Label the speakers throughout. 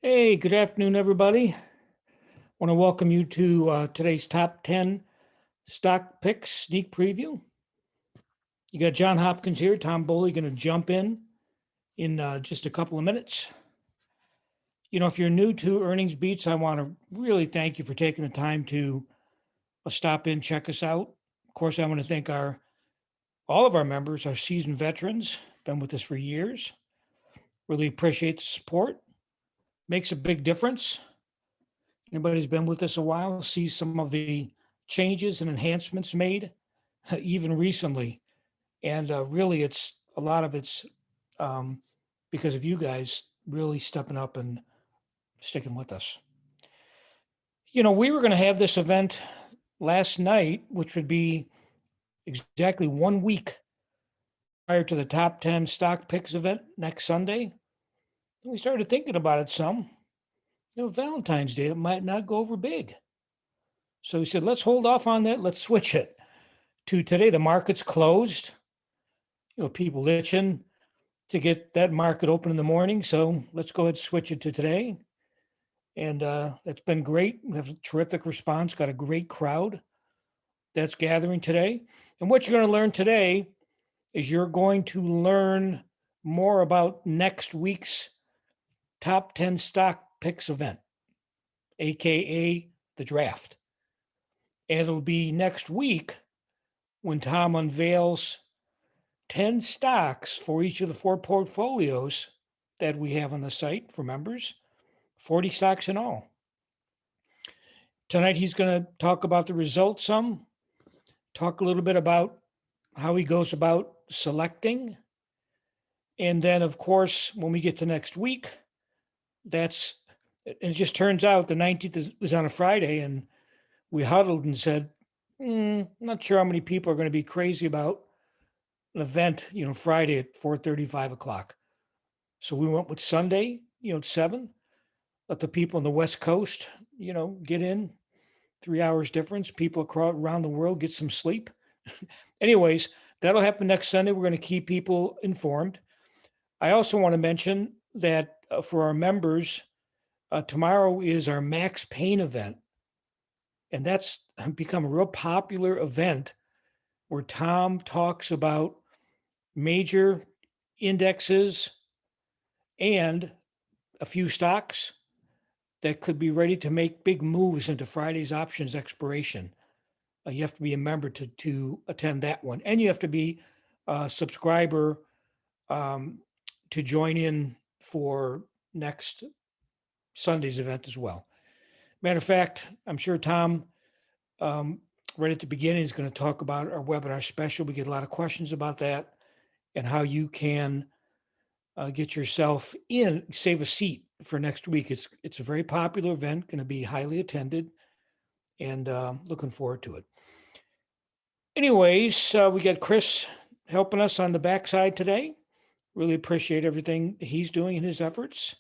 Speaker 1: Hey, good afternoon, everybody. Want to welcome you to today's top 10 stock picks sneak preview. You got John Hopkins here, Tom Bowley going to jump in just a couple of minutes. You know, if you're new to Earnings Beats, I want to really thank you for taking the time to stop in, check us out. Of course, I want to thank all of our members, our seasoned veterans, been with us for years. Really appreciate the support. Makes a big difference. Anybody who's been with us a while sees some of the changes and enhancements made even recently. And really, it's a lot of it's um, because of you guys really stepping up and sticking with us. You know, we were going to have this event last night, which would be exactly 1 week prior to the top 10 stock picks event next Sunday. And we started thinking about it some. You know, Valentine's Day, it might not go over big. So we said, let's hold off on that. Let's switch it to today. The market's closed. You know, people itching to get that market open in the morning. So let's go ahead and switch it to today. And it's been great. We have a terrific response, got a great crowd that's gathering today. And what you're going to learn today is you're going to learn more about next week's top 10 stock picks event, AKA the draft. And it'll be next week when Tom unveils 10 stocks for each of the 4 portfolios that we have on the site for members, 40 stocks in all. Tonight, he's going to talk about the results some, talk a little bit about how he goes about selecting. And then, of course, when we get to next week, it just turns out the 19th is on a Friday, and we huddled and said, not sure how many people are going to be crazy about an event, Friday at 4:30, 5 o'clock. So we went with Sunday, at 7. Let the people on the West Coast, get in. 3 hours difference. People around the world get some sleep. Anyways, that'll happen next Sunday. We're going to keep people informed. I also want to mention that for our members, tomorrow is our Max Pain event. And that's become a real popular event where Tom talks about major indexes and a few stocks that could be ready to make big moves into Friday's options expiration. You have to be a member to attend that one, and you have to be a subscriber to join in for next Sunday's event as well. Matter of fact, I'm sure Tom, right at the beginning, is going to talk about our webinar special. We get a lot of questions about that and how you can get yourself in, save a seat for next week. It's a very popular event, going to be highly attended, and looking forward to it. Anyways, we got Chris helping us on the backside today. Really appreciate everything he's doing in his efforts.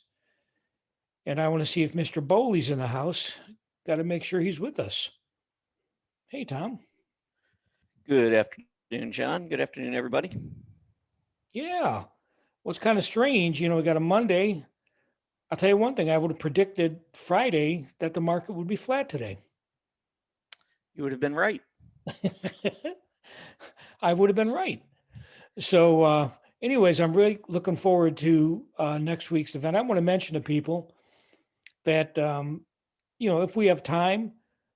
Speaker 1: And I want to see if Mr. Bowley's in the house. Got to make sure he's with us. Hey, Tom.
Speaker 2: Good afternoon, John. Good afternoon, everybody.
Speaker 1: Yeah. Well, it's kind of strange. We got a Monday. I'll tell you one thing. I would have predicted Friday that the market would be flat today.
Speaker 2: You would have been right.
Speaker 1: I would have been right. So, anyways, I'm really looking forward to next week's event. I want to mention to people that, if we have time,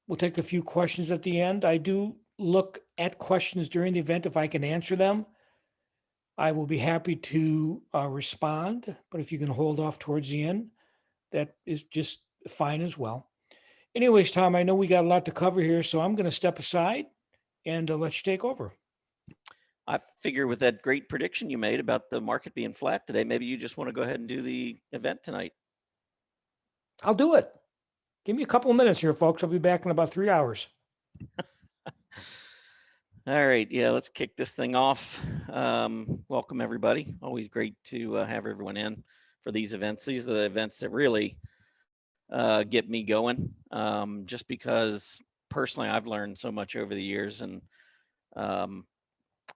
Speaker 1: we'll take a few questions at the end. I do look at questions during the event. If I can answer them, I will be happy to respond. But if you can hold off towards the end, that is just fine as well. Anyways, Tom, I know we got a lot to cover here, so I'm going to step aside and let you take over.
Speaker 2: I figure with that great prediction you made about the market being flat today, maybe you just want to go ahead and do the event tonight.
Speaker 1: I'll do it. Give me a couple of minutes here, folks. I'll be back in about 3 hours.
Speaker 2: All right. Yeah, let's kick this thing off. Welcome, everybody. Always great to have everyone in for these events. These are the events that really get me going, just because personally I've learned so much over the years, and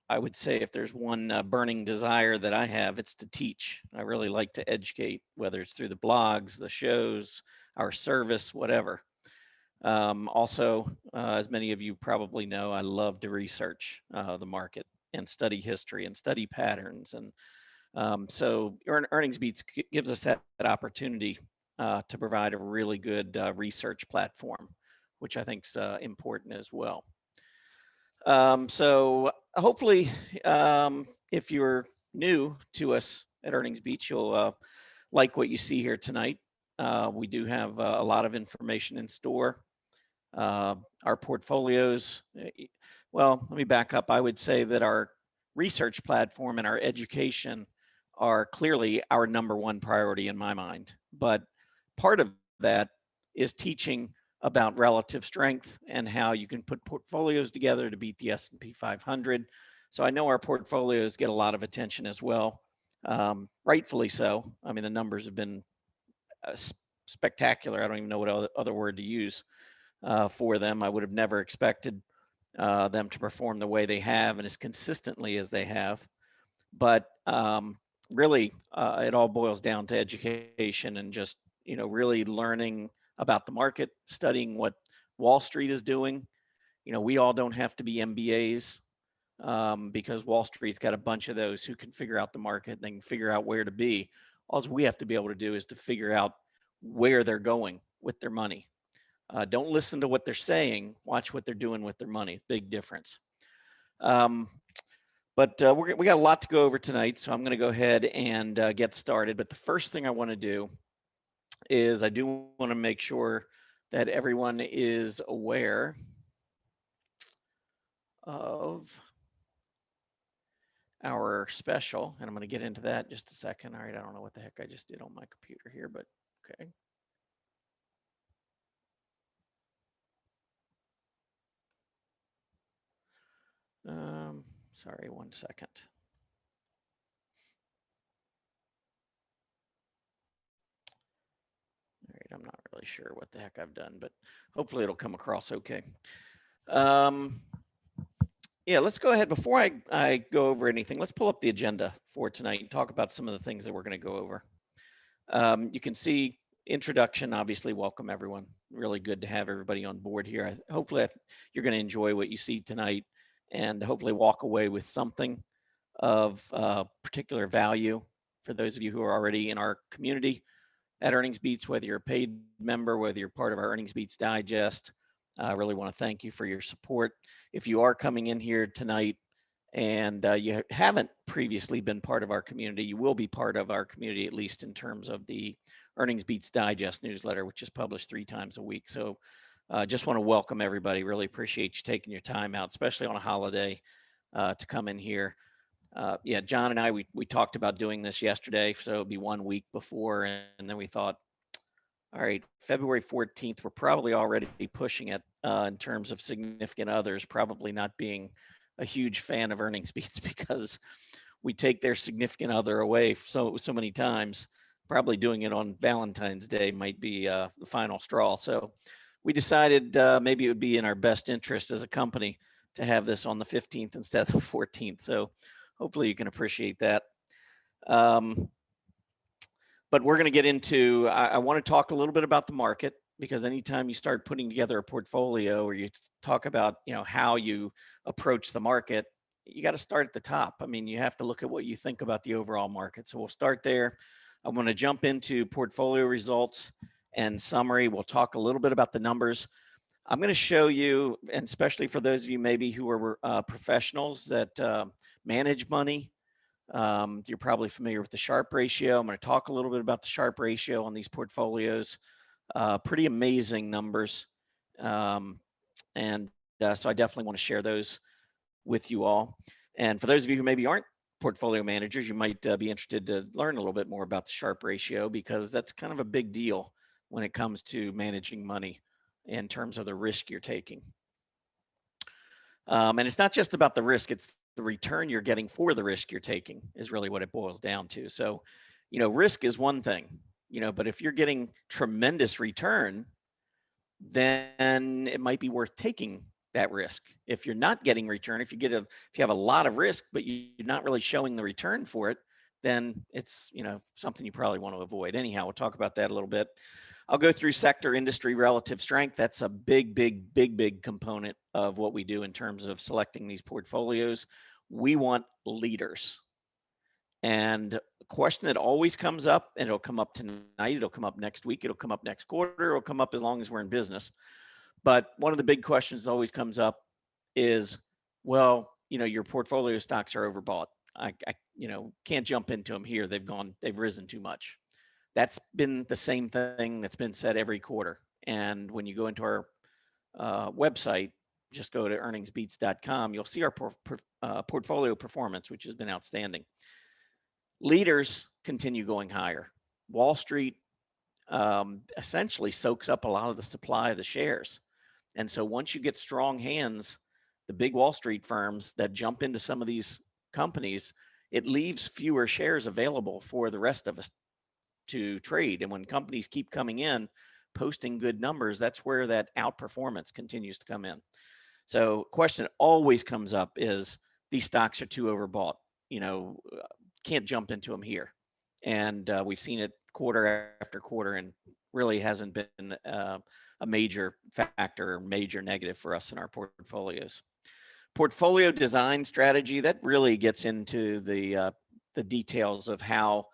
Speaker 2: I would say if there's one burning desire that I have, it's to teach. I really like to educate, whether it's through the blogs, the shows, our service, whatever. Also, as many of you probably know, I love to research the market and study history and study patterns. And so Earnings Beats gives us that opportunity to provide a really good research platform, which I think is important as well. So hopefully, if you're new to us at Earnings Beats, you'll like what you see here tonight. We do have a lot of information in store. Our portfolios, well, let me back up. I would say that our research platform and our education are clearly our number one priority in my mind. But part of that is teaching about relative strength and how you can put portfolios together to beat the S&P 500. So I know our portfolios get a lot of attention as well, rightfully so. I mean, the numbers have been spectacular. I don't even know what other word to use for them. I would have never expected them to perform the way they have and as consistently as they have. But really, it all boils down to education and just, really learning about the market, studying what Wall Street is doing. We all don't have to be MBAs because Wall Street's got a bunch of those who can figure out the market and they can figure out where to be. All we have to be able to do is to figure out where they're going with their money. Don't listen to what they're saying. Watch what they're doing with their money. Big difference. But we got a lot to go over tonight, so I'm going to go ahead and get started. But the first thing I want to do is I do want to make sure that everyone is aware of our special, and I'm going to get into that in just a second. All right, I don't know what the heck I just did on my computer here, but okay. Sorry, 1 second. All right, I'm not really sure what the heck I've done, but hopefully it'll come across okay. Yeah, let's go ahead. Before I go over anything, let's pull up the agenda for tonight and talk about some of the things that we're going to go over. You can see introduction, obviously, welcome everyone. Really good to have everybody on board here. Hopefully you're going to enjoy what you see tonight and hopefully walk away with something of particular value for those of you who are already in our community at Earnings Beats, whether you're a paid member, whether you're part of our Earnings Beats Digest. I really want to thank you for your support. If you are coming in here tonight and you haven't previously been part of our community, you will be part of our community, at least in terms of the Earnings Beats Digest newsletter, which is published 3 times a week. So just want to welcome everybody. Really appreciate you taking your time out, especially on a holiday, to come in here. Yeah, John and I, we talked about doing this yesterday, so it'll be 1 week before, and then we thought, all right, February 14th, we're probably already pushing it in terms of significant others, probably not being a huge fan of Earnings Beats because we take their significant other away so many times. Probably doing it on Valentine's Day might be the final straw. So we decided maybe it would be in our best interest as a company to have this on the 15th instead of the 14th. So hopefully you can appreciate that. But we're going to get into, I want to talk a little bit about the market, because anytime you start putting together a portfolio or you talk about, how you approach the market, you got to start at the top. I mean, you have to look at what you think about the overall market. So we'll start there. I want to jump into portfolio results and summary. We'll talk a little bit about the numbers. I'm going to show you, and especially for those of you maybe who are professionals that manage money, you're probably familiar with the Sharpe ratio. I'm going to talk a little bit about the Sharpe ratio on these portfolios. Pretty amazing numbers. So I definitely want to share those with you all. And for those of you who maybe aren't portfolio managers, you might be interested to learn a little bit more about the Sharpe ratio, because that's kind of a big deal when it comes to managing money in terms of the risk you're taking. And it's not just about the risk, it's the return you're getting for the risk you're taking is really what it boils down to. So, risk is one thing, but if you're getting tremendous return, then it might be worth taking that risk. If you're not getting return, if you have a lot of risk, but you're not really showing the return for it, then it's, something you probably want to avoid. Anyhow, we'll talk about that a little bit. I'll go through sector, industry, relative strength. That's a big component of what we do in terms of selecting these portfolios. We want leaders. And a question that always comes up, and it'll come up tonight, it'll come up next week, it'll come up next quarter, it'll come up as long as we're in business. But one of the big questions that always comes up is, well, your portfolio stocks are overbought. I can't jump into them here. They've risen too much. That's been the same thing that's been said every quarter. And when you go into our website, just go to earningsbeats.com, you'll see our portfolio performance, which has been outstanding. Leaders continue going higher. Wall Street essentially soaks up a lot of the supply of the shares. And so once you get strong hands, the big Wall Street firms that jump into some of these companies, it leaves fewer shares available for the rest of us to trade. And when companies keep coming in, posting good numbers, that's where that outperformance continues to come in. So question always comes up is, these stocks are too overbought. Can't jump into them here. And we've seen it quarter after quarter, and really hasn't been a major factor, major negative for us in our portfolios. Portfolio design strategy, that really gets into the details of how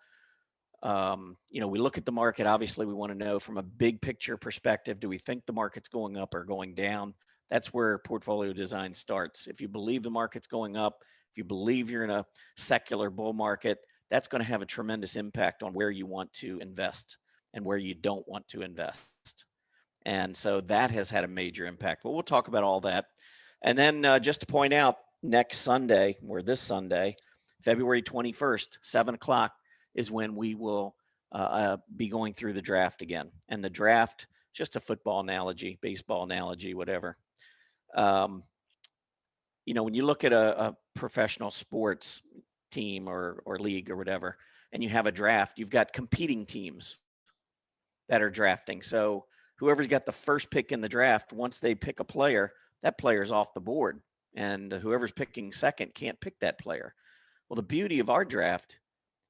Speaker 2: we look at the market. Obviously, we want to know from a big picture perspective, do we think the market's going up or going down? That's where portfolio design starts. If you believe the market's going up, if you believe you're in a secular bull market, that's going to have a tremendous impact on where you want to invest and where you don't want to invest. And so that has had a major impact. But we'll talk about all that. And then just to point out, next Sunday, or this Sunday, February 21st, 7 o'clock, is when we will be going through the draft again. And the draft, just a football analogy, baseball analogy, whatever. When you look at a professional sports team or league or whatever, and you have a draft, you've got competing teams that are drafting. So whoever's got the first pick in the draft, once they pick a player, that player's off the board. And whoever's picking second can't pick that player. Well, the beauty of our draft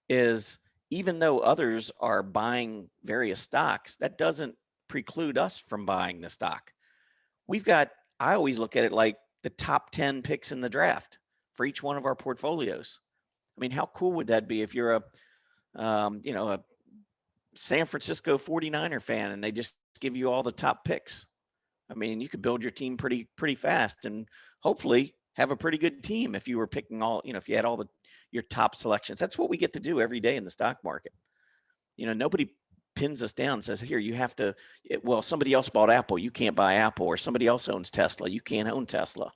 Speaker 2: is, even though others are buying various stocks, that doesn't preclude us from buying the stock. I always look at it like the top 10 picks in the draft for each one of our portfolios. I mean, how cool would that be if you're a San Francisco 49er fan and they just give you all the top picks? I mean, you could build your team pretty fast and hopefully have a pretty good team if you were picking if you had all your top selections. That's what we get to do every day in the stock market. Nobody pins us down and says, here, you have to, somebody else bought Apple, you can't buy Apple, or somebody else owns Tesla, you can't own Tesla.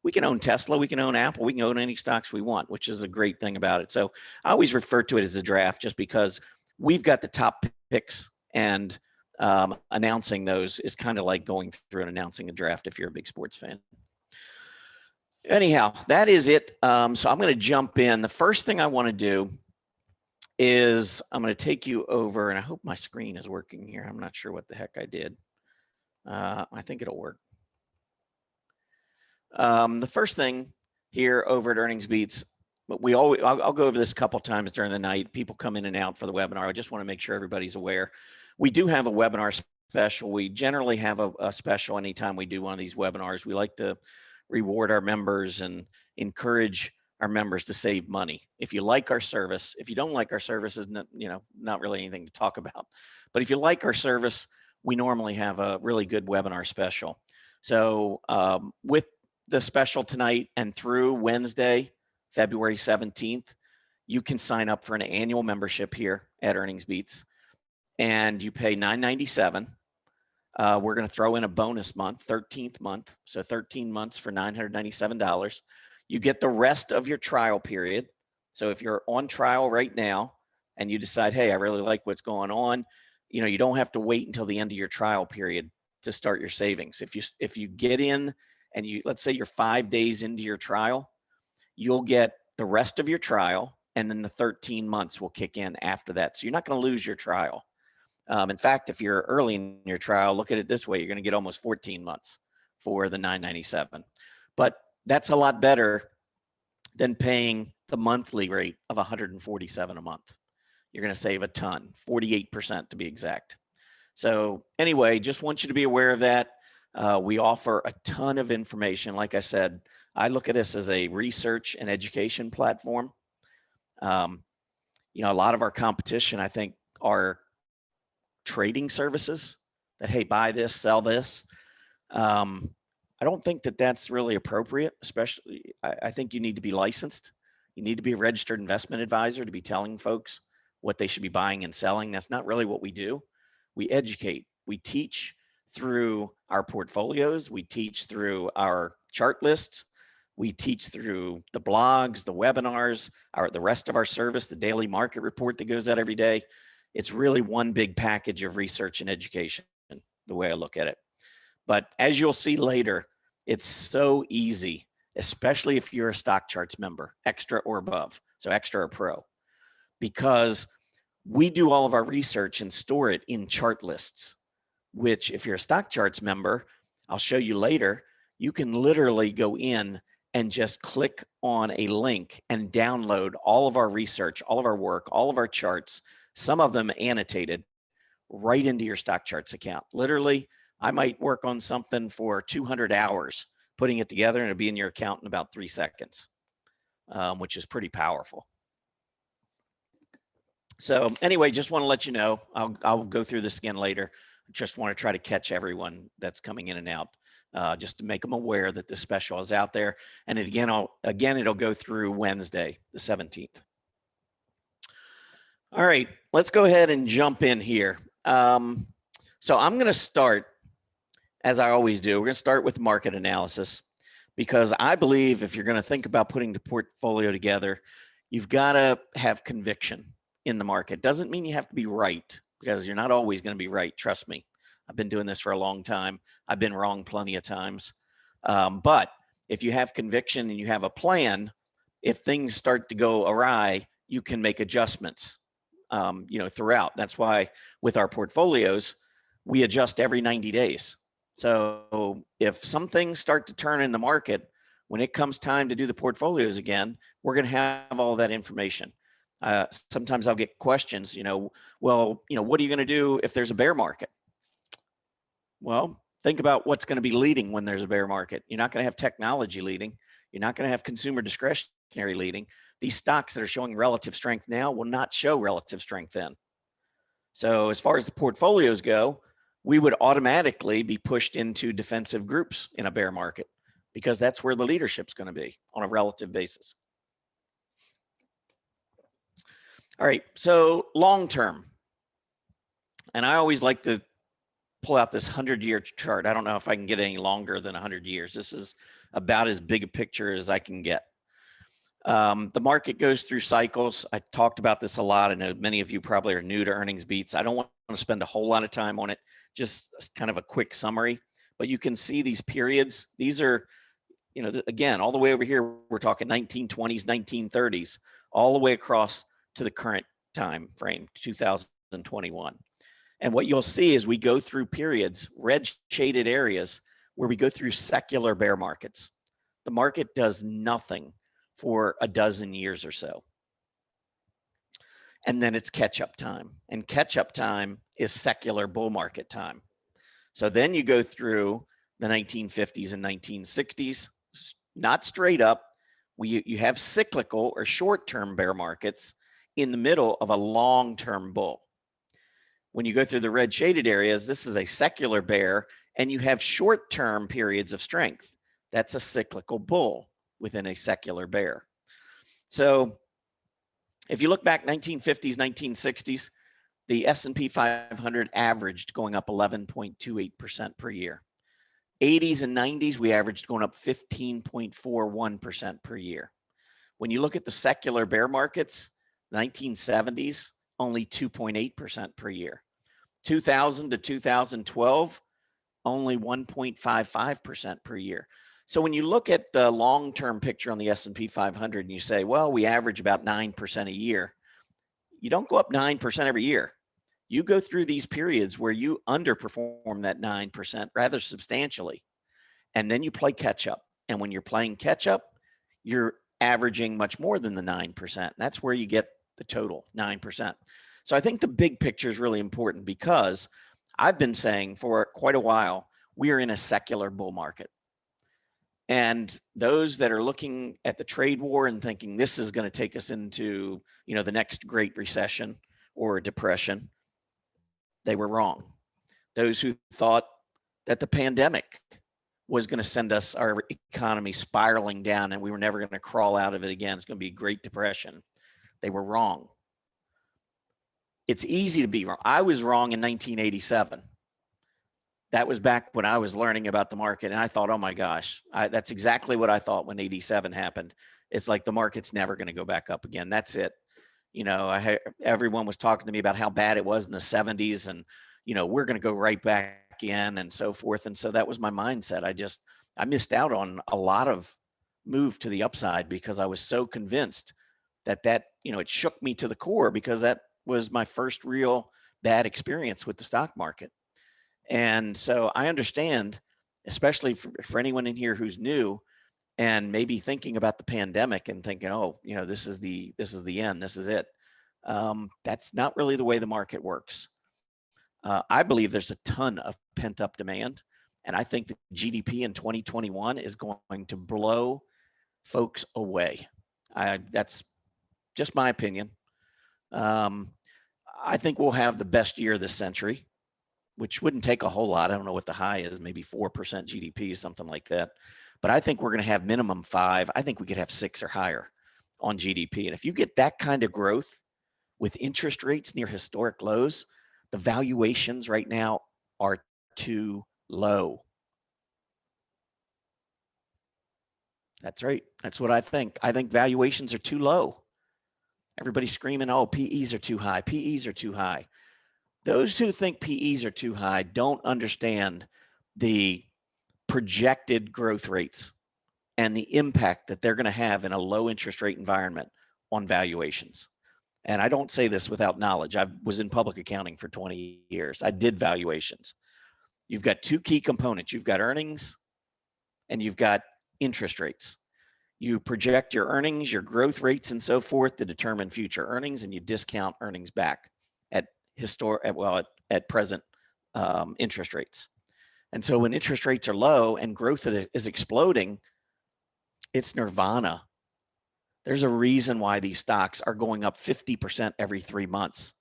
Speaker 2: We can own Tesla, we can own Apple, we can own any stocks we want, which is a great thing about it. So I always refer to it as a draft just because we've got the top picks, and announcing those is kind of like going through and announcing a draft if you're a big sports fan. Anyhow, that is it. So I'm going to jump in. The first thing I want to do is I'm going to take you over, and I hope my screen is working here. I'm not sure what the heck I did. I think it'll work. The first thing here over at Earnings Beats, but I'll go over this a couple times during the night. People come in and out for the webinar. I just want to make sure everybody's aware. We do have a webinar special. We generally have a special anytime we do one of these webinars. We like to reward our members and encourage our members to save money. If you like our service, if you don't like our service, is not really anything to talk about. But if you like our service, we normally have a really good webinar special. So with the special tonight and through Wednesday, February 17th, you can sign up for an annual membership here at Earnings Beats, and you pay $9.97. We're going to throw in a bonus month, 13th month. So 13 months for $997. You get the rest of your trial period. So if you're on trial right now and you decide, hey, I really like what's going on, you don't have to wait until the end of your trial period to start your savings. If you get in and let's say you're 5 days into your trial, you'll get the rest of your trial, and then the 13 months will kick in after that. So you're not going to lose your trial. In fact, if you're early in your trial, look at it this way, you're going to get almost 14 months. for the $9.97. But that's a lot better than paying the monthly rate of $147 a month. You're going to save a ton, 48% to be exact. So anyway, just want you to be aware of that. We offer a ton of information. Like I said, I look at this as a research and education platform. You know, a lot of our competition, I think, are trading services that, hey, buy this, sell this. I don't think that that's really appropriate, especially I think you need to be licensed. You need to be a registered investment advisor to be telling folks what they should be buying and selling. That's not really what we do. We educate, we teach through our portfolios, we teach through our chart lists, we teach through the blogs, the webinars, the rest of our service, the daily market report that goes out every day. It's really one big package of research and education, the way I look at it. But as you'll see later, it's so easy, especially if you're a Stock Charts member, extra or above, so extra or pro, because we do all of our research and store it in chart lists, which if you're a Stock Charts member, I'll show you later, you can literally go in and just click on a link and download all of our research, all of our work, all of our charts, some of them annotated, right into your Stock Charts account. Literally, I might work on something for 200 hours, putting it together, and it'll be in your account in about 3 seconds, which is pretty powerful. So anyway, just want to let you know, I'll go through this again later. Just want to try to catch everyone that's coming in and out, just to make them aware that this special is out there. And it'll go through Wednesday, the 17th. All right, let's go ahead and jump in here. So I'm going to start, as I always do, we're going to start with market analysis, because I believe if you're going to think about putting the portfolio together, you've got to have conviction in the market. Doesn't mean you have to be right, because you're not always going to be right. Trust me. I've been doing this for a long time. I've been wrong plenty of times. But if you have conviction and you have a plan, if things start to go awry, you can make adjustments, throughout. That's why with our portfolios, we adjust every 90 days. So if some things start to turn in the market, when it comes time to do the portfolios again, we're going to have all that information. Sometimes I'll get questions, what are you going to do if there's a bear market? Well, think about what's going to be leading when there's a bear market. You're not going to have technology leading. You're not going to have consumer discretionary leading. These stocks that are showing relative strength now will not show relative strength then. So as far as the portfolios go, we would automatically be pushed into defensive groups in a bear market, because that's where the leadership's going to be on a relative basis. All right, so long term. And I always like to pull out this 100-year chart. I don't know if I can get any longer than 100 years. This is about as big a picture as I can get. The market goes through cycles. I talked about this a lot. I know many of you probably are new to earnings beats. I don't want to spend a whole lot of time on it, just kind of a quick summary. But you can see these periods. These are, again, all the way over here, we're talking 1920s, 1930s, all the way across to the current time frame, 2021. And what you'll see is we go through periods, red shaded areas, where we go through secular bear markets. The market does nothing for a dozen years or so. And then it's catch-up time. And catch-up time is secular bull market time. So then you go through the 1950s and 1960s, not straight up. You have cyclical or short-term bear markets in the middle of a long-term bull. When you go through the red shaded areas, this is a secular bear, and you have short-term periods of strength. That's a cyclical bull within a secular bear. So if you look back 1950s, 1960s, the S&P 500 averaged going up 11.28% per year. 80s and 90s, we averaged going up 15.41% per year. When you look at the secular bear markets, 1970s, only 2.8% per year. 2000 to 2012, only 1.55% per year. So when you look at the long-term picture on the S&P 500 and you say, well, we average about 9% a year, you don't go up 9% every year. You go through these periods where you underperform that 9% rather substantially. and then you play catch up. And when you're playing catch up, you're averaging much more than the 9%. That's where you get the total 9%. So I think the big picture is really important, because I've been saying for quite a while, we are in a secular bull market. And those that are looking at the trade war and thinking this is going to take us into, the next great recession or depression, they were wrong. Those who thought that the pandemic was going to send our economy spiraling down and we were never going to crawl out of it again, it's going to be a Great Depression, they were wrong. It's easy to be wrong. I was wrong in 1987. That was back when I was learning about the market, and I thought, oh my gosh, that's exactly what I thought when 87 happened. It's like the market's never going to go back up again. That's it. Everyone was talking to me about how bad it was in the 70s, and we're going to go right back in and so forth. And so that was my mindset. I missed out on a lot of move to the upside because I was so convinced that it shook me to the core, because that was my first real bad experience with the stock market. And so I understand, especially for anyone in here who's new and maybe thinking about the pandemic and thinking, oh, this is the end, this is it. That's not really the way the market works. I believe there's a ton of pent up demand, and I think the GDP in 2021 is going to blow folks away. That's just my opinion. I think we'll have the best year this century, which wouldn't take a whole lot. I don't know what the high is, maybe 4% GDP, something like that. But I think we're going to have minimum 5. I think we could have 6 or higher on GDP. And if you get that kind of growth with interest rates near historic lows, the valuations right now are too low. That's right. That's what I think. I think valuations are too low. Everybody's screaming, oh, PEs are too high. PEs are too high. Those who think PEs are too high don't understand the projected growth rates and the impact that they're going to have in a low interest rate environment on valuations. And I don't say this without knowledge. I was in public accounting for 20 years. I did valuations. You've got 2 key components. You've got earnings and you've got interest rates. You project your earnings, your growth rates, and so forth to determine future earnings, and you discount earnings back at present interest rates. And so when interest rates are low and growth is exploding, it's nirvana. There's a reason why these stocks are going up 50% every 3 months.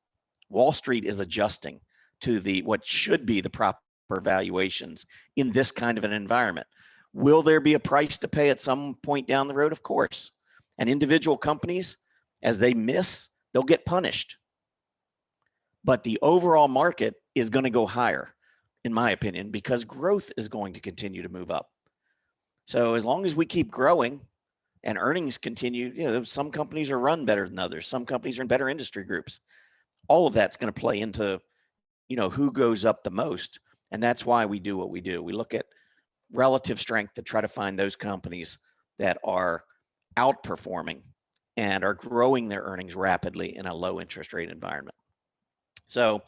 Speaker 2: Wall Street is adjusting to what should be the proper valuations in this kind of an environment. Will there be a price to pay at some point down the road? Of course. And individual companies, as they miss, they'll get punished. But the overall market is going to go higher, in my opinion, because growth is going to continue to move up. So as long as we keep growing and earnings continue, some companies are run better than others. Some companies are in better industry groups. All of that's going to play into, who goes up the most. And that's why we do what we do. We look at relative strength to try to find those companies that are outperforming and are growing their earnings rapidly in a low interest rate environment. So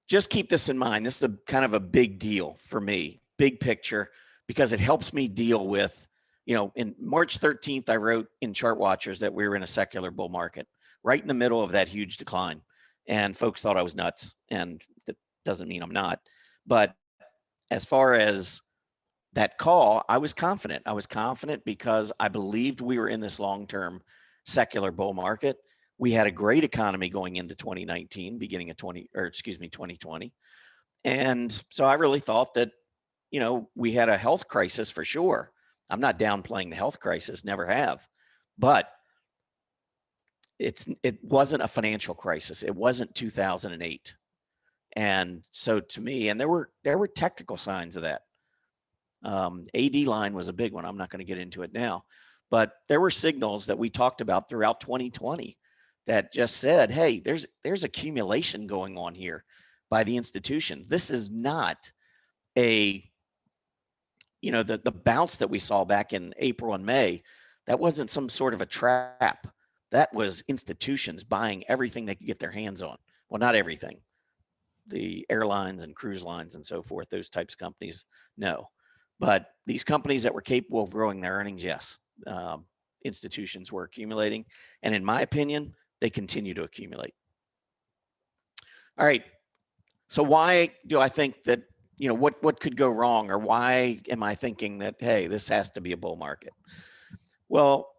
Speaker 2: just keep this in mind. This is kind of a big deal for me, big picture, because it helps me deal with, in March 13th, I wrote in Chart Watchers that we were in a secular bull market, right in the middle of that huge decline. And folks thought I was nuts, and that doesn't mean I'm not. But as far as that call, I was confident. I was confident because I believed we were in this long-term secular bull market. We had a great economy going into 2019, beginning of 2020. And so I really thought that, we had a health crisis for sure. I'm not downplaying the health crisis, never have. But it wasn't a financial crisis. It wasn't 2008. And so to me, and there were technical signs of that. AD line was a big one. I'm not going to get into it now, but there were signals that we talked about throughout 2020 that just said, hey, there's accumulation going on here by the institution. This is not the bounce that we saw back in April and May. That wasn't some sort of a trap. That was institutions buying everything they could get their hands on. Well, not everything. The airlines and cruise lines and so forth, those types of companies, no. But these companies that were capable of growing their earnings, yes, institutions were accumulating. And in my opinion, they continue to accumulate. All right. So why do I think that, what could go wrong, or why am I thinking that, hey, this has to be a bull market? Well,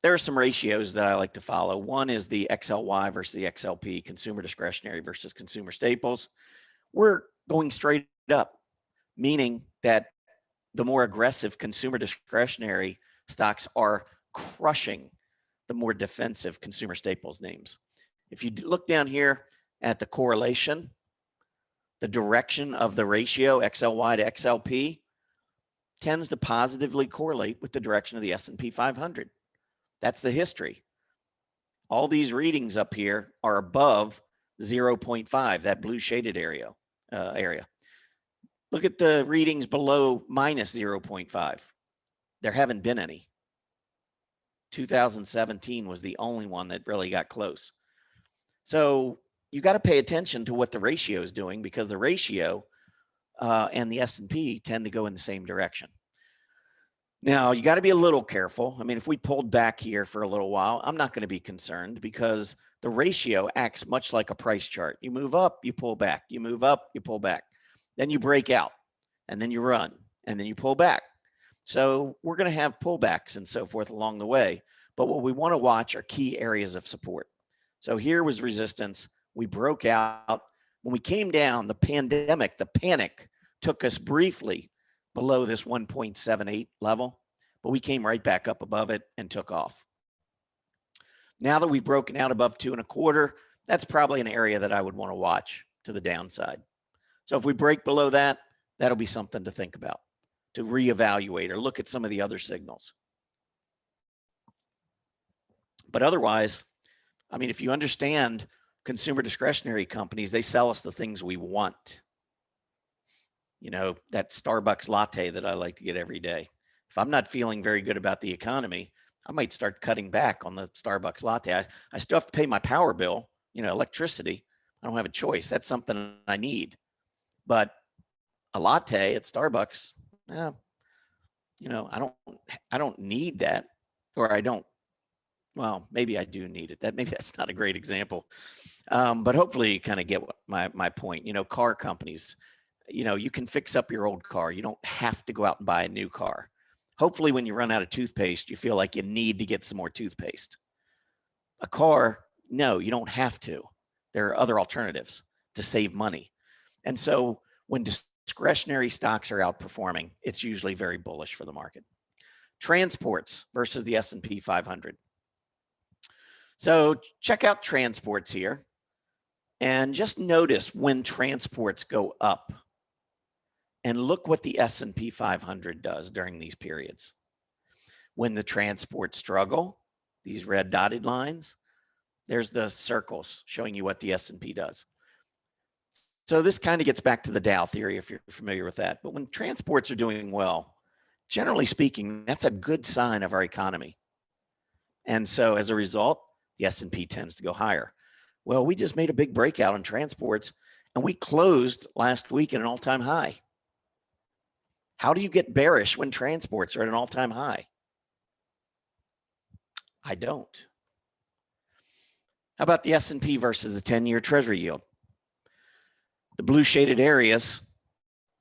Speaker 2: there are some ratios that I like to follow. One is the XLY versus the XLP, consumer discretionary versus consumer staples. We're going straight up, meaning that the more aggressive consumer discretionary stocks are crushing the more defensive consumer staples names. If you look down here at the correlation, the direction of the ratio XLY to XLP tends to positively correlate with the direction of the S&P 500. That's the history. All these readings up here are above 0.5, that blue shaded area. Look at the readings below minus 0.5. There haven't been any. 2017 was the only one that really got close. So you got to pay attention to what the ratio is doing, because the ratio and the S&P tend to go in the same direction. Now, you got to be a little careful. I mean, if we pulled back here for a little while, I'm not going to be concerned, because the ratio acts much like a price chart. You move up, you pull back. You move up, you pull back. Then you break out, and then you run, and then you pull back. So we're going to have pullbacks and so forth along the way. But what we want to watch are key areas of support. So here was resistance. We broke out. When we came down, the pandemic, the panic took us briefly below this 1.78 level, but we came right back up above it and took off. Now that we've broken out above 2.25, that's probably an area that I would want to watch to the downside. So if we break below that, that'll be something to think about, to reevaluate or look at some of the other signals. But otherwise, I mean, if you understand consumer discretionary companies, they sell us the things we want. That Starbucks latte that I like to get every day. If I'm not feeling very good about the economy, I might start cutting back on the Starbucks latte. I still have to pay my power bill, electricity. I don't have a choice. That's something I need. But a latte at Starbucks, I don't need that, or I don't. Well, maybe I do need it. Maybe that's not a great example, but hopefully you kind of get my point. Car companies, you can fix up your old car. You don't have to go out and buy a new car. Hopefully when you run out of toothpaste, you feel like you need to get some more toothpaste. A car, no, you don't have to. There are other alternatives to save money. And so when discretionary stocks are outperforming, it's usually very bullish for the market. Transports versus the S&P 500. So check out transports here, and just notice when transports go up, and look what the S&P 500 does during these periods. When the transports struggle, these red dotted lines, there's the circles showing you what the S&P does. So this kind of gets back to the Dow theory, if you're familiar with that. But when transports are doing well, generally speaking, that's a good sign of our economy. And so as a result, the S&P tends to go higher. Well, we just made a big breakout in transports, and we closed last week at an all-time high. How do you get bearish when transports are at an all-time high? I don't. How about the S&P versus the 10-year Treasury yield? The blue shaded areas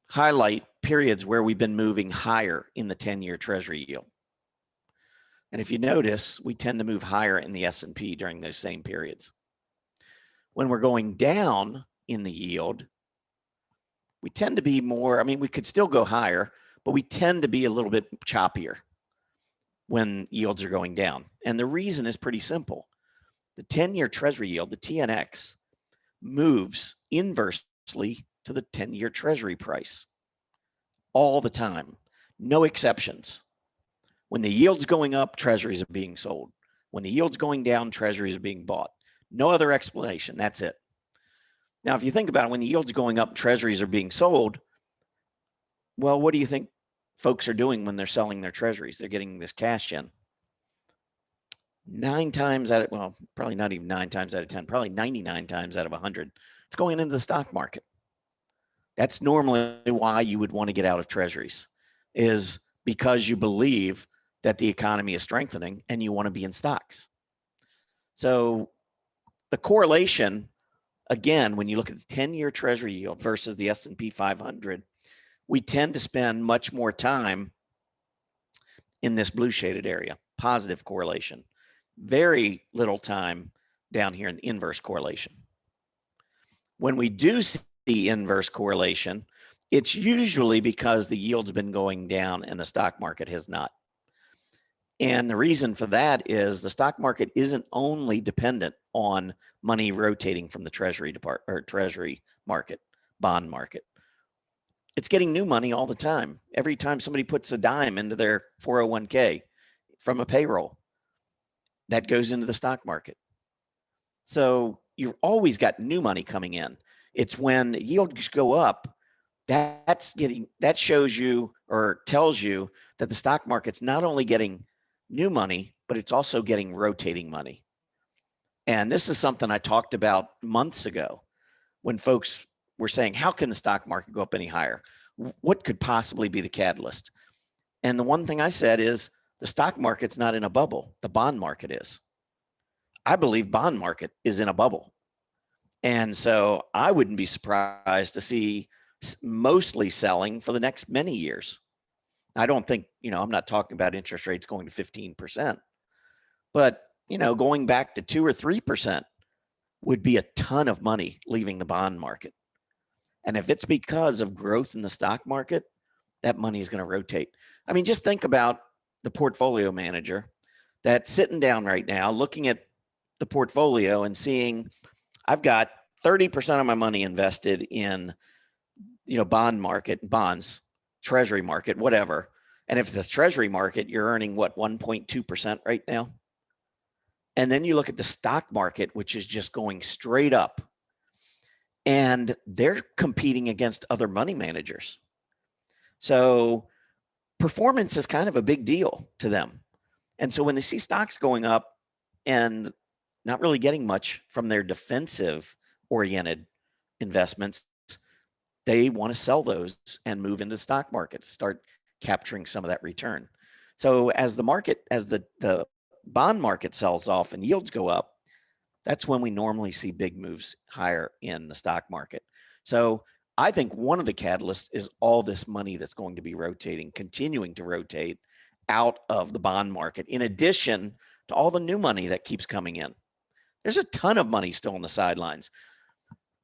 Speaker 2: highlight periods where we've been moving higher in the 10-year Treasury yield. And if you notice, we tend to move higher in the S&P during those same periods. When we're going down in the yield, we tend to be more, we could still go higher, but we tend to be a little bit choppier when yields are going down. And the reason is pretty simple. The 10-year Treasury yield, the TNX, moves inversely to the 10-year Treasury price all the time, no exceptions. When the yield's going up, treasuries are being sold. When the yield's going down, treasuries are being bought. No other explanation. That's it. Now, if you think about it, when the yield's going up, treasuries are being sold. Well, what do you think folks are doing when they're selling their treasuries? They're getting this cash in. 9 times out of, well, probably not even 9 times out of 10, probably 99 times out of 100, it's going into the stock market. That's normally why you would want to get out of treasuries. is because you believe that the economy is strengthening and you want to be in stocks. So the correlation, again, when you look at the 10-year Treasury yield versus the S&P 500, we tend to spend much more time in this blue shaded area, positive correlation. Very little time down here in inverse correlation. When we do see inverse correlation, it's usually because the yield's been going down and the stock market has not. And the reason for that is the stock market isn't only dependent on money rotating from the Treasury market, bond market. It's getting new money all the time. Every time somebody puts a dime into their 401k from a payroll, that goes into the stock market. So you've always got new money coming in. It's when yields go up, that shows you or tells you that the stock market's not only getting new money, but it's also getting rotating money. And this is something I talked about months ago when folks were saying, how can the stock market go up any higher? What could possibly be the catalyst? And the one thing I said is the stock market's not in a bubble. The bond market is. I believe bond market is in a bubble. And so I wouldn't be surprised to see mostly selling for the next many years. I don't think, I'm not talking about interest rates going to 15%, but, going back to 2 or 3% would be a ton of money leaving the bond market. And if it's because of growth in the stock market, that money is going to rotate. I mean, just think about the portfolio manager that's sitting down right now, looking at the portfolio and seeing, I've got 30% of my money invested in, bond market, bonds, Treasury market, whatever. And if it's a Treasury market, you're earning what, 1.2% right now? And then you look at the stock market, which is just going straight up. And they're competing against other money managers. So performance is kind of a big deal to them. And so when they see stocks going up and not really getting much from their defensive oriented investments, they want to sell those and move into the stock market, start capturing some of that return. So as the bond market sells off and yields go up, that's when we normally see big moves higher in the stock market. So I think one of the catalysts is all this money that's going to be rotating, continuing to rotate out of the bond market, in addition to all the new money that keeps coming in. There's a ton of money still on the sidelines.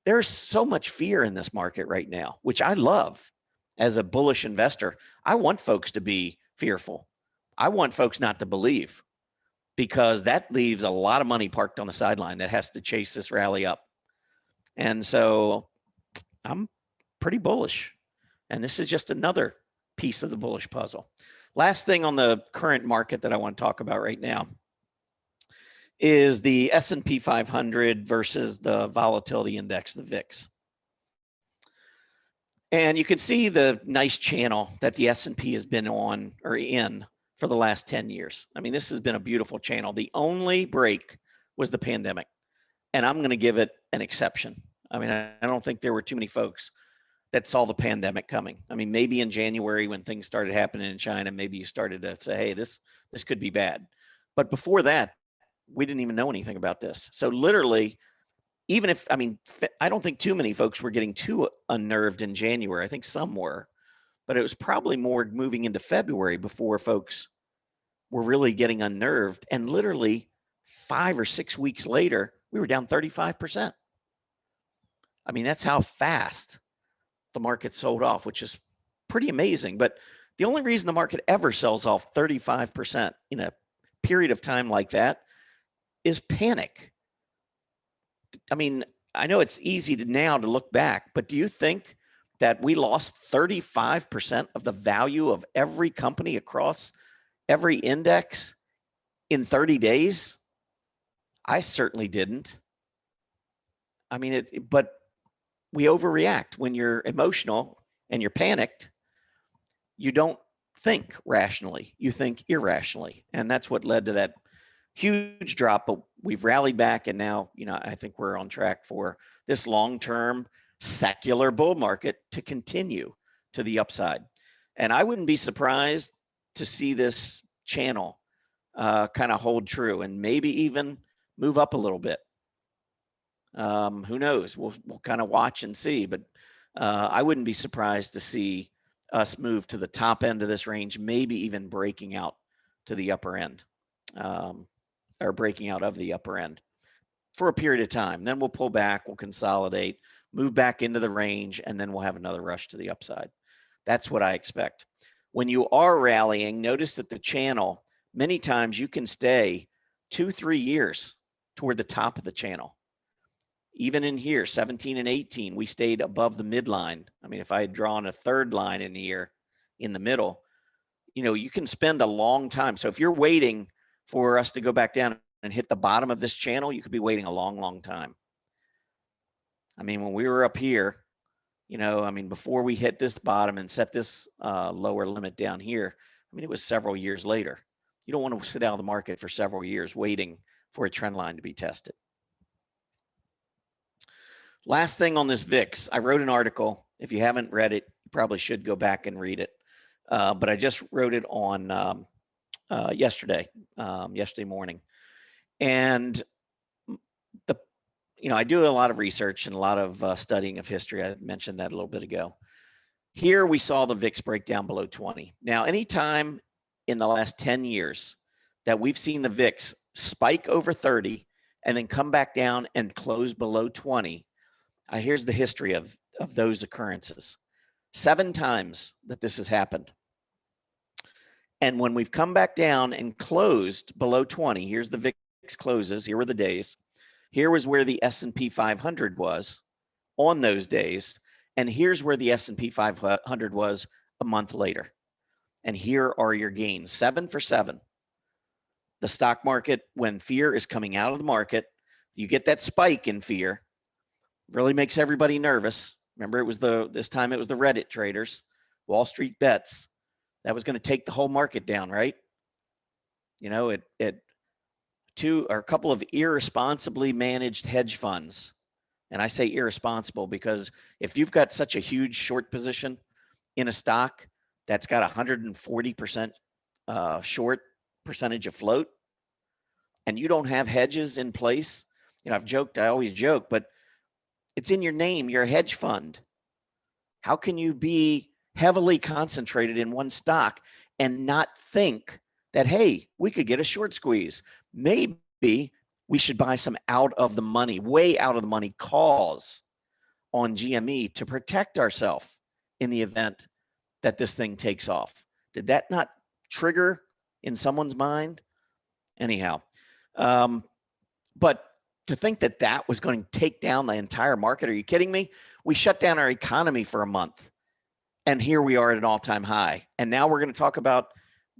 Speaker 2: There's so much fear in this market right now, which I love as a bullish investor. I want folks to be fearful. I want folks not to believe, because that leaves a lot of money parked on the sideline that has to chase this rally up. And so I'm pretty bullish. And this is just another piece of the bullish puzzle. Last thing on the current market that I want to talk about right now is the S&P 500 versus the volatility index, the VIX. And you can see the nice channel that the S&P has been on or in for the last 10 years. I mean, this has been a beautiful channel. The only break was the pandemic, and I'm going to give it an exception. I mean, I don't think there were too many folks that saw the pandemic coming. I mean, maybe in January when things started happening in China, maybe you started to say, hey, this could be bad. But before that, we didn't even know anything about this. So literally, I don't think too many folks were getting too unnerved in January. I think some were, but it was probably more moving into February before folks were really getting unnerved. And literally 5 or 6 weeks later, we were down 35%. I mean, that's how fast the market sold off, which is pretty amazing. But the only reason the market ever sells off 35% in a period of time like that is panic. I mean, I know it's easy now to look back, but do you think that we lost 35% of the value of every company across every index in 30 days? I certainly didn't. I mean, but we overreact. When you're emotional and you're panicked, you don't think rationally, you think irrationally. And that's what led to that huge drop, but we've rallied back. And now, I think we're on track for this long-term secular bull market to continue to the upside. And I wouldn't be surprised to see this channel kind of hold true and maybe even move up a little bit. Who knows? We'll kind of watch and see, but I wouldn't be surprised to see us move to the top end of this range, maybe even breaking out to the upper end, or breaking out of the upper end for a period of time. Then we'll pull back, we'll consolidate, move back into the range, and then we'll have another rush to the upside. That's what I expect. When you are rallying, notice that the channel, many times you can stay 2-3 years toward the top of the channel. Even in here, 17 and 18, we stayed above the midline. I mean, if I had drawn a third line in here in the middle, you know, you can spend a long time. So if you're waiting for us to go back down and hit the bottom of this channel, you could be waiting a long, long time. I mean, when we were up here, you know, I mean, before we hit this bottom and set this lower limit down here, I mean, it was several years later. You don't want to sit out of the market for several years waiting for a trend line to be tested. Last thing on this VIX, I wrote an article. If you haven't read it, you probably should go back and read it. But I just wrote it on yesterday morning. And I do a lot of research and a lot of studying of history. I mentioned that a little bit ago. Here we saw the VIX break down below 20. Now, anytime in the last 10 years that we've seen the VIX spike over 30 and then come back down and close below 20, here's the history of those occurrences. 7 times that this has happened. And when we've come back down and closed below 20, here's the VIX closes, here were the days. Here was where the S&P 500 was on those days. And here's where the S&P 500 was a month later. And here are your gains, 7 for 7. The stock market, when fear is coming out of the market, you get that spike in fear, really makes everybody nervous. Remember, it was this time it was the Reddit traders, Wall Street bets. That was going to take the whole market down, right? You know, a couple of irresponsibly managed hedge funds. And I say irresponsible because if you've got such a huge short position in a stock that's got 140% short percentage of float, and you don't have hedges in place, you know, I always joke, but it's in your name, you're a hedge fund. How can you be heavily concentrated in one stock and not think that, hey, we could get a short squeeze? Maybe we should buy some way out of the money calls on GME to protect ourselves in the event that this thing takes off. Did that not trigger in someone's mind? Anyhow, but to think that that was going to take down the entire market, are you kidding me? We shut down our economy for a month, and here we are at an all-time high. And now we're going to talk about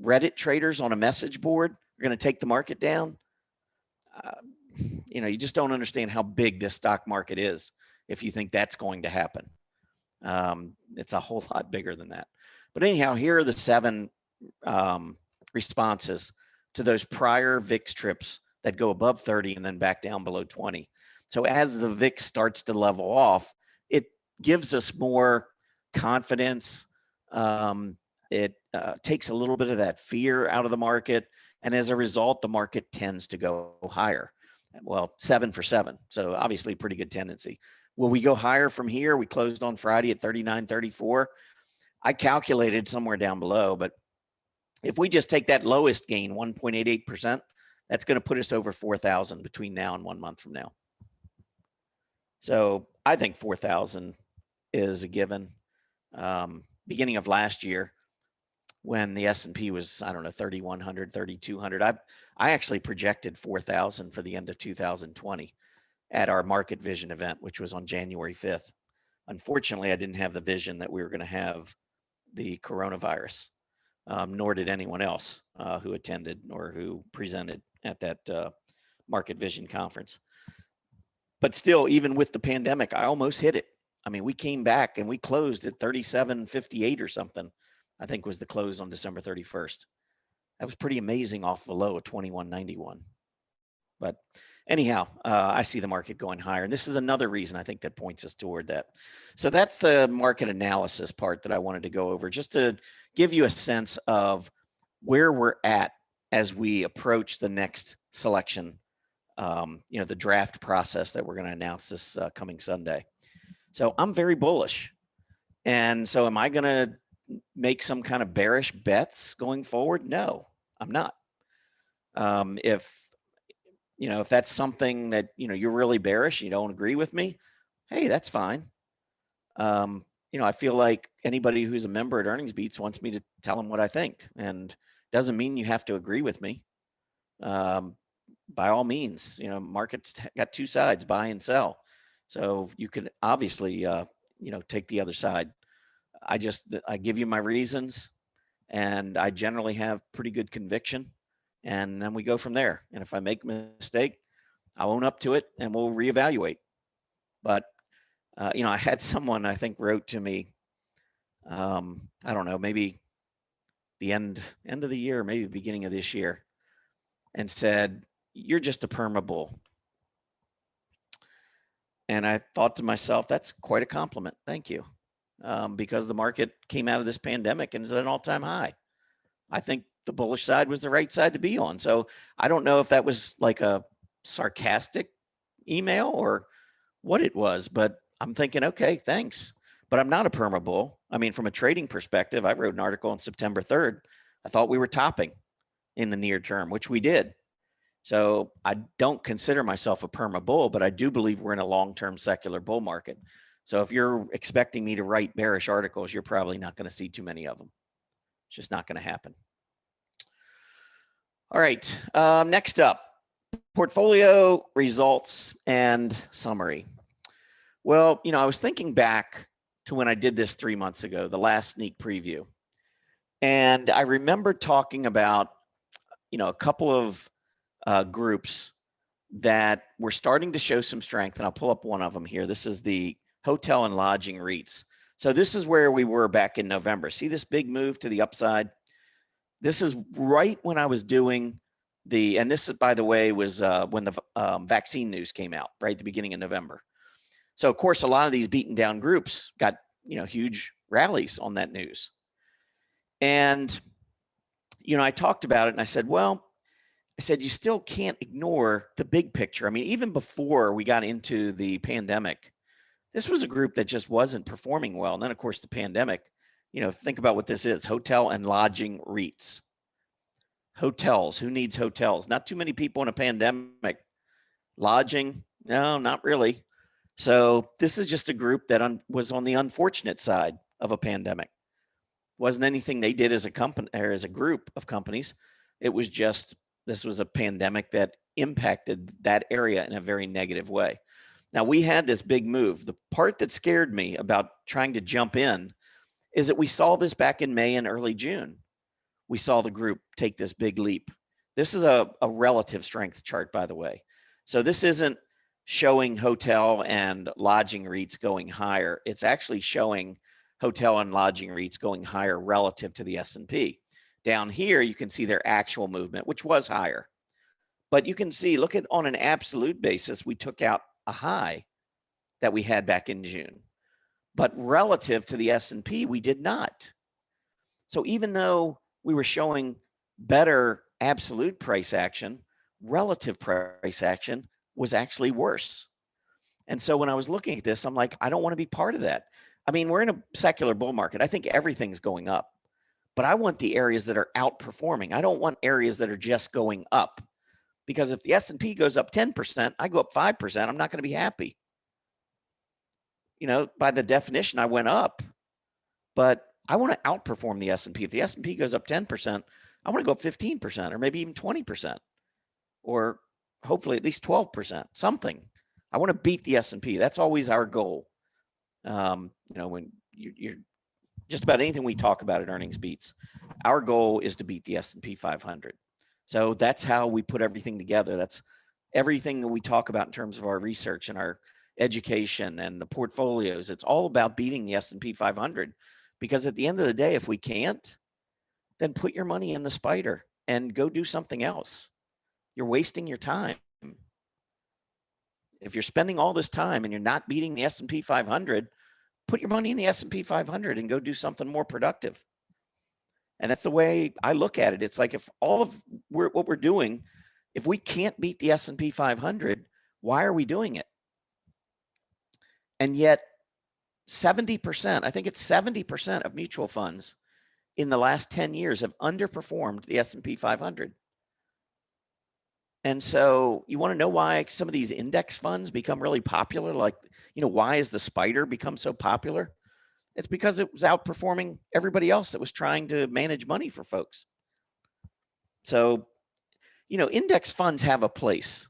Speaker 2: Reddit traders on a message board. We're going to take the market down. You just don't understand how big this stock market is if you think that's going to happen. It's a whole lot bigger than that. But anyhow, here are the 7 responses to those prior VIX trips that go above 30 and then back down below 20. So as the VIX starts to level off, it gives us more confidence. It takes a little bit of that fear out of the market. And as a result, the market tends to go higher. Well, 7 for 7. So obviously pretty good tendency. Will we go higher from here? We closed on Friday at 39.34. I calculated somewhere down below, but if we just take that lowest gain, 1.88%, that's going to put us over 4,000 between now and 1 month from now. So I think 4,000 is a given. Beginning of last year, when the S&P was, 3,100, 3,200, I actually projected 4,000 for the end of 2020 at our Market Vision event, which was on January 5th. Unfortunately, I didn't have the vision that we were going to have the coronavirus, nor did anyone else who attended or who presented at that Market Vision conference. But still, even with the pandemic, I almost hit it. I mean, we came back and we closed at 37.58 or something, I think was the close on December 31st. That was pretty amazing off the low of 21.91. But anyhow, I see the market going higher. And this is another reason I think that points us toward that. So that's the market analysis part that I wanted to go over, just to give you a sense of where we're at as we approach the next selection, the draft process that we're going to announce this coming Sunday. So I'm very bullish. And so am I going to make some kind of bearish bets going forward? No, I'm not. If that's something that, you're really bearish, you don't agree with me, hey, that's fine. I feel like anybody who's a member at Earnings Beats wants me to tell them what I think, and doesn't mean you have to agree with me. By all means, market's got two sides, buy and sell. So you could obviously, take the other side. I give you my reasons, and I generally have pretty good conviction, and then we go from there. And if I make a mistake, I'll own up to it and we'll reevaluate. But, I had someone, I think, wrote to me, I don't know, maybe the end of the year, maybe the beginning of this year, and said, "You're just a perma bull." And I thought to myself, that's quite a compliment. Thank you. Because the market came out of this pandemic and is at an all-time high. I think the bullish side was the right side to be on. So I don't know if that was like a sarcastic email or what it was, but I'm thinking, okay, thanks. But I'm not a perma bull. I mean, from a trading perspective, I wrote an article on September 3rd. I thought we were topping in the near term, which we did. So I don't consider myself a perma bull, but I do believe we're in a long-term secular bull market. So if you're expecting me to write bearish articles, you're probably not going to see too many of them. It's just not going to happen. All right, next up, portfolio results and summary. Well, I was thinking back to when I did this 3 months ago, the last sneak preview. And I remember talking about, a couple of groups that were starting to show some strength. And I'll pull up one of them here. This is the hotel and lodging REITs. So this is where we were back in November. See this big move to the upside? This is right when I was doing and this, by the way, was when the vaccine news came out, right at the beginning of November. So, of course, a lot of these beaten down groups got, huge rallies on that news. And, I talked about it and I said, you still can't ignore the big picture. I mean, even before we got into the pandemic, this was a group that just wasn't performing well. And then, of course, the pandemic, think about what this is: hotel and lodging REITs. Hotels, who needs hotels? Not too many people in a pandemic. Lodging, no, not really. So this is just a group that was on the unfortunate side of a pandemic. Wasn't anything they did as a company or as a group of companies. It was just, this was a pandemic that impacted that area in a very negative way. Now, we had this big move. The part that scared me about trying to jump in is that we saw this back in May and early June. We saw the group take this big leap. This is a relative strength chart, by the way. So this isn't showing hotel and lodging REITs going higher. It's actually showing hotel and lodging REITs going higher relative to the S&P. Down here, you can see their actual movement, which was higher. But you can see, look at on an absolute basis, we took out a high that we had back in June. But relative to the S&P, we did not. So even though we were showing better absolute price action, relative price action was actually worse. And so when I was looking at this, I'm like, I don't want to be part of that. I mean, we're in a secular bull market. I think everything's going up, but I want the areas that are outperforming. I don't want areas that are just going up, because if the S&P goes up 10%, I go up 5%, I'm not going to be happy. By the definition, I went up, but I want to outperform the S&P. If the S&P goes up 10%, I want to go up 15% or maybe even 20%, or hopefully at least 12%, something. I want to beat the S&P. That's always our goal. When you're just about anything we talk about at Earnings Beats, our goal is to beat the S&P 500. So that's how we put everything together. That's everything that we talk about in terms of our research and our education and the portfolios. It's all about beating the S&P 500, because at the end of the day, if we can't, then put your money in the spider and go do something else. You're wasting your time. If you're spending all this time and you're not beating the S&P 500, put your money in the S&P 500 and go do something more productive. And that's the way I look at it. It's like if all of what we're doing, if we can't beat the S&P 500, why are we doing it? And yet 70%, I think it's 70% of mutual funds in the last 10 years have underperformed the S&P 500. And so you want to know why some of these index funds become really popular? Like, why has the spider become so popular? It's because it was outperforming everybody else that was trying to manage money for folks. So, index funds have a place,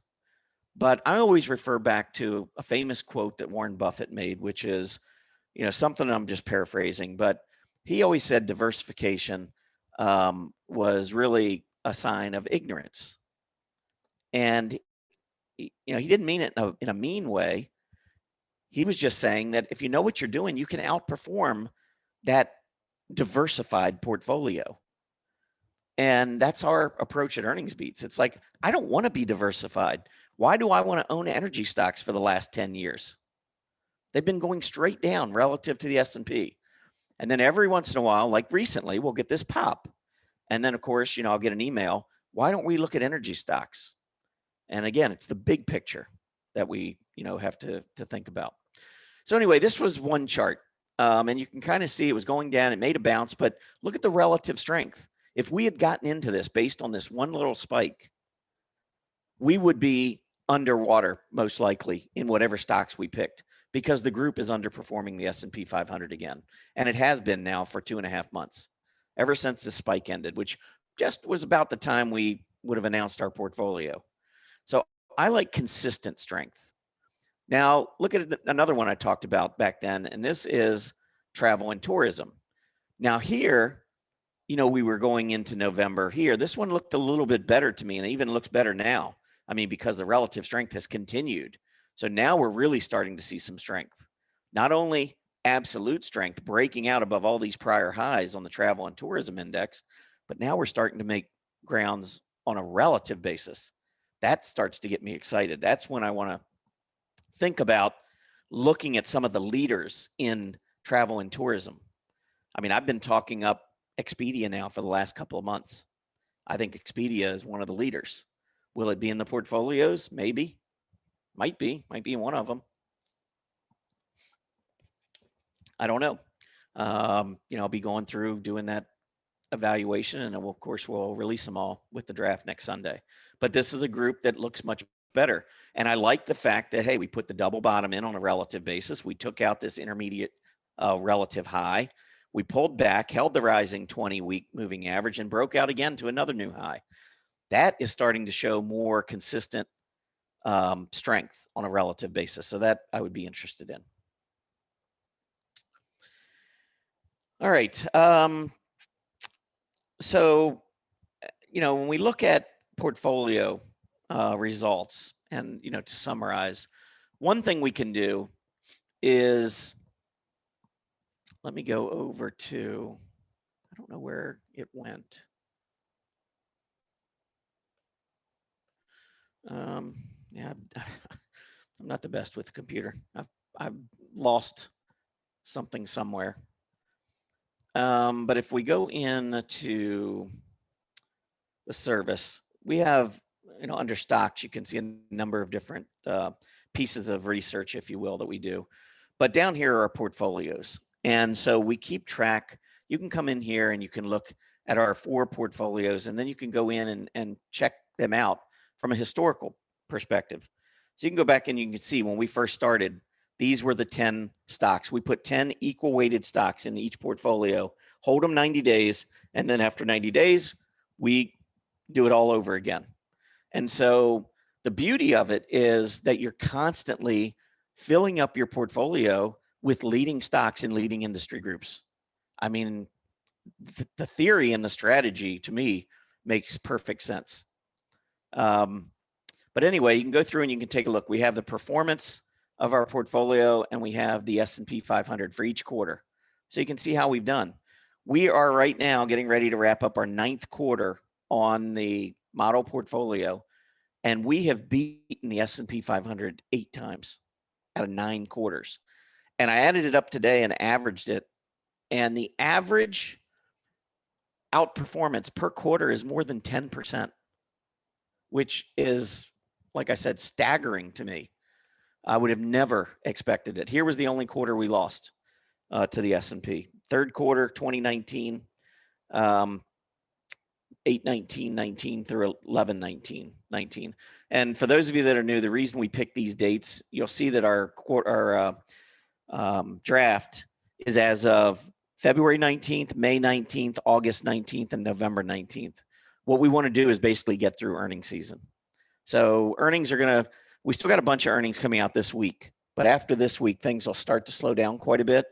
Speaker 2: but I always refer back to a famous quote that Warren Buffett made, which is, something I'm just paraphrasing, but he always said diversification was really a sign of ignorance. And, he didn't mean it in a mean way. He was just saying that if you know what you're doing, you can outperform that diversified portfolio. And that's our approach at Earnings Beats. It's like, I don't want to be diversified. Why do I want to own energy stocks for the last 10 years? They've been going straight down relative to the S&P. And then every once in a while, like recently, we'll get this pop. And then, of course, I'll get an email. Why don't we look at energy stocks? And again, it's the big picture that we, have to think about. So anyway, this was one chart. And you can kind of see it was going down. It made a bounce, but look at the relative strength. If we had gotten into this based on this one little spike, we would be underwater most likely in whatever stocks we picked because the group is underperforming the S&P 500 again. And it has been now for 2.5 months, ever since the spike ended, which just was about the time we would have announced our portfolio. So I like consistent strength. Now, look at another one I talked about back then, and this is travel and tourism. Now here, we were going into November here. This one looked a little bit better to me, and it even looks better now. I mean, because the relative strength has continued. So now we're really starting to see some strength. Not only absolute strength, breaking out above all these prior highs on the travel and tourism index, but now we're starting to make grounds on a relative basis. That starts to get me excited. That's when I want to think about looking at some of the leaders in travel and tourism. I mean, I've been talking up Expedia now for the last couple of months. I think Expedia is one of the leaders. Will it be in the portfolios? Maybe. Might be in one of them. I don't know. I'll be going through doing that evaluation, and of course we'll release them all with the draft next Sunday. But this is a group that looks much better. And I like the fact that, hey, we put the double bottom in on a relative basis. We took out this intermediate relative high. We pulled back, held the rising 20-week moving average, and broke out again to another new high. That is starting to show more consistent strength on a relative basis. So that I would be interested in. All right. So, when we look at portfolio results and, to summarize, one thing we can do is, let me go over to, I don't know where it went. Yeah, I'm not the best with the computer. I've lost something somewhere. But if we go into the service, we have, under stocks, you can see a number of different pieces of research, if you will, that we do. But down here are our portfolios. And so we keep track. You can come in here and you can look at our 4 portfolios, and then you can go in and check them out from a historical perspective. So you can go back and you can see when we first started, these were the 10 stocks. We put 10 equal weighted stocks in each portfolio, hold them 90 days, and then after 90 days, we do it all over again. And so the beauty of it is that you're constantly filling up your portfolio with leading stocks in leading industry groups. I mean, the theory and the strategy to me makes perfect sense. But anyway, you can go through and you can take a look. We have the performance of our portfolio, and we have the S&P 500 for each quarter. So you can see how we've done. We are right now getting ready to wrap up our 9th quarter on the model portfolio. And we have beaten the S&P 500 8 times out of 9 quarters. And I added it up today and averaged it. And the average outperformance per quarter is more than 10%, which is, like I said, staggering to me. I would have never expected it. Here was the only quarter we lost to the S&P. Third quarter, 2019, 8/19/19 through 11/19/19. And for those of you that are new, the reason we pick these dates, you'll see that our draft is as of February 19th, May 19th, August 19th, and November 19th. What we want to do is basically get through earnings season. So earnings are we still got a bunch of earnings coming out this week, but after this week, things will start to slow down quite a bit.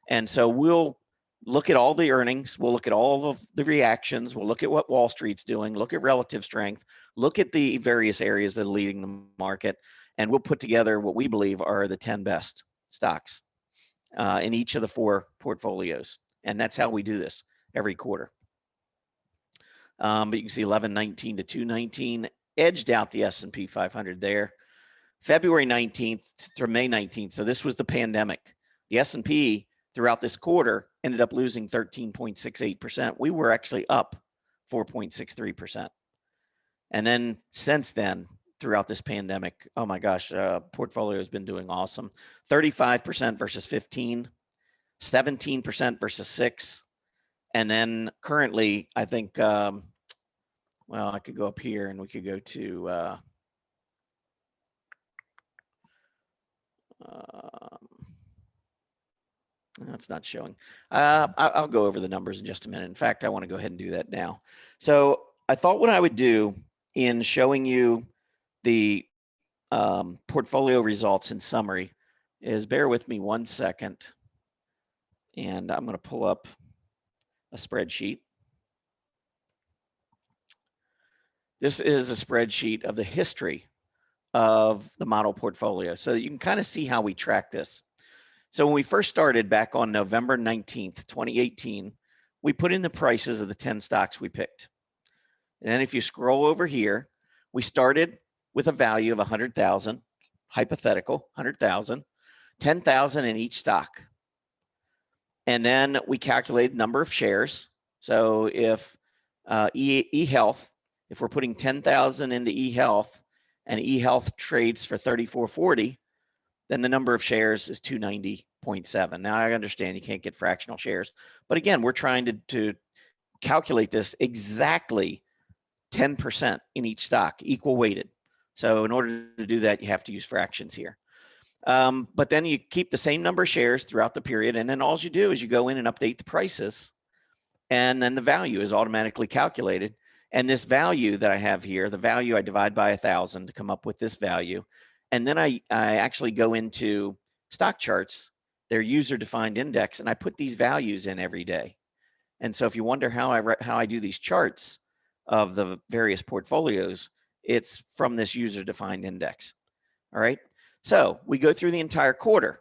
Speaker 2: And so we'll look at all the earnings. We'll look at all of the reactions. We'll look at what Wall Street's doing, look at relative strength, look at the various areas that are leading the market, and we'll put together what we believe are the 10 best stocks in each of the 4 portfolios. And that's how we do this every quarter. But you can see 11/19 to 2/19 edged out the S&P 500 there. February 19th through May 19th. So this was the pandemic. The S&P throughout this quarter ended up losing 13.68%. We were actually up 4.63%. And then since then, throughout this pandemic, oh my gosh, portfolio has been doing awesome. 35% versus 15, 17% versus 6. And then currently, I think, well, I could go up here and we could go to, that's not showing. I'll go over the numbers in just a minute. In fact, I want to go ahead and do that now. So I thought what I would do in showing you the portfolio results in summary is bear with me one second. And I'm going to pull up a spreadsheet. This is a spreadsheet of the history of the model portfolio so that you can kind of see how we track this. So when we first started back on November 19th, 2018, we put in the prices of the 10 stocks we picked. And then if you scroll over here, we started with a value of 100,000, hypothetical, 100,000, 10,000 in each stock. And then we calculated the number of shares. So if eHealth, if we're putting 10,000 into eHealth and eHealth trades for 34.40, then the number of shares is 290.7. Now I understand you can't get fractional shares, but again, we're trying to calculate this exactly 10% in each stock, equal weighted. So in order to do that, you have to use fractions here. But then you keep the same number of shares throughout the period. And then all you do is you go in and update the prices. And then the value is automatically calculated. And this value that I have here, the value I divide by 1,000 to come up with this value. And then I actually go into stock charts, their user defined index, and I put these values in every day. And so if you wonder how I do these charts of the various portfolios, it's from this user defined index. All right. So we go through the entire quarter.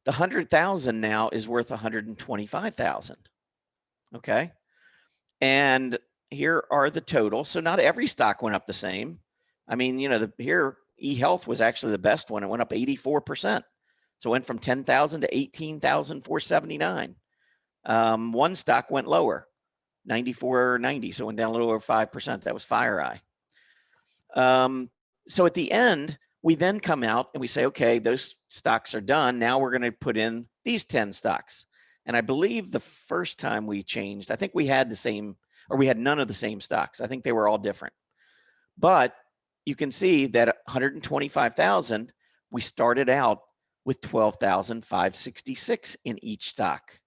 Speaker 2: The 100,000 now is worth 125,000. Okay. And here are the totals. So not every stock went up the same. I mean, you know, here eHealth was actually the best one. It went up 84%. So it went from 10,000 to 18,479. One stock went lower, 94.90. So it went down a little over 5%. That was FireEye. So at the end, we then come out and we say, okay, those stocks are done. Now we're going to put in these 10 stocks. And I believe the first time we changed, I think we had the same, or we had none of the same stocks. I think they were all different. But you can see that 125,000, we started out with 12,566 in each stock.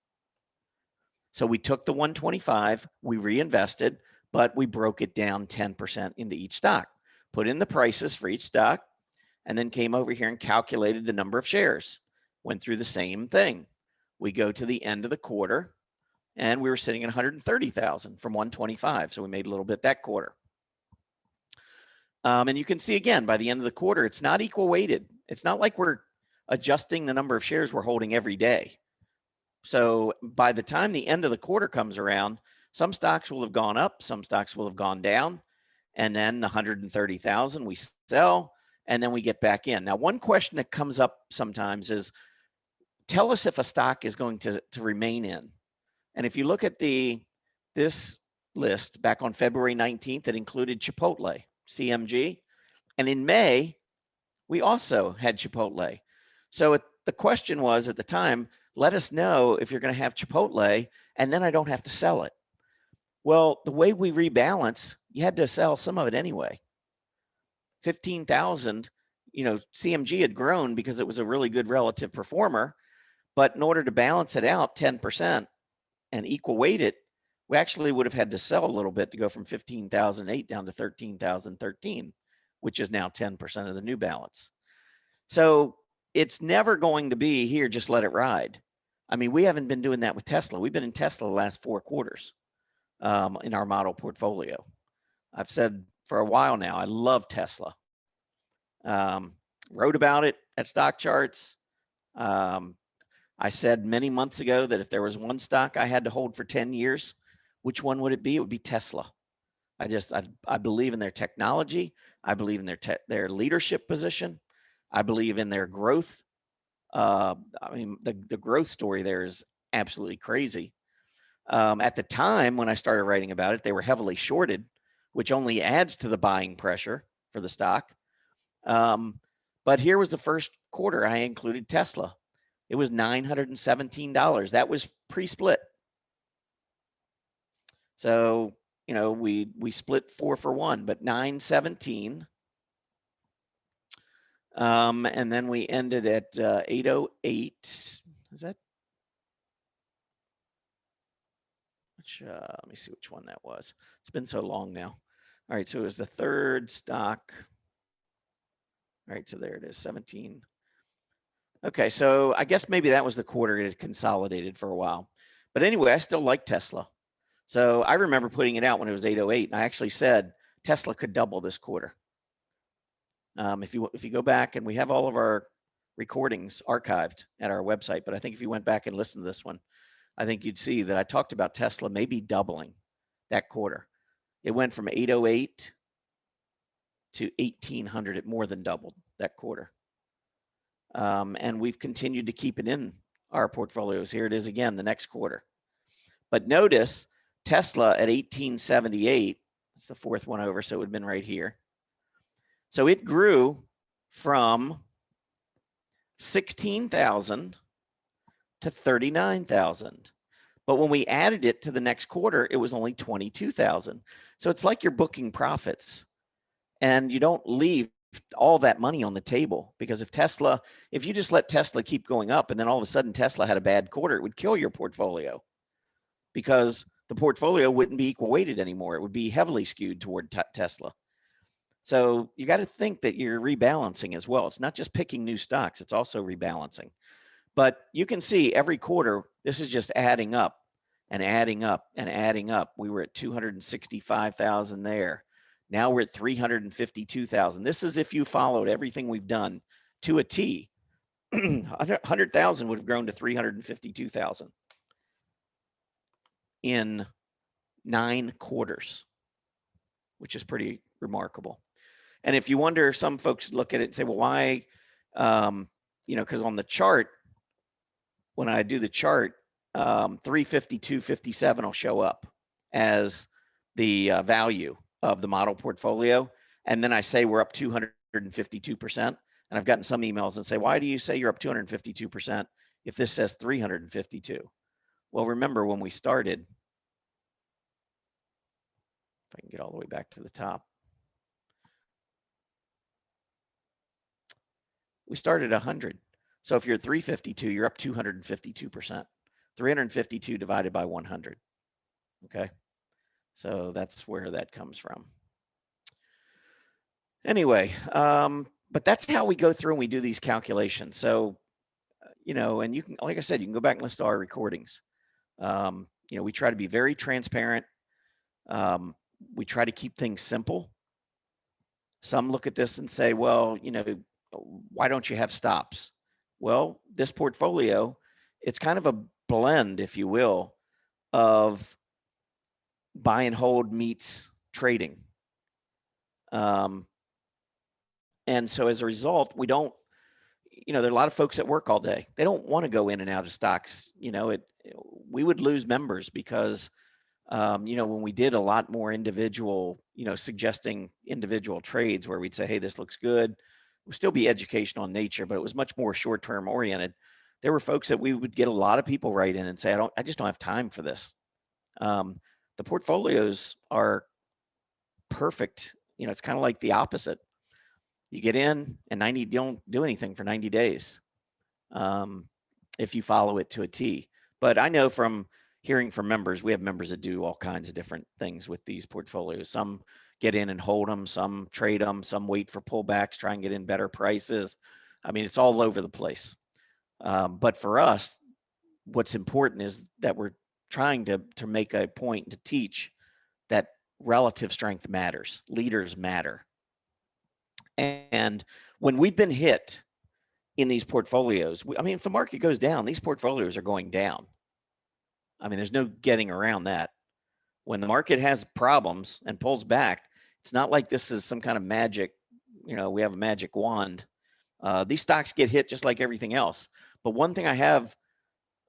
Speaker 2: So we took the 125, we reinvested, but we broke it down 10% into each stock, put in the prices for each stock, and then came over here and calculated the number of shares. Went through the same thing. We go to the end of the quarter, and we were sitting at 130,000 from 125. So we made a little bit that quarter. And you can see again, by the end of the quarter, it's not equal weighted. It's not like we're adjusting the number of shares we're holding every day. So by the time the end of the quarter comes around, some stocks will have gone up, some stocks will have gone down. and then the 130,000 we sell, and then we get back in. Now, one question that comes up sometimes is, tell us if a stock is going to remain in. And if you look at this list back on February 19th, it included Chipotle, CMG. And in May, we also had Chipotle. So the question was at the time, let us know if you're going to have Chipotle, and then I don't have to sell it. Well, the way we rebalance, you had to sell some of it anyway. 15,000, CMG had grown because it was a really good relative performer. But in order to balance it out 10% and equal weight it, we actually would have had to sell a little bit to go from 15,008 down to 13,013, which is now 10% of the new balance. So it's never going to be here, just let it ride. I mean, we haven't been doing that with Tesla. We've been in Tesla the last 4 quarters in our model portfolio. I've said for a while now, I love Tesla. Wrote about it at Stock Charts. I said many months ago that if there was one stock I had to hold for 10 years, which one would it be? It would be Tesla. I believe in their technology. I believe in their leadership position. I believe in their growth. I mean, the growth story there is absolutely crazy. At the time when I started writing about it, they were heavily shorted, which only adds to the buying pressure for the stock. But here was the first quarter I included Tesla. It was $917. That was pre-split. So, we split 4 for 1, but 917. And then we ended at 808. Is that? Let me see which one that was. It's been so long now. All right, so it was the third stock. All right, so there it is, 17. Okay, so I guess maybe that was the quarter it had consolidated for a while. But anyway, I still like Tesla. So I remember putting it out when it was 808, and I actually said Tesla could double this quarter. If you go back, and we have all of our recordings archived at our website, but I think if you went back and listened to this one, I think you'd see that I talked about Tesla maybe doubling that quarter. It went from 808 to 1800. It more than doubled that quarter. And we've continued to keep it in our portfolios. Here it is again, the next quarter. But notice Tesla at 1878, it's the fourth one over, so it would have been right here. So it grew from 16,000 to 39,000. But when we added it to the next quarter, it was only 22,000. So it's like you're booking profits, and you don't leave all that money on the table, because if you just let Tesla keep going up and then all of a sudden Tesla had a bad quarter, it would kill your portfolio, because the portfolio wouldn't be equal weighted anymore. It would be heavily skewed toward Tesla. So you got to think that you're rebalancing as well. It's not just picking new stocks, it's also rebalancing. But you can see every quarter, this is just adding up and adding up and adding up. We were at 265,000 there. Now we're at 352,000. This is if you followed everything we've done to a T. 100,000 would have grown to 352,000 in 9 quarters, which is pretty remarkable. And if you wonder, some folks look at it and say, well, why? Because on the chart, when I do the chart, 352.57 will show up as the value of the model portfolio. And then I say we're up 252%. And I've gotten some emails that say, why do you say you're up 252% if this says 352? Well, remember when we started, if I can get all the way back to the top, we started at 100. So if you're at 352, you're up 252%. 352 divided by 100. Okay. So that's where that comes from. Anyway, but that's how we go through and we do these calculations. So, and you can, like I said, you can go back and listen to our recordings. We try to be very transparent. We try to keep things simple. Some look at this and say, well, why don't you have stops? Well, this portfolio, it's kind of a blend, if you will, of buy and hold meets trading. And so as a result, we don't, there are a lot of folks that work all day. They don't want to go in and out of stocks. We would lose members because, when we did a lot more individual, suggesting individual trades where we'd say, hey, this looks good. It would still be educational in nature, but it was much more short-term oriented. There were folks that we would get a lot of people write in and say, I just don't have time for this. The portfolios are perfect. It's kind of like the opposite. You get in and you don't do anything for 90 days if you follow it to a T. But I know from hearing from members, we have members that do all kinds of different things with these portfolios. Some get in and hold them, some trade them, some wait for pullbacks, try and get in better prices. I mean, it's all over the place. But for us, what's important is that we're trying to make a point to teach that relative strength matters. Leaders matter. And when we've been hit in these portfolios, if the market goes down, these portfolios are going down. There's no getting around that. When the market has problems and pulls back, it's not like this is some kind of magic, we have a magic wand. These stocks get hit just like everything else. But one thing I have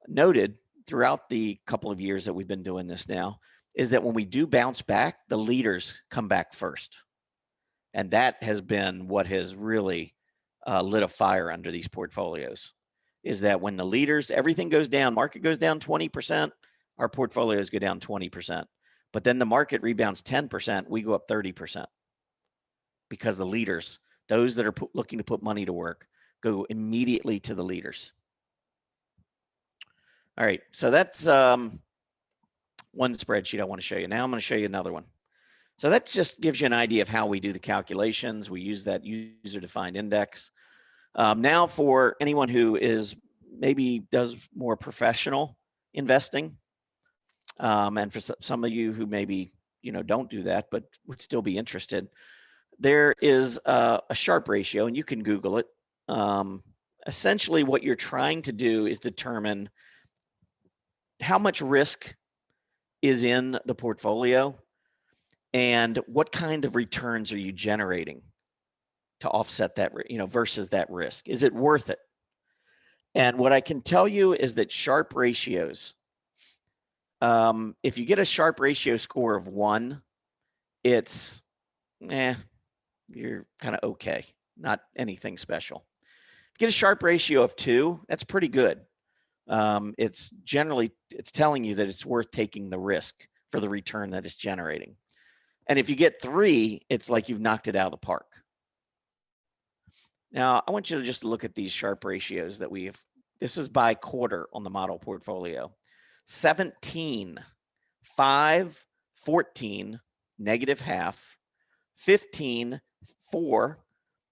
Speaker 2: noted throughout the couple of years that we've been doing this now is that when we do bounce back, the leaders come back first. And that has been what has really lit a fire under these portfolios, is that when the leaders, everything goes down, market goes down 20%, our portfolios go down 20%. But then the market rebounds 10%, we go up 30%. Because the leaders, those that are looking to put money to work, go immediately to the leaders. All right, so that's one spreadsheet I want to show you. Now I'm going to show you another one. So that just gives you an idea of how we do the calculations. We use that user-defined index. Now for anyone who maybe does more professional investing, and for some of you who maybe don't do that but would still be interested, there is a Sharpe ratio, and you can Google it. Essentially, what you're trying to do is determine how much risk is in the portfolio and what kind of returns are you generating to offset that, versus that risk. Is it worth it? And what I can tell you is that Sharpe ratios, if you get a Sharpe ratio score of 1, it's, you're kind of okay, not anything special. If you get a Sharpe ratio of 2, that's pretty good. It's telling you that it's worth taking the risk for the return that it's generating. And if you get 3, it's like you've knocked it out of the park. Now, I want you to just look at these Sharpe ratios that we have. This is by quarter on the model portfolio. 17, 5, 14, negative half, 15, 4,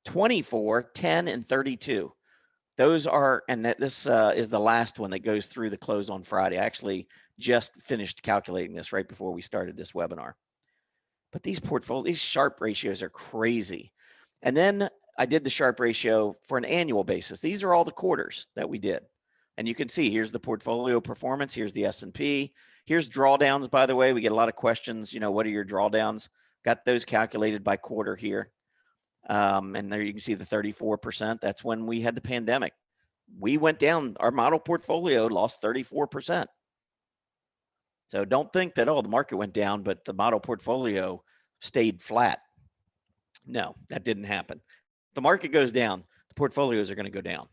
Speaker 2: 24, 10, and 32. Those are, and this is the last one that goes through the close on Friday. I actually just finished calculating this right before we started this webinar. But these Sharpe ratios are crazy. And then I did the Sharpe ratio for an annual basis. These are all the quarters that we did. And you can see here's the portfolio performance. Here's the S&P. Here's drawdowns, by the way. We get a lot of questions, what are your drawdowns? Got those calculated by quarter here. And there you can see the 34%. That's when we had the pandemic. We went down, our model portfolio lost 34%. So don't think that, the market went down, but the model portfolio stayed flat. No, that didn't happen. If the market goes down, the portfolios are going to go down.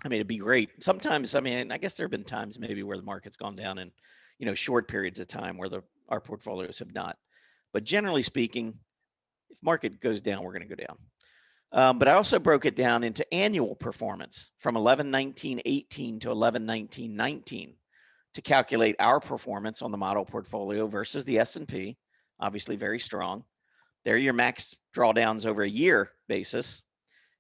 Speaker 2: It'd be great. Sometimes, I guess there have been times maybe where the market's gone down in, short periods of time where our portfolios have not. But generally speaking, if market goes down, we're going to go down. But I also broke it down into annual performance from 11/19/18 to 11/19/19 to calculate our performance on the model portfolio versus the S&P, obviously very strong. There are your max drawdowns over a year basis.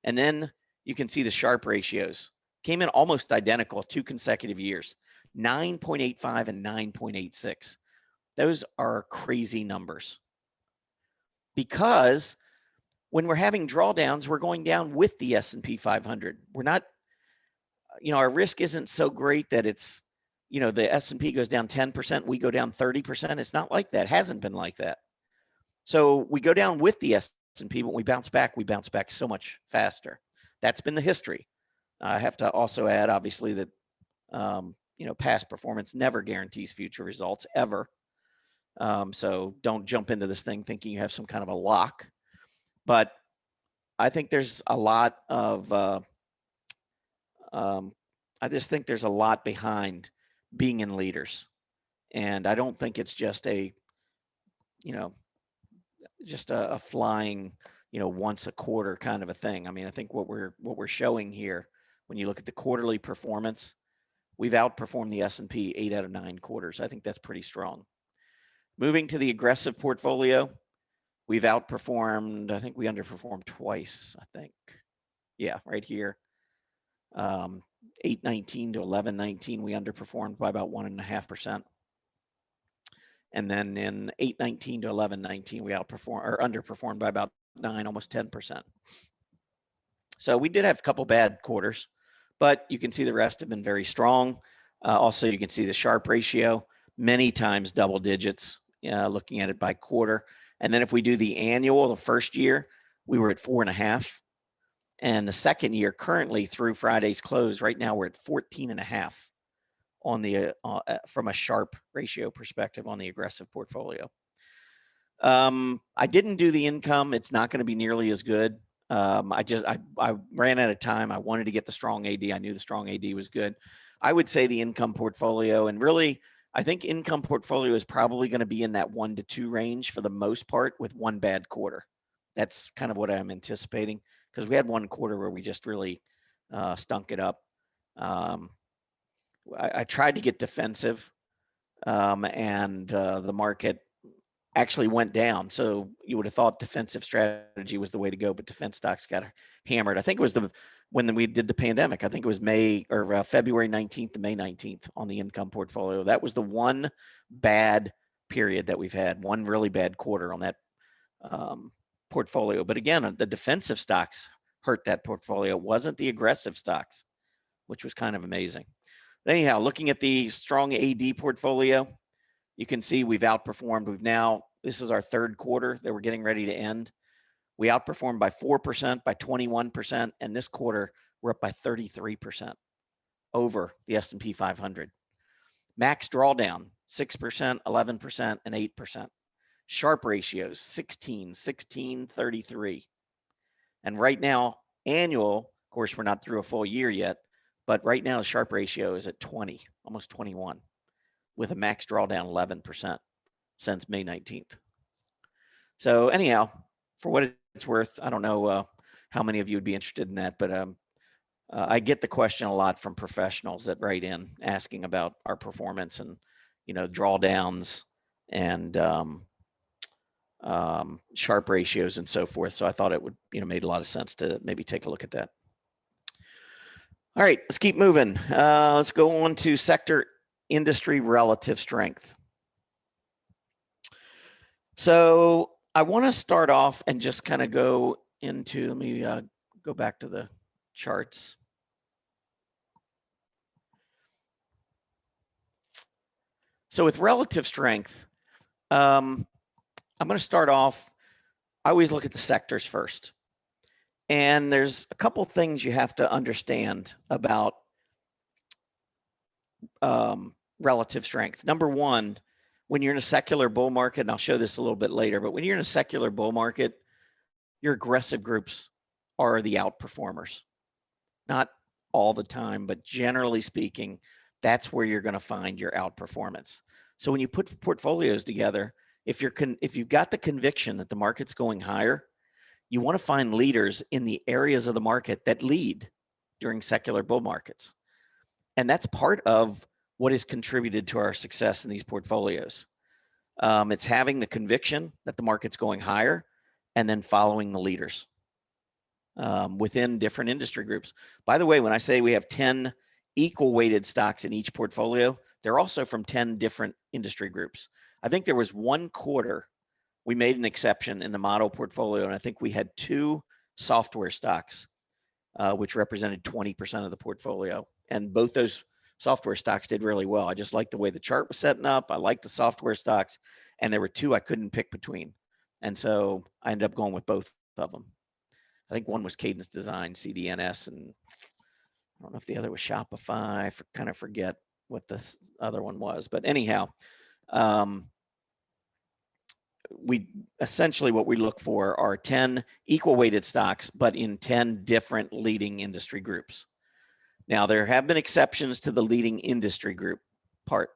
Speaker 2: And then you can see the Sharpe ratios came in almost identical 2 consecutive years, 9.85 and 9.86. Those are crazy numbers. Because when we're having drawdowns, we're going down with the S&P 500. We're not, our risk isn't so great that it's, the S&P goes down 10%, we go down 30%. It's not like that. It hasn't been like that. So we go down with the S&P, but when we bounce back so much faster. That's been the history. I have to also add, obviously, that past performance never guarantees future results ever. So don't jump into this thing thinking you have some kind of a lock. But I think there's a lot of, I just think there's a lot behind being in leaders. And I don't think it's just a flying, once a quarter kind of a thing. I mean, I think what we're showing here, when you look at the quarterly performance, we've outperformed the S&P 8 out of 9 quarters. I think that's pretty strong. Moving to the aggressive portfolio, we've outperformed, I think we underperformed twice, I think. Yeah, right here. 8.19 to 11.19, we underperformed by about 1.5%. And then in 8.19 to 11.19, we underperformed by about 9, almost 10%. So we did have a couple bad quarters, but you can see the rest have been very strong. Also, you can see the Sharpe ratio, many times double digits, looking at it by quarter. And then if we do the annual, the first year, we were at 4.5. And the second year, currently through Friday's close, right now we're at 14.5 on the from a Sharpe ratio perspective on the aggressive portfolio. I didn't do the income. It's not going to be nearly as good. I ran out of time. I wanted to get the strong AD. I knew the strong AD was good. I would say the income portfolio, and really, I think income portfolio is probably going to be in that 1 to 2 range for the most part, with one bad quarter. That's kind of what I'm anticipating, because we had one quarter where we just really stunk it up. I tried to get defensive, and the market actually went down. So you would have thought defensive strategy was the way to go, but defense stocks got hammered. I think it was when we did the pandemic. I think it was February 19th to May 19th on the income portfolio. That was the one bad period that we've had, one really bad quarter on that portfolio. But again, the defensive stocks hurt that portfolio. It wasn't the aggressive stocks, which was kind of amazing. But anyhow, looking at the strong AD portfolio, you can see we've outperformed. This is our third quarter that we're getting ready to end. We outperformed by 4%, by 21%, and this quarter we're up by 33% over the S&P 500. Max drawdown, 6%, 11%, and 8%. Sharpe ratios, 16, 16, 33. And right now, annual, of course, we're not through a full year yet, but right now the Sharpe ratio is at 20, almost 21, with a max drawdown 11% since May 19th. So anyhow, for what it's worth, I don't know how many of you would be interested in that, but I get the question a lot from professionals that write in asking about our performance and, drawdowns and Sharpe ratios and so forth. So I thought it would, made a lot of sense to maybe take a look at that. All right, let's keep moving. Let's go on to sector industry relative strength. So I want to start off and just kind of go into, let me go back to the charts. So with relative strength, I'm going to start off, I always look at the sectors first. And there's a couple things you have to understand about relative strength. Number one, when you're in a secular bull market, and I'll show this a little bit later, but when you're in a secular bull market, your aggressive groups are the outperformers. Not all the time, but generally speaking, that's where you're going to find your outperformance. So when you put portfolios together, if you've got the conviction that the market's going higher, you want to find leaders in the areas of the market that lead during secular bull markets. And that's part of what has contributed to our success in these portfolios. It's having the conviction that the market's going higher and then following the leaders within different industry groups. By the way, when I say we have 10 equal weighted stocks in each portfolio, they're also from 10 different industry groups. I think there was one quarter we made an exception in the model portfolio, and I think we had 2 software stocks, which represented 20% of the portfolio. And both those software stocks did really well. I just liked the way the chart was setting up. I liked the software stocks, and there were 2 I couldn't pick between. And so I ended up going with both of them. I think one was Cadence Design, CDNS, and I don't know if the other was Shopify. I kind of forget what this other one was. But anyhow, we essentially what we look for are 10 equal weighted stocks, but in 10 different leading industry groups. Now, there have been exceptions to the leading industry group part.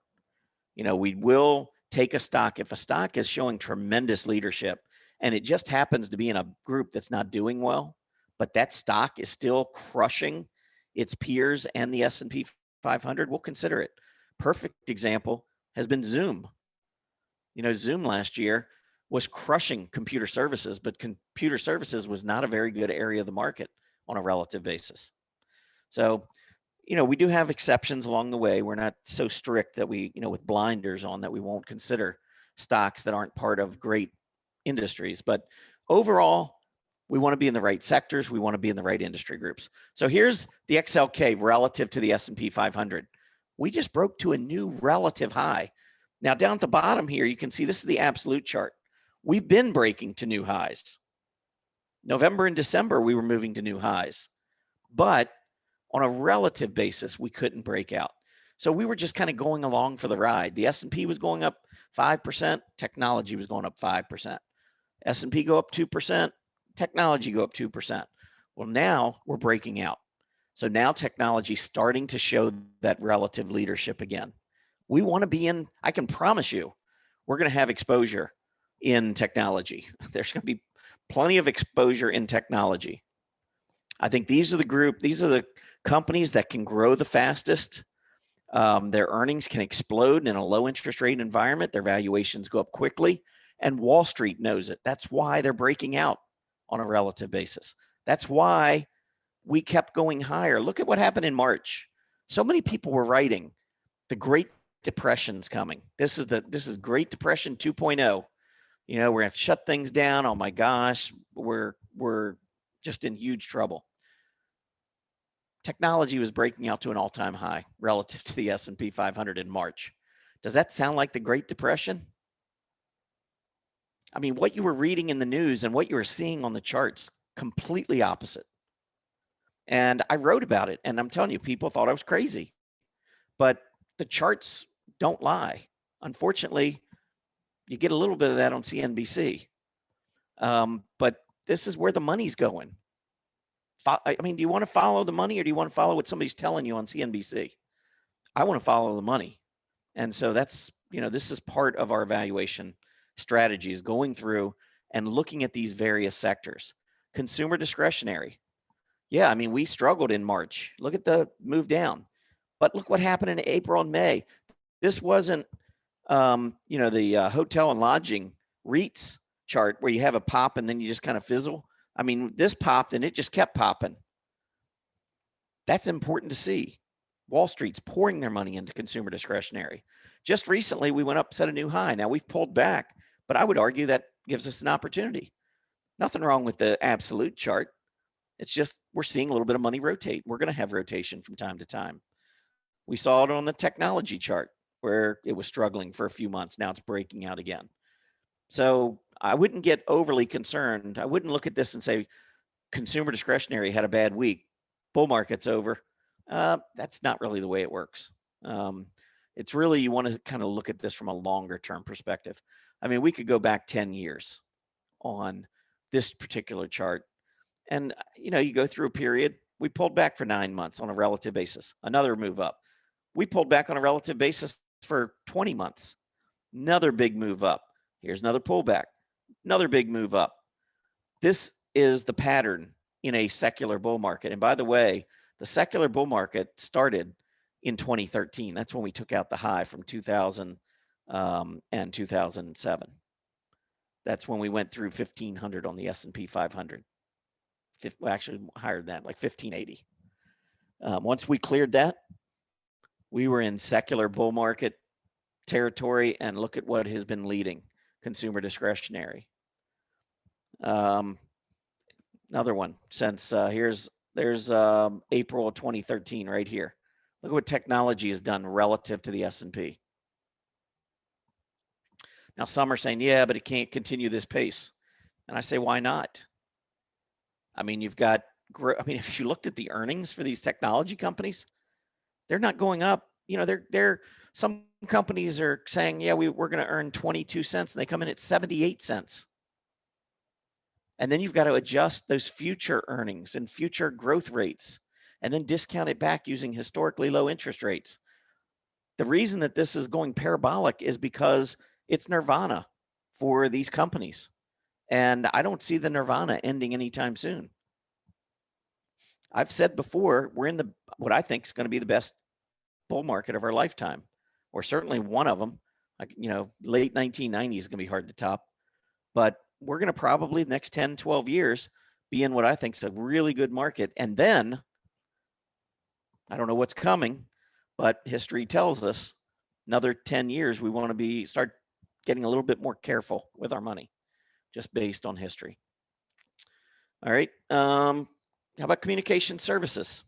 Speaker 2: We will take a stock if a stock is showing tremendous leadership and it just happens to be in a group that's not doing well, but that stock is still crushing its peers and the S&P 500, we'll consider it. Perfect example has been Zoom. Zoom last year was crushing computer services, but computer services was not a very good area of the market on a relative basis. So, we do have exceptions along the way. We're not so strict that we, with blinders on, that we won't consider stocks that aren't part of great industries. But overall, we want to be in the right sectors. We want to be in the right industry groups. So here's the XLK relative to the S&P 500. We just broke to a new relative high. Now, down at the bottom here, you can see this is the absolute chart. We've been breaking to new highs. November and December, we were moving to new highs. But on a relative basis, we couldn't break out. So we were just kind of going along for the ride. The S&P was going up 5%. Technology was going up 5%. S&P go up 2%. Technology go up 2%. Well, now we're breaking out. So now technology is starting to show that relative leadership again. We want to be in, I can promise you, we're going to have exposure in technology. There's going to be plenty of exposure in technology. I think these are the companies that can grow the fastest. Their earnings can explode in a low interest rate environment. Their valuations go up quickly, and Wall Street knows it. That's why they're breaking out on a relative basis. That's why we kept going higher. Look at what happened in March. So many people were writing the Great Depression's coming. This is Great Depression 2.0. We're gonna have to shut things down. Oh my gosh, we're just in huge trouble. Technology was breaking out to an all-time high relative to the S&P 500 in March. Does that sound like the Great Depression? I mean, what you were reading in the news and what you were seeing on the charts, completely opposite. And I wrote about it, and I'm telling you, people thought I was crazy. But the charts don't lie. Unfortunately, you get a little bit of that on CNBC. But this is where the money's going. I mean, do you want to follow the money or do you want to follow what somebody's telling you on CNBC? I want to follow the money. And so that's, this is part of our evaluation strategies, going through and looking at these various sectors. Consumer discretionary. Yeah, I mean, we struggled in March. Look at the move down. But look what happened in April and May. This wasn't, the hotel and lodging REITs chart where you have a pop and then you just kind of fizzle. I mean, this popped and it just kept popping. That's important to see. Wall Street's pouring their money into consumer discretionary. Just recently, we went up, set a new high. Now we've pulled back, but I would argue that gives us an opportunity. Nothing wrong with the absolute chart. It's just we're seeing a little bit of money rotate. We're going to have rotation from time to time. We saw it on the technology chart where it was struggling for a few months. Now it's breaking out again. So I wouldn't get overly concerned. I wouldn't look at this and say consumer discretionary had a bad week. Bull market's over. That's not really the way it works. It's really, you want to kind of look at this from a longer term perspective. I mean, we could go back 10 years on this particular chart. And, you go through a period, we pulled back for 9 months on a relative basis, another move up. We pulled back on a relative basis for 20 months, another big move up. Here's another pullback, another big move up. This is the pattern in a secular bull market. And by the way, the secular bull market started in 2013. That's when we took out the high from 2000 and 2007. That's when we went through 1,500 on the S&P 500. Actually higher than that, like 1,580. Once we cleared that, we were in secular bull market territory, and look at what has been leading consumer discretionary. Another one since there's April of 2013 right here. Look at what technology has done relative to the S&P. Now some are saying, yeah, but it can't continue this pace. And I say, why not? I mean, you've got, if you looked at the earnings for these technology companies, they're not going up. Some companies are saying, yeah, we're going to earn 22 cents, and they come in at 78 cents. And then you've got to adjust those future earnings and future growth rates, and then discount it back using historically low interest rates. The reason that this is going parabolic is because it's nirvana for these companies. And I don't see the nirvana ending anytime soon. I've said before, we're in what I think is going to be the best bull market of our lifetime, or certainly one of them. Like, late 1990s is going to be hard to top, but we're going to probably the next 10, 12 years be in what I think is a really good market. And then I don't know what's coming, but history tells us another 10 years, we want to start getting a little bit more careful with our money, just based on history. All right. How about communication services?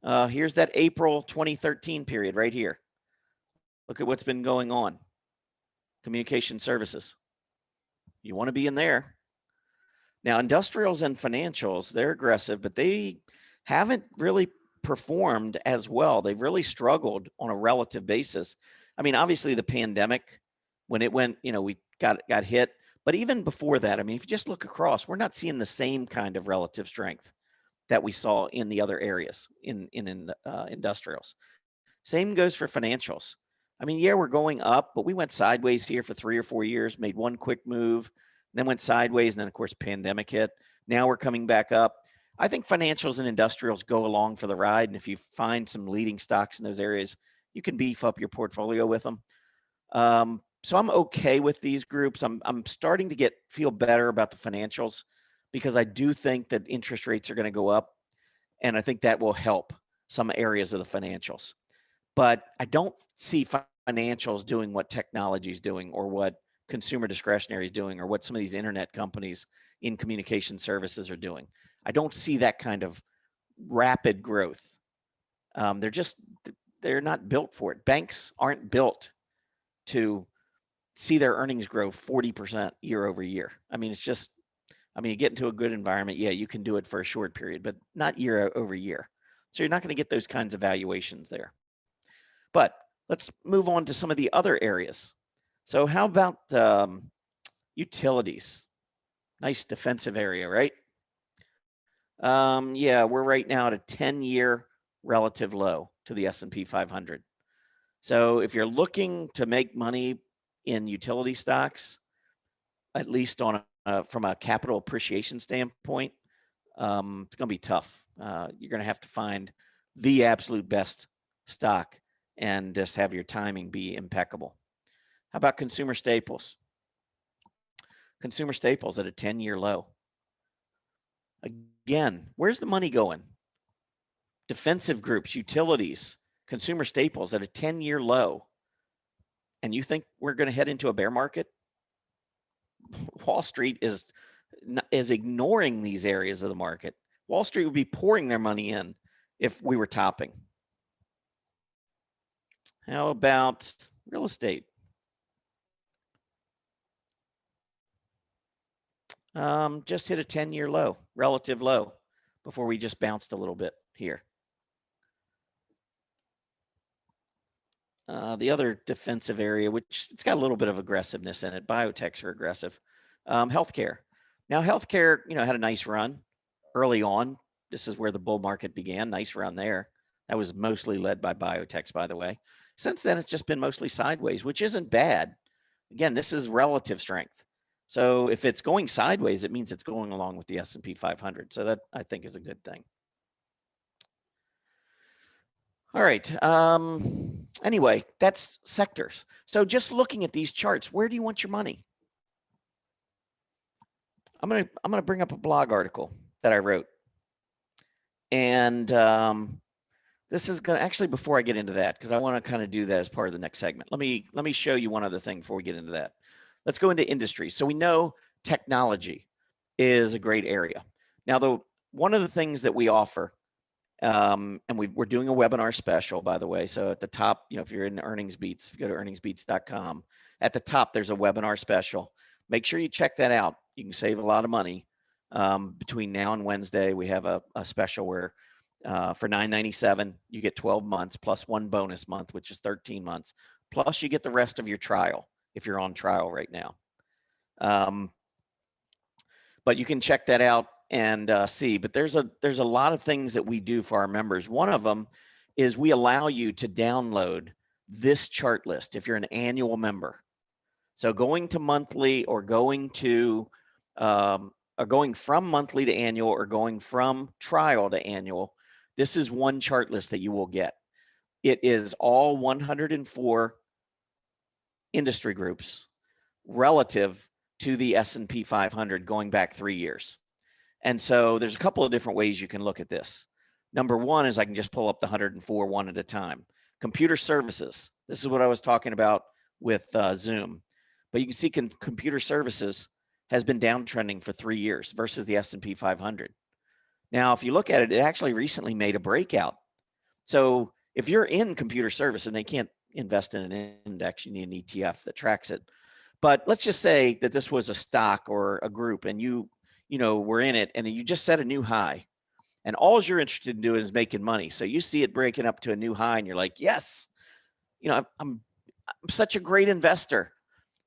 Speaker 2: Here's that April 2013 period right here. Look at what's been going on. Communication services. You want to be in there. Now, industrials and financials, they're aggressive, but they haven't really performed as well. They've really struggled on a relative basis. I mean, obviously the pandemic, when it went, we got hit. But even before that, I mean, if you just look across, we're not seeing the same kind of relative strength that we saw in the other areas in industrials. Same goes for financials. I mean, yeah, we're going up, but we went sideways here for 3 or 4 years, made one quick move, then went sideways, and then of course pandemic hit. Now we're coming back up. I think financials and industrials go along for the ride, and if you find some leading stocks in those areas, you can beef up your portfolio with them. So I'm okay with these groups. I'm starting to feel better about the financials, because I do think that interest rates are going to go up, and I think that will help some areas of the financials. But I don't see financials doing what technology is doing, or what consumer discretionary is doing, or what some of these internet companies in communication services are doing. I don't see that kind of rapid growth. They're not built for it. Banks aren't built to see their earnings grow 40% year over year. I mean, you get into a good environment, yeah, you can do it for a short period, but not year over year. So you're not going to get those kinds of valuations there. But let's move on to some of the other areas. So how about utilities? Nice defensive area, right? Yeah, we're right now at a 10-year relative low to the S&P 500. So if you're looking to make money in utility stocks, at least from a capital appreciation standpoint, it's going to be tough. You're going to have to find the absolute best stock and just have your timing be impeccable. How about consumer staples? Consumer staples at a 10-year low. Again, where's the money going? Defensive groups, utilities, consumer staples at a 10-year low. And you think we're going to head into a bear market? Wall Street is ignoring these areas of the market. Wall Street would be pouring their money in if we were topping. How about real estate? Just hit a 10-year low, relative low, before we just bounced a little bit here. The other defensive area, which it's got a little bit of aggressiveness in it, biotechs are aggressive. Healthcare. Now, healthcare, had a nice run early on. This is where the bull market began. Nice run there. That was mostly led by biotechs, by the way. Since then, it's just been mostly sideways, which isn't bad. Again, this is relative strength. So if it's going sideways, it means it's going along with the S&P 500. So that, I think, is a good thing. All right. Anyway, that's sectors. So just looking at these charts, where do you want your money? I'm gonna bring up a blog article that I wrote, and this is gonna actually, before I get into that, because I want to kind of do that as part of the next segment. Let me show you one other thing before we get into that. Let's go into industry. So we know technology is a great area. Now, one of the things that we offer, and we're doing a webinar special, by the way. So at the top, if you're in Earnings Beats, if you go to earningsbeats.com, at the top, there's a webinar special. make sure you check that out. You can save a lot of money. Between now and Wednesday, we have a special where for $9.97, you get 12 months plus one bonus month, which is 13 months. Plus you get the rest of your trial if you're on trial right now. But you can check that out and see. But there's a lot of things that we do for our members. One of them is we allow you to download this chart list if you're an annual member. So going to monthly or going to or going from monthly to annual or going from trial to annual, this is one chart list that you will get. It is all 104 industry groups relative to the S&P 500 going back 3 years. And so there's a couple of different ways you can look at this. Number one is I can just pull up the 104 one at a time. Computer services. This is what I was talking about with Zoom. But you can see computer services has been downtrending for 3 years versus the S&P 500. Now, if you look at it, it actually recently made a breakout. So if you're in computer service, and they can't invest in an index, you need an ETF that tracks it. But let's just say that this was a stock or a group and you were in it and you just set a new high. And all you're interested in doing is making money. So you see it breaking up to a new high and you're like, yes, I'm such a great investor.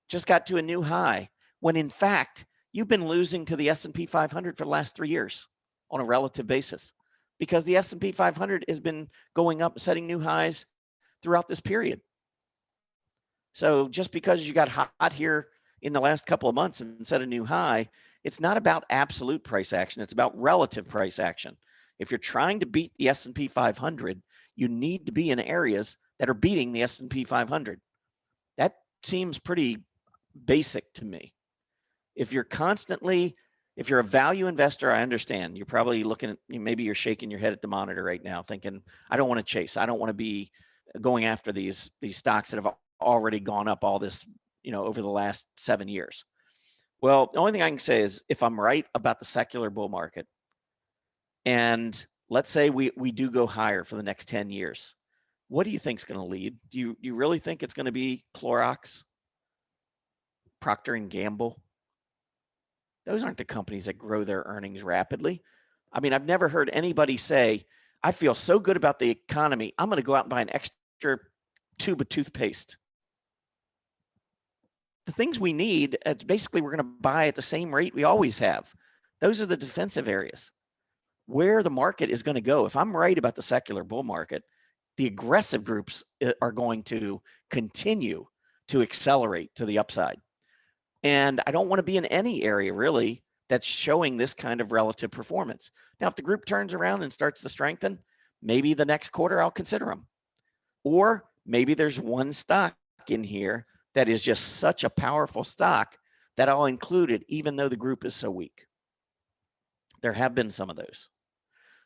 Speaker 2: Just got to a new high. When in fact, you've been losing to the S&P 500 for the last 3 years on a relative basis because the S&P 500 has been going up, setting new highs throughout this period. So just because you got hot here in the last couple of months and set a new high, it's not about absolute price action. It's about relative price action. If you're trying to beat the S&P 500, you need to be in areas that are beating the S&P 500. That seems pretty basic to me. If you're a value investor, I understand. You're probably looking at, maybe you're shaking your head at the monitor right now thinking, I don't want to chase. I don't want to be going after these stocks that have already gone up all this, over the last 7 years. Well, the only thing I can say is if I'm right about the secular bull market, and let's say we do go higher for the next 10 years, what do you think is going to lead? Do you really think it's going to be Clorox, Procter and Gamble? Those aren't the companies that grow their earnings rapidly. I mean, I've never heard anybody say, I feel so good about the economy, I'm going to go out and buy an extra tube of toothpaste. The things we need, basically we're going to buy at the same rate we always have. Those are the defensive areas. Where the market is going to go, if I'm right about the secular bull market, the aggressive groups are going to continue to accelerate to the upside. And I don't want to be in any area really that's showing this kind of relative performance. Now, if the group turns around and starts to strengthen, maybe the next quarter I'll consider them. Or maybe there's one stock in here that is just such a powerful stock that I'll include it even though the group is so weak. There have been some of those.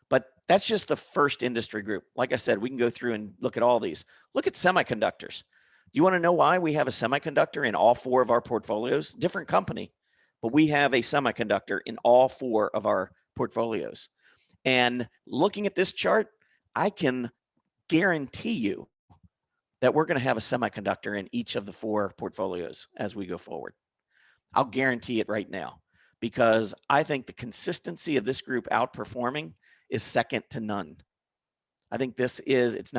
Speaker 2: But that's just the first industry group. Like I said, we can go through and look at all these. Look at semiconductors. Do you want to know why we have a semiconductor in all 4 of our portfolios? Different company, but we have a semiconductor in all 4 of our portfolios. And looking at this chart, I can guarantee you that we're going to have a semiconductor in each of the 4 portfolios as we go forward. I'll guarantee it right now because I think the consistency of this group outperforming is second to none. I think it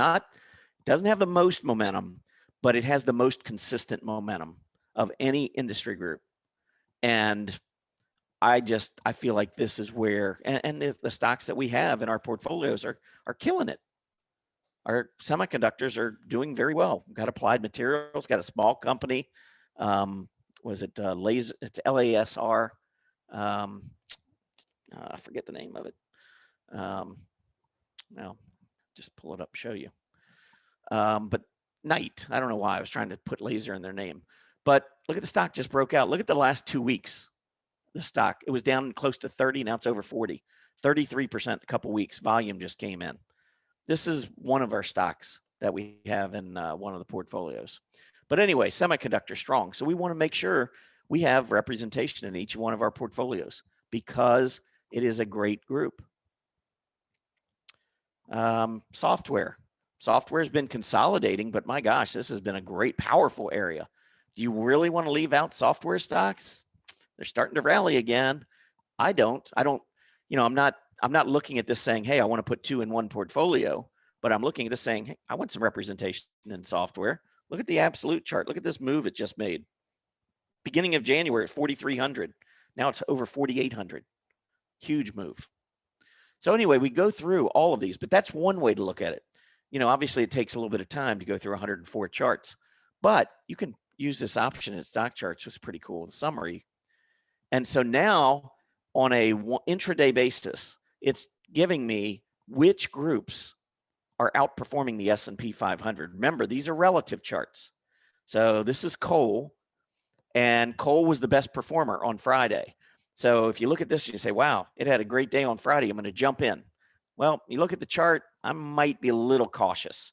Speaker 2: doesn't have the most momentum, but it has the most consistent momentum of any industry group. And I feel like this is where, and the stocks that we have in our portfolios are killing it. Our semiconductors are doing very well. We've got Applied Materials, got a small company. Was it laser? It's LASR. I forget the name of it. Well, just pull it up, show you. But Knight, I don't know why I was trying to put laser in their name, but look at the stock just broke out. Look at the last 2 weeks. The stock, it was down close to 30. Now it's over 40, 33% a couple weeks. Volume just came in. This is one of our stocks that we have in one of the portfolios. But anyway, semiconductor strong. So we want to make sure we have representation in each one of our portfolios because it is a great group. Software has been consolidating, but my gosh, this has been a great, powerful area. Do you really want to leave out software stocks? They're starting to rally again. I don't, I'm not looking at this saying, hey, I want to put 2 in one portfolio, but I'm looking at this saying, hey, I want some representation in software. Look at the absolute chart. Look at this move it just made. Beginning of January at 4,300. Now it's over 4,800. Huge move. So anyway, we go through all of these, but that's one way to look at it. Obviously it takes a little bit of time to go through 104 charts, but you can use this option in stock charts, which is pretty cool, the summary. And so now on a intraday basis, it's giving me which groups are outperforming the S&P 500. Remember, these are relative charts. So this is coal, and coal was the best performer on Friday. So if you look at this, you say, wow, it had a great day on Friday. I'm going to jump in. Well, you look at the chart, I might be a little cautious.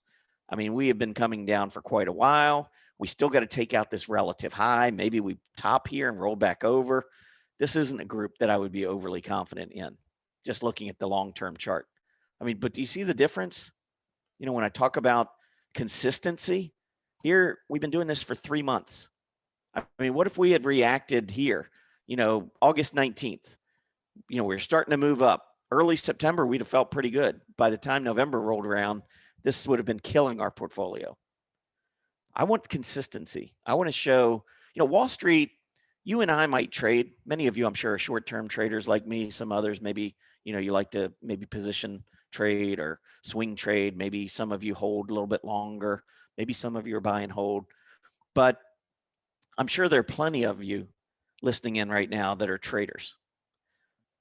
Speaker 2: I mean, we have been coming down for quite a while. We still got to take out this relative high. Maybe we top here and roll back over. This isn't a group that I would be overly confident in, just looking at the long-term chart. I mean, but do you see the difference? When I talk about consistency, here, we've been doing this for 3 months. I mean, what if we had reacted here, August 19th, we're starting to move up. Early September, we'd have felt pretty good. By the time November rolled around, this would have been killing our portfolio. I want consistency. I want to show, Wall Street, you and I might trade. Many of you, I'm sure, are short-term traders like me. Some others, maybe, you like to maybe position trade or swing trade. Maybe some of you hold a little bit longer. Maybe some of you are buy and hold. But I'm sure there are plenty of you listening in right now that are traders.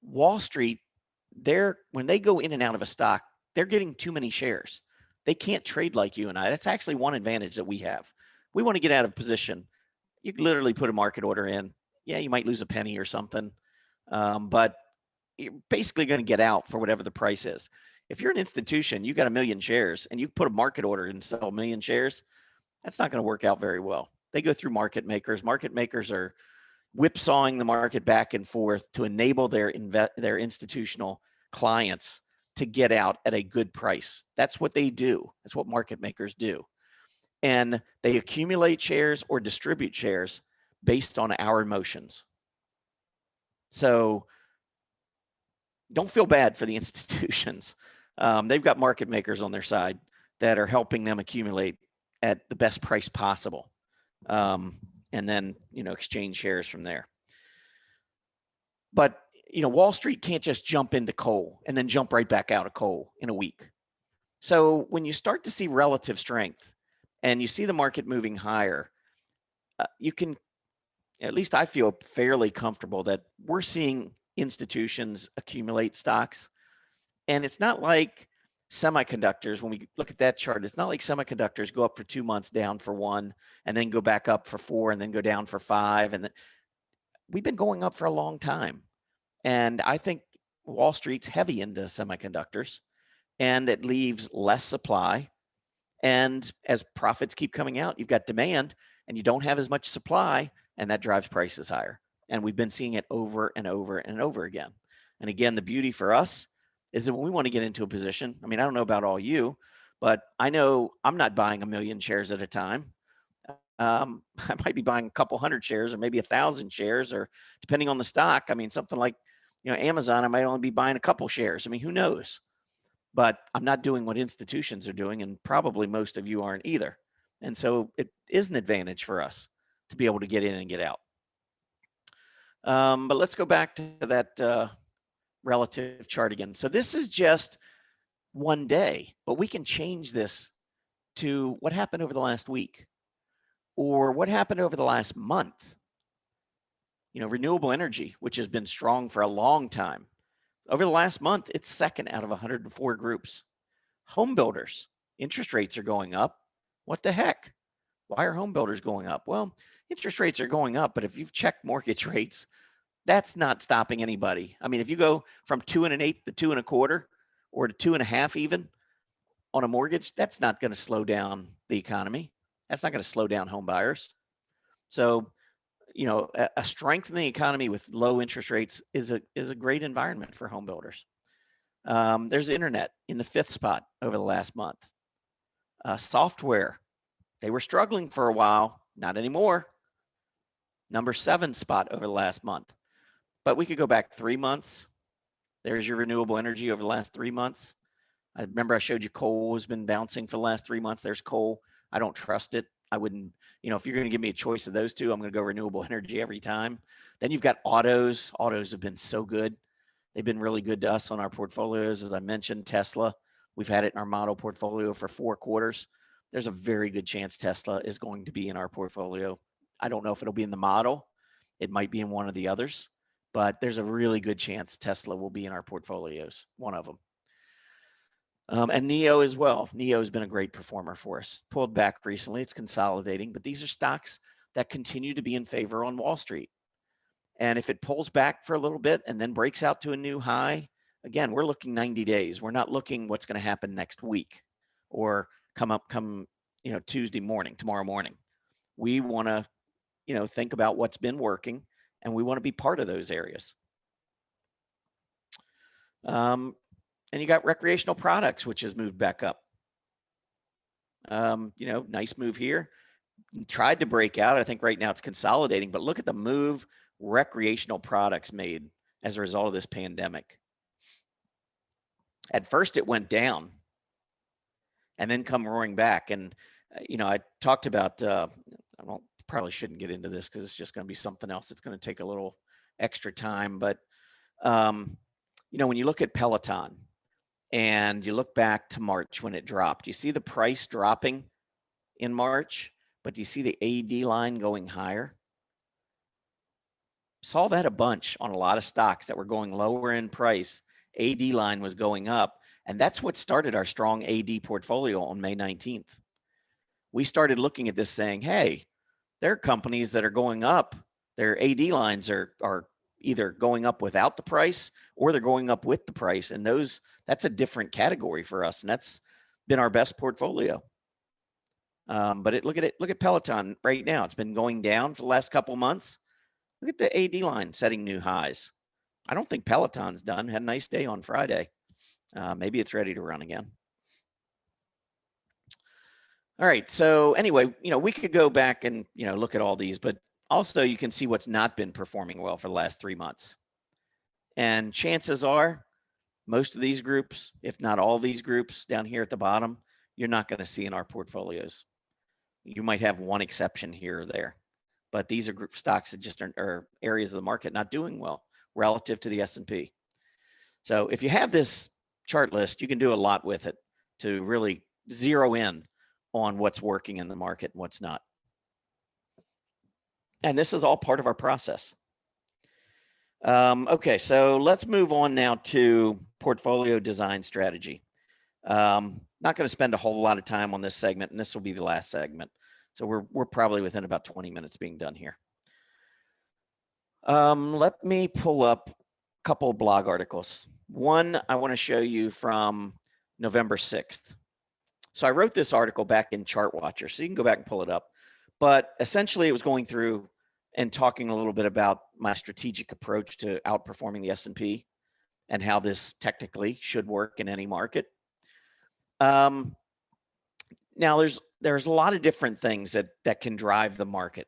Speaker 2: Wall Street, when they go in and out of a stock, they're getting too many shares. They can't trade like you and I. That's actually one advantage that we have. We want to get out of position. You can literally put a market order in. Yeah, you might lose a penny or something, but you're basically going to get out for whatever the price is. If you're an institution, you got 1 million shares and you put a market order and sell 1 million shares, that's not going to work out very well. They go through market makers. Market makers are whipsawing the market back and forth to enable their institutional clients to get out at a good price. That's what they do. That's what market makers do. And they accumulate shares or distribute shares based on our emotions. So don't feel bad for the institutions. They've got market makers on their side that are helping them accumulate at the best price possible. And then, exchange shares from there. But, Wall Street can't just jump into coal and then jump right back out of coal in a week. So when you start to see relative strength and you see the market moving higher, you can, at least I feel fairly comfortable that we're seeing institutions accumulate stocks. And it's not like semiconductors, when we look at that chart, it's not like semiconductors go up for 2 months, down for 1, and then go back up for 4, and then go down for 5. And we've been going up for a long time. And I think Wall Street's heavy into semiconductors, and it leaves less supply. And as profits keep coming out, you've got demand and you don't have as much supply, and that drives prices higher. And we've been seeing it over and over and over again. And again, the beauty for us is that when we want to get into a position, I mean, I don't know about all you, but I know I'm not buying 1 million shares at a time. I might be buying a couple hundred shares or maybe 1,000 shares, or depending on the stock. I mean, something like, Amazon, I might only be buying a couple shares. I mean, who knows? But I'm not doing what institutions are doing, and probably most of you aren't either. And so it is an advantage for us to be able to get in and get out. But let's go back to that relative chart again. So this is just one day, but we can change this to what happened over the last week or what happened over the last month. Renewable energy, which has been strong for a long time. Over the last month, it's second out of 104 groups. Home builders, interest rates are going up. What the heck? Why are home builders going up? Well, interest rates are going up, but if you've checked mortgage rates, that's not stopping anybody. I mean, if you go from 2 1/8 to 2 1/4 or to 2 1/2 even on a mortgage, that's not going to slow down the economy. That's not going to slow down home buyers. So, a strengthening economy with low interest rates is a great environment for home builders. There's the internet in the 5th spot over the last month. Software, they were struggling for a while, not anymore. Number 7 spot over the last month. but we could go back 3 months. There's your renewable energy over the last 3 months. I remember I showed you coal has been bouncing for the last 3 months. There's coal. I don't trust it. I wouldn't, if you're going to give me a choice of those two, I'm going to go renewable energy every time. Then you've got autos. Autos have been so good. They've been really good to us on our portfolios. As I mentioned, Tesla, we've had it in our model portfolio for 4 quarters. There's a very good chance Tesla is going to be in our portfolio. I don't know if it'll be in the model. It might be in one of the others, but there's a really good chance Tesla will be in our portfolios, one of them. And NEO as well. NEO has been a great performer for us. Pulled back recently. It's consolidating, but these are stocks that continue to be in favor on Wall Street. And if it pulls back for a little bit and then breaks out to a new high, again, we're looking 90 days. We're not looking what's going to happen next week or come Tuesday morning, tomorrow morning. We want to, think about what's been working, and we want to be part of those areas. And you got recreational products, which has moved back up. Nice move here. Tried to break out. I think right now it's consolidating, but look at the move recreational products made as a result of this pandemic. At first it went down and then come roaring back. And, I talked about, probably shouldn't get into this because it's just going to be something else. It's going to take a little extra time. But, when you look at Peloton, and you look back to March when it dropped, you see the price dropping in March, but do you see the AD line going higher? Saw that a bunch on a lot of stocks that were going lower in price. AD line was going up, and that's what started our strong AD portfolio on May 19th. We started looking at this saying, hey, there are companies that are going up. Their AD lines are either going up without the price or they're going up with the price. And that's a different category for us. And that's been our best portfolio. But look at Peloton right now. It's been going down for the last couple months. Look at the AD line setting new highs. I don't think Peloton's done. Had a nice day on Friday. Maybe it's ready to run again. All right. So anyway, we could go back and, look at all these, but also you can see what's not been performing well for the last 3 months. And chances are most of these groups, if not all these groups down here at the bottom, you're not going to see in our portfolios. You might have one exception here or there, but these are group stocks that just are areas of the market not doing well relative to the S&P. So if you have this chart list, you can do a lot with it to really zero in on what's working in the market and what's not. And this is all part of our process. Okay, so let's move on now to portfolio design strategy. Not going to spend a whole lot of time on this segment, and this will be the last segment. So we're probably within about 20 minutes being done here. Let me pull up a couple of blog articles. One I want to show you from November 6th. So I wrote this article back in Chart Watcher, so you can go back and pull it up. But essentially, it was going through and talking a little bit about my strategic approach to outperforming the S&P and how this technically should work in any market. Now, there's a lot of different things that can drive the market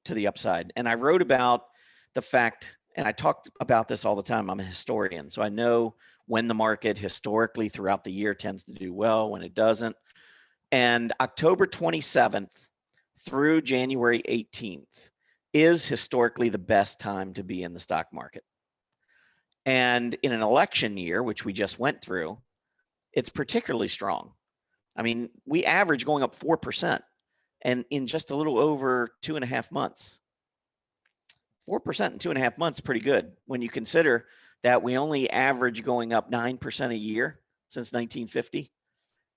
Speaker 2: to the upside. And I wrote about the fact, and I talked about this all the time. I'm a historian, so I know when the market historically throughout the year tends to do well, when it doesn't. And October 27th through January 18th is historically the best time to be in the stock market. And in an election year, which we just went through, it's particularly strong. I mean, we average going up 4% and in just a little over 2.5 months. 4% in 2.5 months is pretty good when you consider that we only average going up 9% a year since 1950,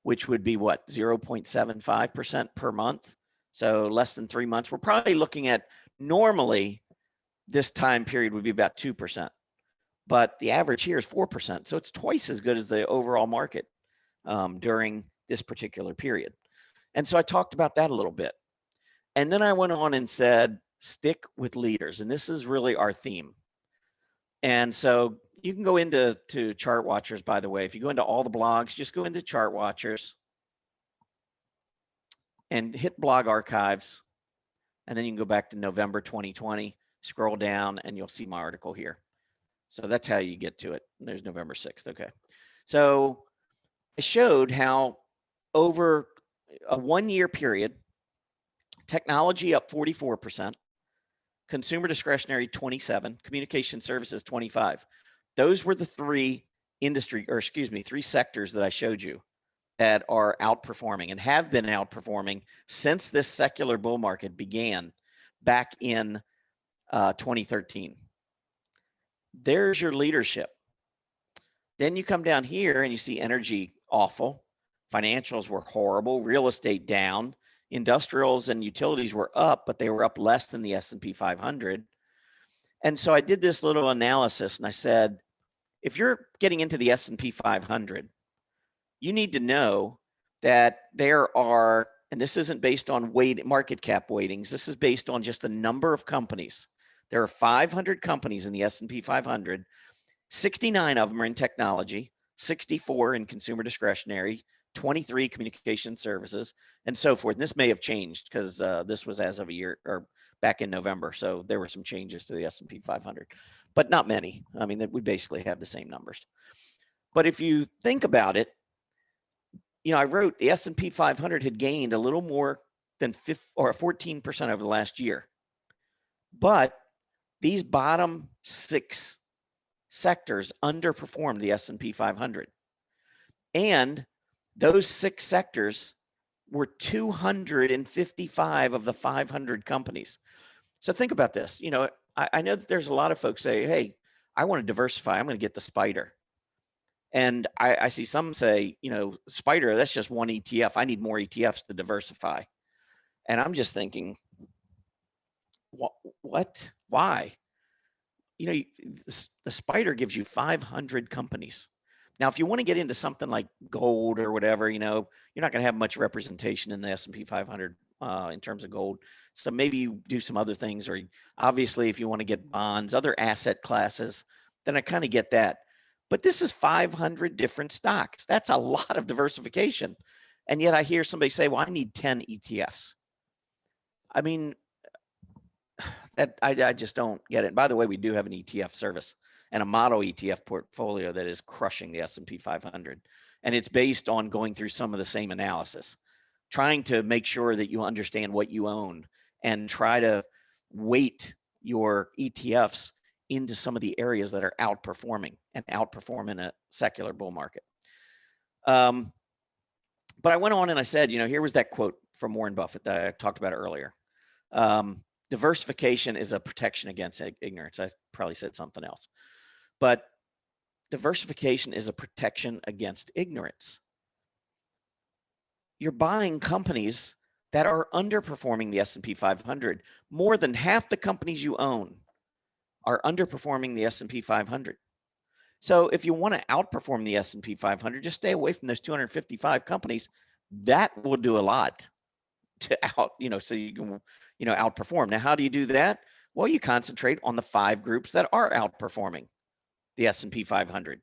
Speaker 2: which would be what, 0.75% per month. So less than 3 months. We're probably looking at normally this time period would be about 2%, but the average here is 4%. So it's twice as good as the overall market during this particular period. And so I talked about that a little bit. And then I went on and said, stick with leaders. And this is really our theme. And so you can go into Chart Watchers, by the way. If you go into all the blogs, just go into Chart Watchers and hit blog archives. And then you can go back to November 2020. Scroll down and you'll see my article here. So that's how you get to it. There's November 6th. Okay. So I showed how over a 1 year period, technology up 44%, consumer discretionary 27, communication services 25. Those were the three sectors that I showed you that are outperforming and have been outperforming since this secular bull market began back in 2013. There's your leadership. Then you come down here and you see energy awful, financials were horrible, real estate down, industrials and utilities were up, but they were up less than the S&P 500. And so I did this little analysis and I said, if you're getting into the S&P 500, you need to know that there are, and this isn't based on market cap weightings, this is based on just the number of companies. There are 500 companies in the S&P 500. 69 of them are in technology, 64 in consumer discretionary, 23 communication services, and so forth. And this may have changed because this was as of a year or back in November. So there were some changes to the S&P 500, but not many. I mean, we basically have the same numbers. But if you think about it, I wrote the S&P 500 had gained a little more than 14% over the last year. But these bottom 6 sectors underperformed the S&P 500. And those 6 sectors were 255 of the 500 companies. So think about this. I know that there's a lot of folks say, hey, I want to diversify. I'm going to get the SPDR. And I see some say, SPDR, that's just one ETF. I need more ETFs to diversify. And I'm just thinking, what? Why? The SPDR gives you 500 companies. Now, if you want to get into something like gold or whatever, you're not going to have much representation in the S&P 500 in terms of gold. So maybe you do some other things, or obviously if you want to get bonds, other asset classes, then I kind of get that. But this is 500 different stocks. That's a lot of diversification. And yet I hear somebody say, well, I need 10 ETFs. I mean, I just don't get it. By the way, we do have an ETF service and a model ETF portfolio that is crushing the S&P 500. And it's based on going through some of the same analysis, trying to make sure that you understand what you own and try to weight your ETFs into some of the areas that are outperforming and outperform in a secular bull market. But I went on and I said, here was that quote from Warren Buffett that I talked about earlier. Diversification is a protection against ignorance. I probably said something else, but diversification is a protection against ignorance. You're buying companies that are underperforming the S&P 500. More than half the companies you own are underperforming the S&P 500. So if you want to outperform the S&P 500, just stay away from those 255 companies. That will do a lot to so you can, outperform. Now, how do you do that? Well, you concentrate on the 5 groups that are outperforming the S&P 500.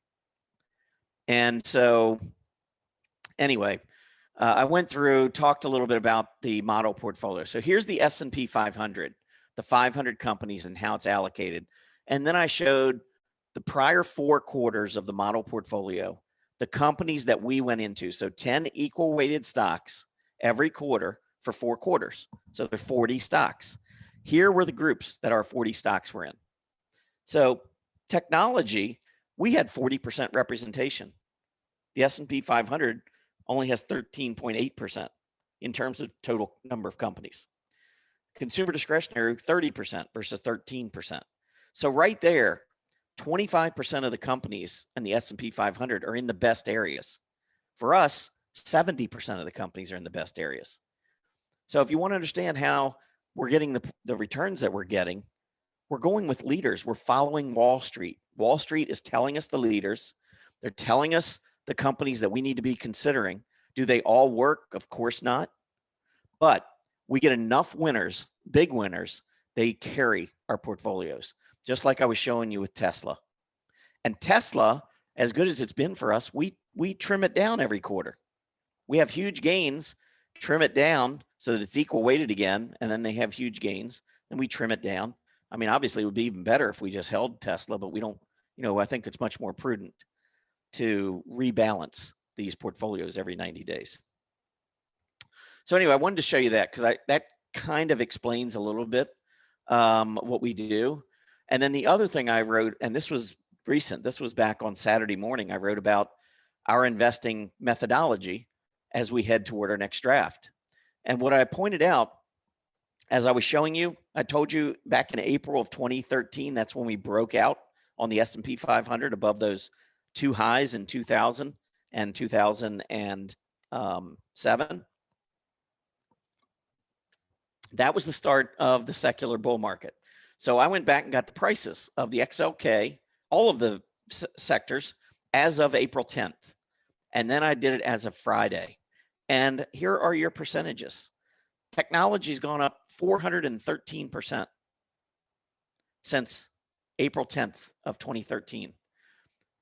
Speaker 2: And so anyway, I went through, talked a little bit about the model portfolio. So here's the S&P 500, the 500 companies and how it's allocated. And then I showed the prior 4 quarters of the model portfolio, the companies that we went into. So 10 equal weighted stocks every quarter for 4 quarters. So there are 40 stocks. Here were the groups that our 40 stocks were in. So technology, we had 40% representation. The S&P 500 only has 13.8% in terms of total number of companies. Consumer discretionary, 30% versus 13%. So right there, 25% of the companies in the S&P 500 are in the best areas. For us, 70% of the companies are in the best areas. So if you want to understand how we're getting the returns that we're getting, we're going with leaders. We're following Wall Street. Wall Street is telling us the leaders. They're telling us the companies that we need to be considering. Do they all work? Of course not. But we get enough winners, big winners, they carry our portfolios, just like I was showing you with Tesla. And Tesla, as good as it's been for us, we trim it down every quarter. We have huge gains, trim it down so that it's equal weighted again, and then they have huge gains, and we trim it down. I mean, obviously it would be even better if we just held Tesla, but we don't, I think it's much more prudent to rebalance these portfolios every 90 days. So anyway, I wanted to show you that because that kind of explains a little bit what we do. And then the other thing I wrote, and this was recent, this was back on Saturday morning, I wrote about our investing methodology as we head toward our next draft. And what I pointed out, as I was showing you, I told you back in April of 2013, that's when we broke out on the S&P 500 above those two highs in 2000 and 2007. That was the start of the secular bull market. So I went back and got the prices of the XLK, all of the sectors, as of April 10th. And then I did it as of Friday. And here are your percentages. Technology's gone up 413% since April 10th of 2013.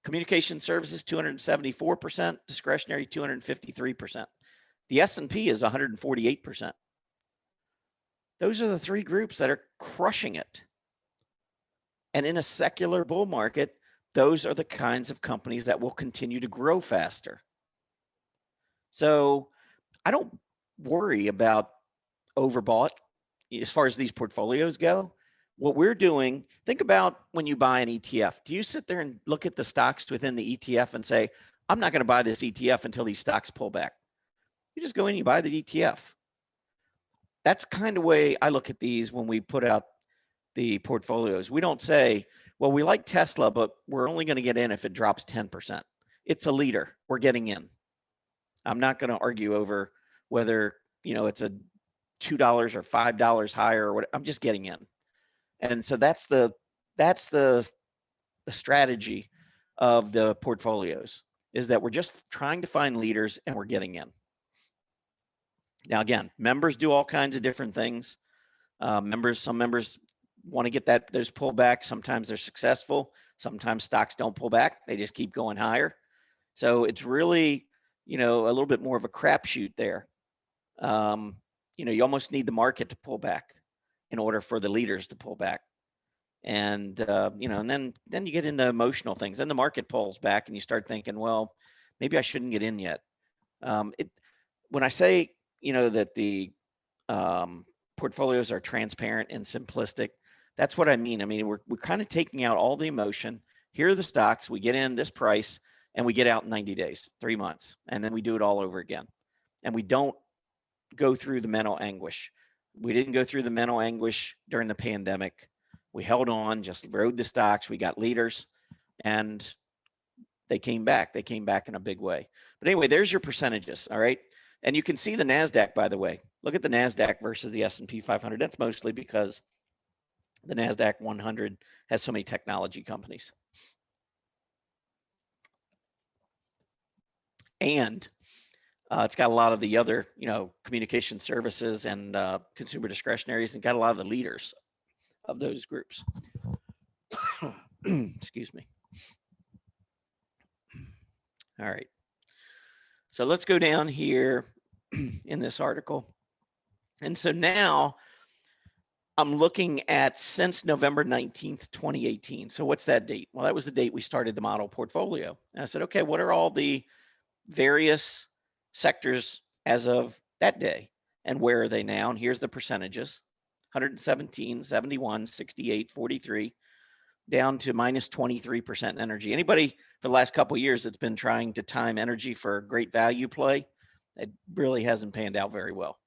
Speaker 2: Communication services, 274%, discretionary, 253%. The S&P is 148%. Those are the three groups that are crushing it. And in a secular bull market, those are the kinds of companies that will continue to grow faster. So I don't worry about overbought as far as these portfolios go. What we're doing, think about when you buy an ETF. Do you sit there and look at the stocks within the ETF and say, I'm not going to buy this ETF until these stocks pull back? You just go in and you buy the ETF. That's kind of way I look at these when we put out the portfolios. We don't say, well, we like Tesla, but we're only going to get in if it drops 10%. It's a leader. We're getting in. I'm not going to argue over whether, it's a $2 or $5 higher or what. I'm just getting in. And so that's the strategy of the portfolios, is that we're just trying to find leaders and we're getting in. Now, again, members do all kinds of different things. Some members want to get those pullbacks. Sometimes they're successful. Sometimes stocks don't pull back. They just keep going higher. So it's really, a little bit more of a crapshoot there. You almost need the market to pull back in order for the leaders to pull back. And, and then you get into emotional things. Then the market pulls back and you start thinking, well, maybe I shouldn't get in yet. When I say, that the portfolios are transparent and simplistic, that's what I mean. I mean, we're kind of taking out all the emotion. Here are the stocks. We get in this price and we get out in 90 days, 3 months, and then we do it all over again. And we don't go through the mental anguish. We didn't go through the mental anguish during the pandemic. We held on, just rode the stocks. We got leaders, and they came back. They came back in a big way. But anyway, there's your percentages, all right? And you can see the NASDAQ, by the way. Look at the NASDAQ versus the S&P 500. That's mostly because the NASDAQ 100 has so many technology companies. And it's got a lot of the other, communication services and consumer discretionaries, and got a lot of the leaders of those groups. Excuse me. All right. So let's go down here in this article. And so now I'm looking at since November 19th, 2018. So what's that date? Well, that was the date we started the model portfolio. And I said, okay, what are all the various sectors as of that day? And where are they now? And here's the percentages: 117, 71, 68, 43, down to minus 23% energy. Anybody for the last couple of years that's been trying to time energy for a great value play, it really hasn't panned out very well.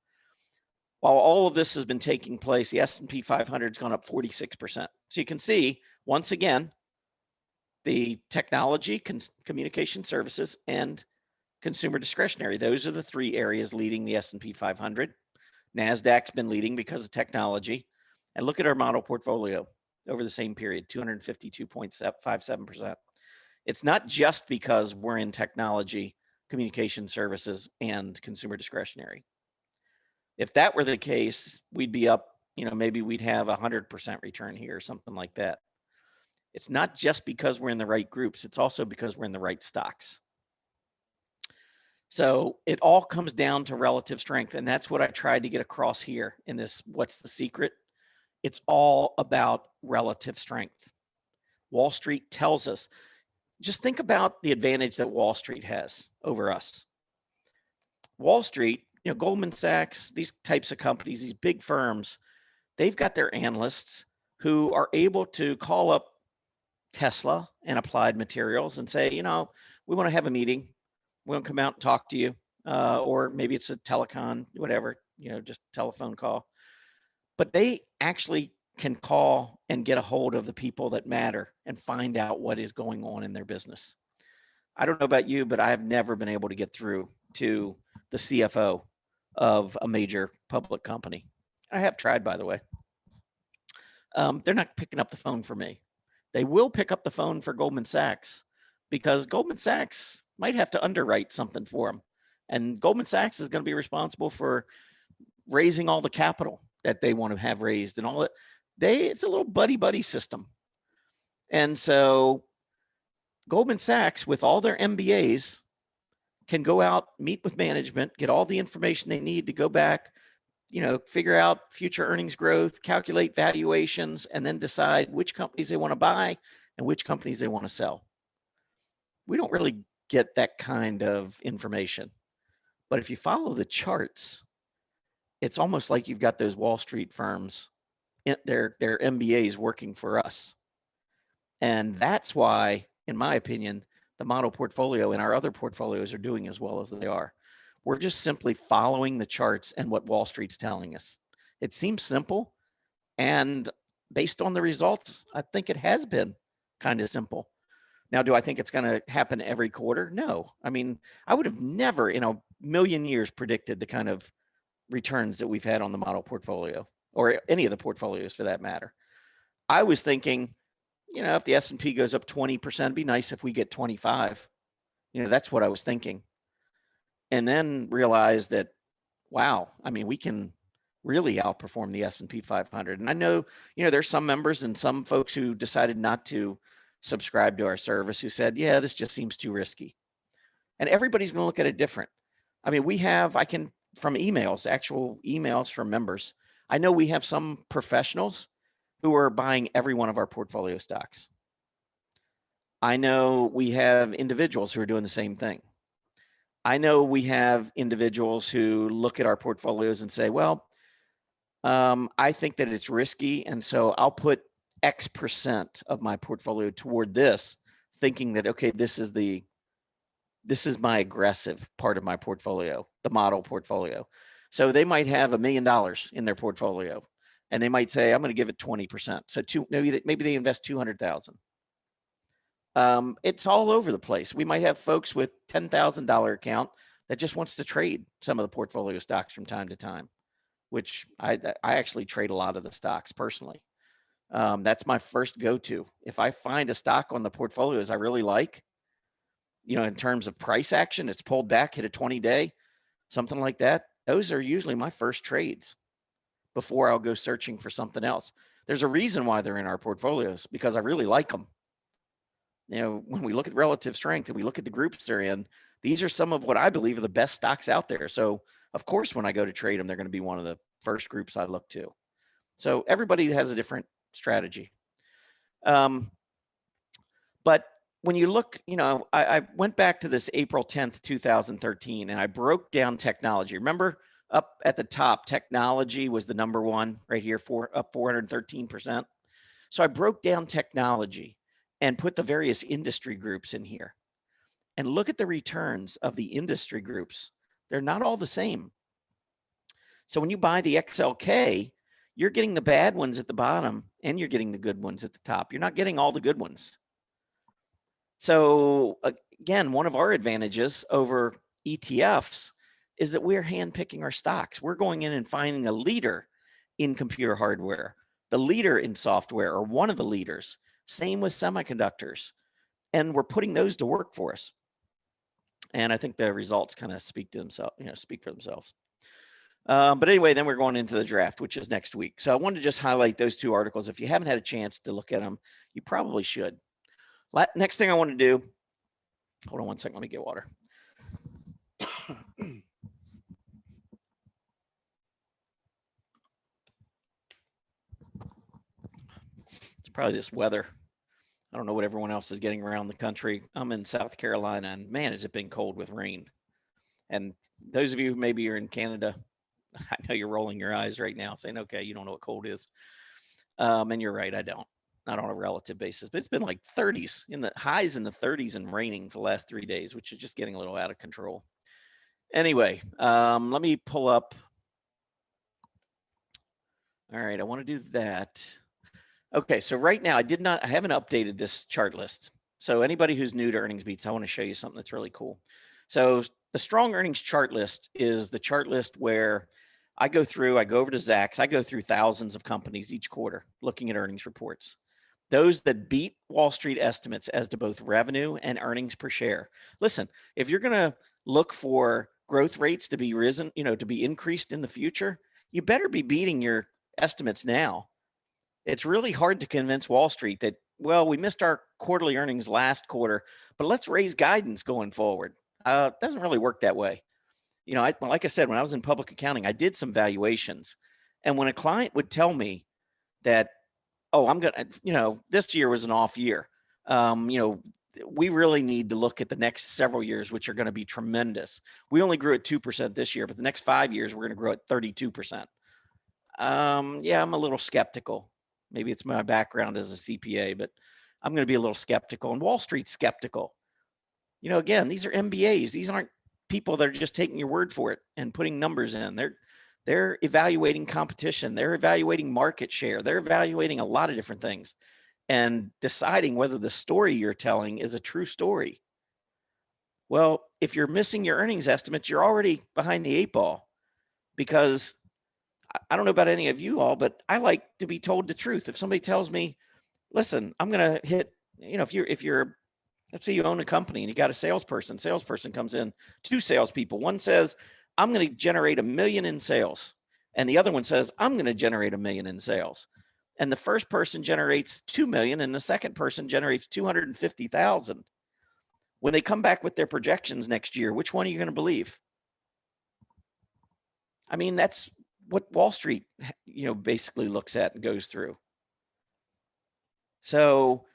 Speaker 2: While all of this has been taking place, the S&P 500 has gone up 46%. So you can see, once again, the technology, communication services, and consumer discretionary, those are the three areas leading the S&P 500. NASDAQ's been leading because of technology. And look at our model portfolio over the same period, 252.57%. It's not just because we're in technology, communication services, and consumer discretionary. If that were the case, we'd be up, maybe we'd have 100% return here or something like that. It's not just because we're in the right groups. It's also because we're in the right stocks. So it all comes down to relative strength. And that's what I tried to get across here in this, what's the secret? It's all about relative strength. Wall Street tells us, just think about the advantage that Wall Street has over us. Wall Street, Goldman Sachs, these types of companies, these big firms, they've got their analysts who are able to call up Tesla and Applied Materials and say, we want to have a meeting. We want to come out and talk to you. Or maybe it's a telecon, whatever, just telephone call. But they actually can call and get a hold of the people that matter and find out what is going on in their business. I don't know about you, but I have never been able to get through to the CFO of a major public company. I have tried, by the way. They're not picking up the phone for me. They will pick up the phone for Goldman Sachs because Goldman Sachs might have to underwrite something for them. And Goldman Sachs is going to be responsible for raising all the capital that they want to have raised and all that. It's a little buddy system. And so Goldman Sachs, with all their MBAs, can go out, meet with management, get all the information they need to go back, figure out future earnings growth, calculate valuations, and then decide which companies they want to buy and which companies they want to sell. We don't really get that kind of information. But if you follow the charts, it's almost like you've got those Wall Street firms, their MBAs working for us. And that's why, in my opinion, the model portfolio and our other portfolios are doing as well as they are. We're just simply following the charts and what Wall Street's telling us. It seems simple, and based on the results, I think it has been kind of simple. Now, do I think it's going to happen every quarter? No. I mean, I would have never in a million years predicted the kind of returns that we've had on the model portfolio, or any of the portfolios for that matter. I was thinking, if the S&P goes up 20%, it'd be nice if we get 25. That's what I was thinking. And then realized that, wow, I mean, we can really outperform the S&P 500. And I know, there's some members and some folks who decided not to subscribe to our service who said, yeah, this just seems too risky. And everybody's going to look at it different. I mean, from emails, actual emails from members, I know we have some professionals who are buying every one of our portfolio stocks. I know we have individuals who are doing the same thing. I know we have individuals who look at our portfolios and say, well, I think that it's risky, and so I'll put X% of my portfolio toward this, thinking that, okay, this is my aggressive part of my portfolio, the model portfolio. So they might have $1 million in their portfolio, and they might say, I'm going to give it 20%. So maybe they invest $200,000. It's all over the place. We might have folks with $10,000 account that just wants to trade some of the portfolio stocks from time to time, which I actually trade a lot of the stocks personally. That's my first go-to. If I find a stock on the portfolios I really like, in terms of price action, it's pulled back, hit a 20-day, something like that. Those are usually my first trades before I'll go searching for something else. There's a reason why they're in our portfolios, because I really like them. When we look at relative strength and we look at the groups they're in, these are some of what I believe are the best stocks out there. So of course, when I go to trade them, they're going to be one of the first groups I look to. So everybody has a different strategy. But when you look, I went back to this April 10th, 2013, and I broke down technology. Remember up at the top, technology was the number one right here, up 413%. So I broke down technology and put the various industry groups in here. And look at the returns of the industry groups. They're not all the same. So when you buy the XLK, you're getting the bad ones at the bottom and you're getting the good ones at the top. You're not getting all the good ones. So again, one of our advantages over ETFs is that we're handpicking our stocks. We're going in and finding a leader in computer hardware, the leader in software, or one of the leaders. Same with semiconductors. And we're putting those to work for us. And I think the results kind of speak for themselves. But anyway, then we're going into the draft, which is next week. So I wanted to just highlight those two articles. If you haven't had a chance to look at them, you probably should. Next thing I want to do, hold on one second, let me get water. It's probably this weather. I don't know what everyone else is getting around the country. I'm in South Carolina, and man, has it been cold with rain. And those of you who maybe are in Canada, I know you're rolling your eyes right now saying, okay, you don't know what cold is. And you're right, I don't. Not on a relative basis, but it's been like 30s, in the highs in the 30s and raining for the last 3 days, which is just getting a little out of control. Anyway, let me pull up. All right, I want to do that. Okay, so right now I haven't updated this chart list. So anybody who's new to earnings beats, I want to show you something that's really cool. So the strong earnings chart list is the chart list where I go over to Zacks, I go through thousands of companies each quarter looking at earnings reports. Those that beat Wall Street estimates as to both revenue and earnings per share. Listen, if you're going to look for growth rates to be risen, to be increased in the future, you better be beating your estimates now. It's really hard to convince Wall Street that, well, we missed our quarterly earnings last quarter, but let's raise guidance going forward. It doesn't really work that way. Like I said, when I was in public accounting, I did some valuations. And when a client would tell me that, oh, I'm going to, this year was an off year. We really need to look at the next several years, which are going to be tremendous. We only grew at 2% this year, but the next 5 years, we're going to grow at 32%. Yeah, I'm a little skeptical. Maybe it's my background as a CPA, but I'm going to be a little skeptical. And Wall Street's skeptical. Again, these are MBAs. These aren't people that are just taking your word for it and putting numbers in. They're evaluating competition. They're evaluating market share. They're evaluating a lot of different things and deciding whether the story you're telling is a true story. Well, if you're missing your earnings estimates, you're already behind the 8 ball, because I don't know about any of you all, but I like to be told the truth. If somebody tells me, listen, I'm going to hit, if you're, let's say you own a company and you got a salesperson comes in, 2 salespeople. One says, I'm going to generate $1 million in sales. And the other one says, I'm going to generate $1 million in sales. And the first person generates 2 million and the second person generates 250,000. When they come back with their projections next year, which one are you going to believe? I mean, that's what Wall Street, basically looks at and goes through. So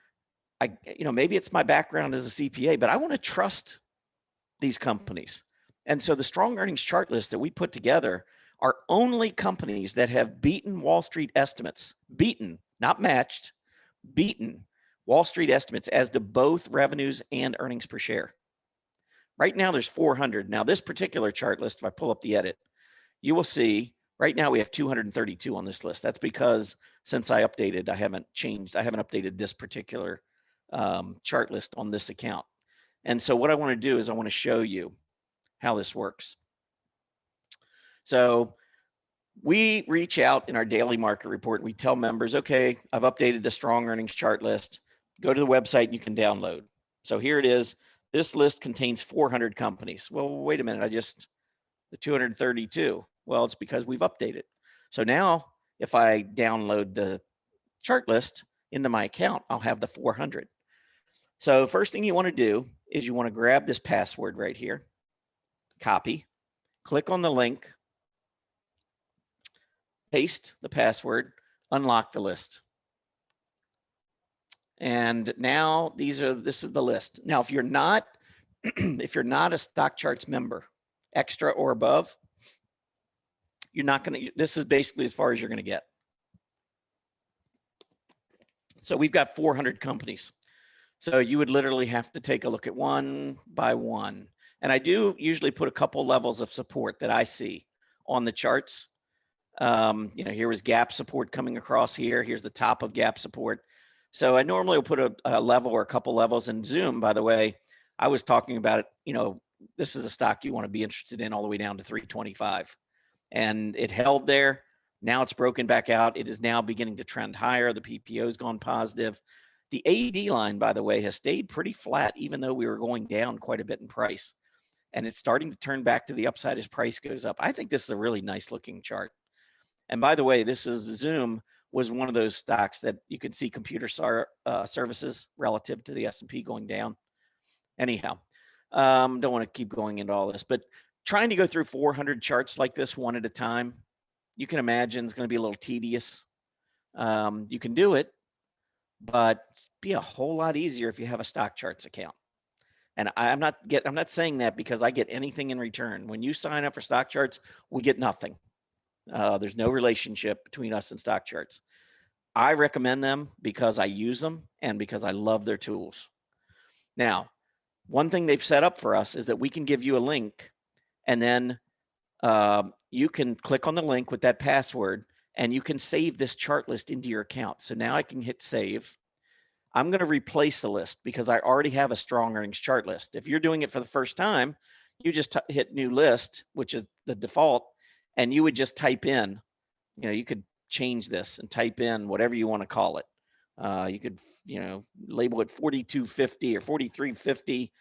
Speaker 2: maybe it's my background as a CPA, but I want to trust these companies. And so the strong earnings chart list that we put together are only companies that have beaten Wall Street estimates, beaten, not matched, beaten Wall Street estimates as to both revenues and earnings per share. Right now there's 400. Now this particular chart list, if I pull up the edit, you will see right now we have 232 on this list. That's because since I updated, I haven't updated this particular chart list on this account. And so what I want to do is I want to show you how this works. So we reach out in our daily market report. We tell members, okay, I've updated the strong earnings chart list. Go to the website and you can download. So here it is. This list contains 400 companies. Well, wait a minute. The 232. Well, it's because we've updated. So now if I download the chart list into my account, I'll have the 400. So first thing you want to do is you want to grab this password right here, copy, click on the link, paste the password, unlock the list. And now this is the list. Now, if you're not a Stock Charts member, extra or above, you're not going to, this is basically as far as you're going to get. So we've got 400 companies. So you would literally have to take a look at one by one. And I do usually put a couple levels of support that I see on the charts. Here was gap support coming across here. Here's the top of gap support. So I normally will put a level or a couple levels in Zoom. By the way, I was talking about it, this is a stock you want to be interested in all the way down to 325. And it held there. Now it's broken back out. It is now beginning to trend higher. The PPO has gone positive. The AD line, by the way, has stayed pretty flat, even though we were going down quite a bit in price. And it's starting to turn back to the upside as price goes up. I think this is a really nice looking chart. And by the way, Zoom was one of those stocks that you can see computer services relative to the S&P going down. Anyhow, don't want to keep going into all this, but trying to go through 400 charts like this one at a time, you can imagine it's going to be a little tedious. You can do it, but be a whole lot easier if you have a stock charts account. And I'm not saying that because I get anything in return. When you sign up for stock charts, we get nothing. There's no relationship between us and stock charts. I recommend them because I use them and because I love their tools. Now, one thing they've set up for us is that we can give you a link, and then you can click on the link with that password, and you can save this chart list into your account. So now I can hit save. I'm going to replace the list because I already have a strong earnings chart list. If you're doing it for the first time, you just hit new list, which is the default, and you would just type in, you could change this and type in whatever you want to call it. You could, label it 4250 or 4350,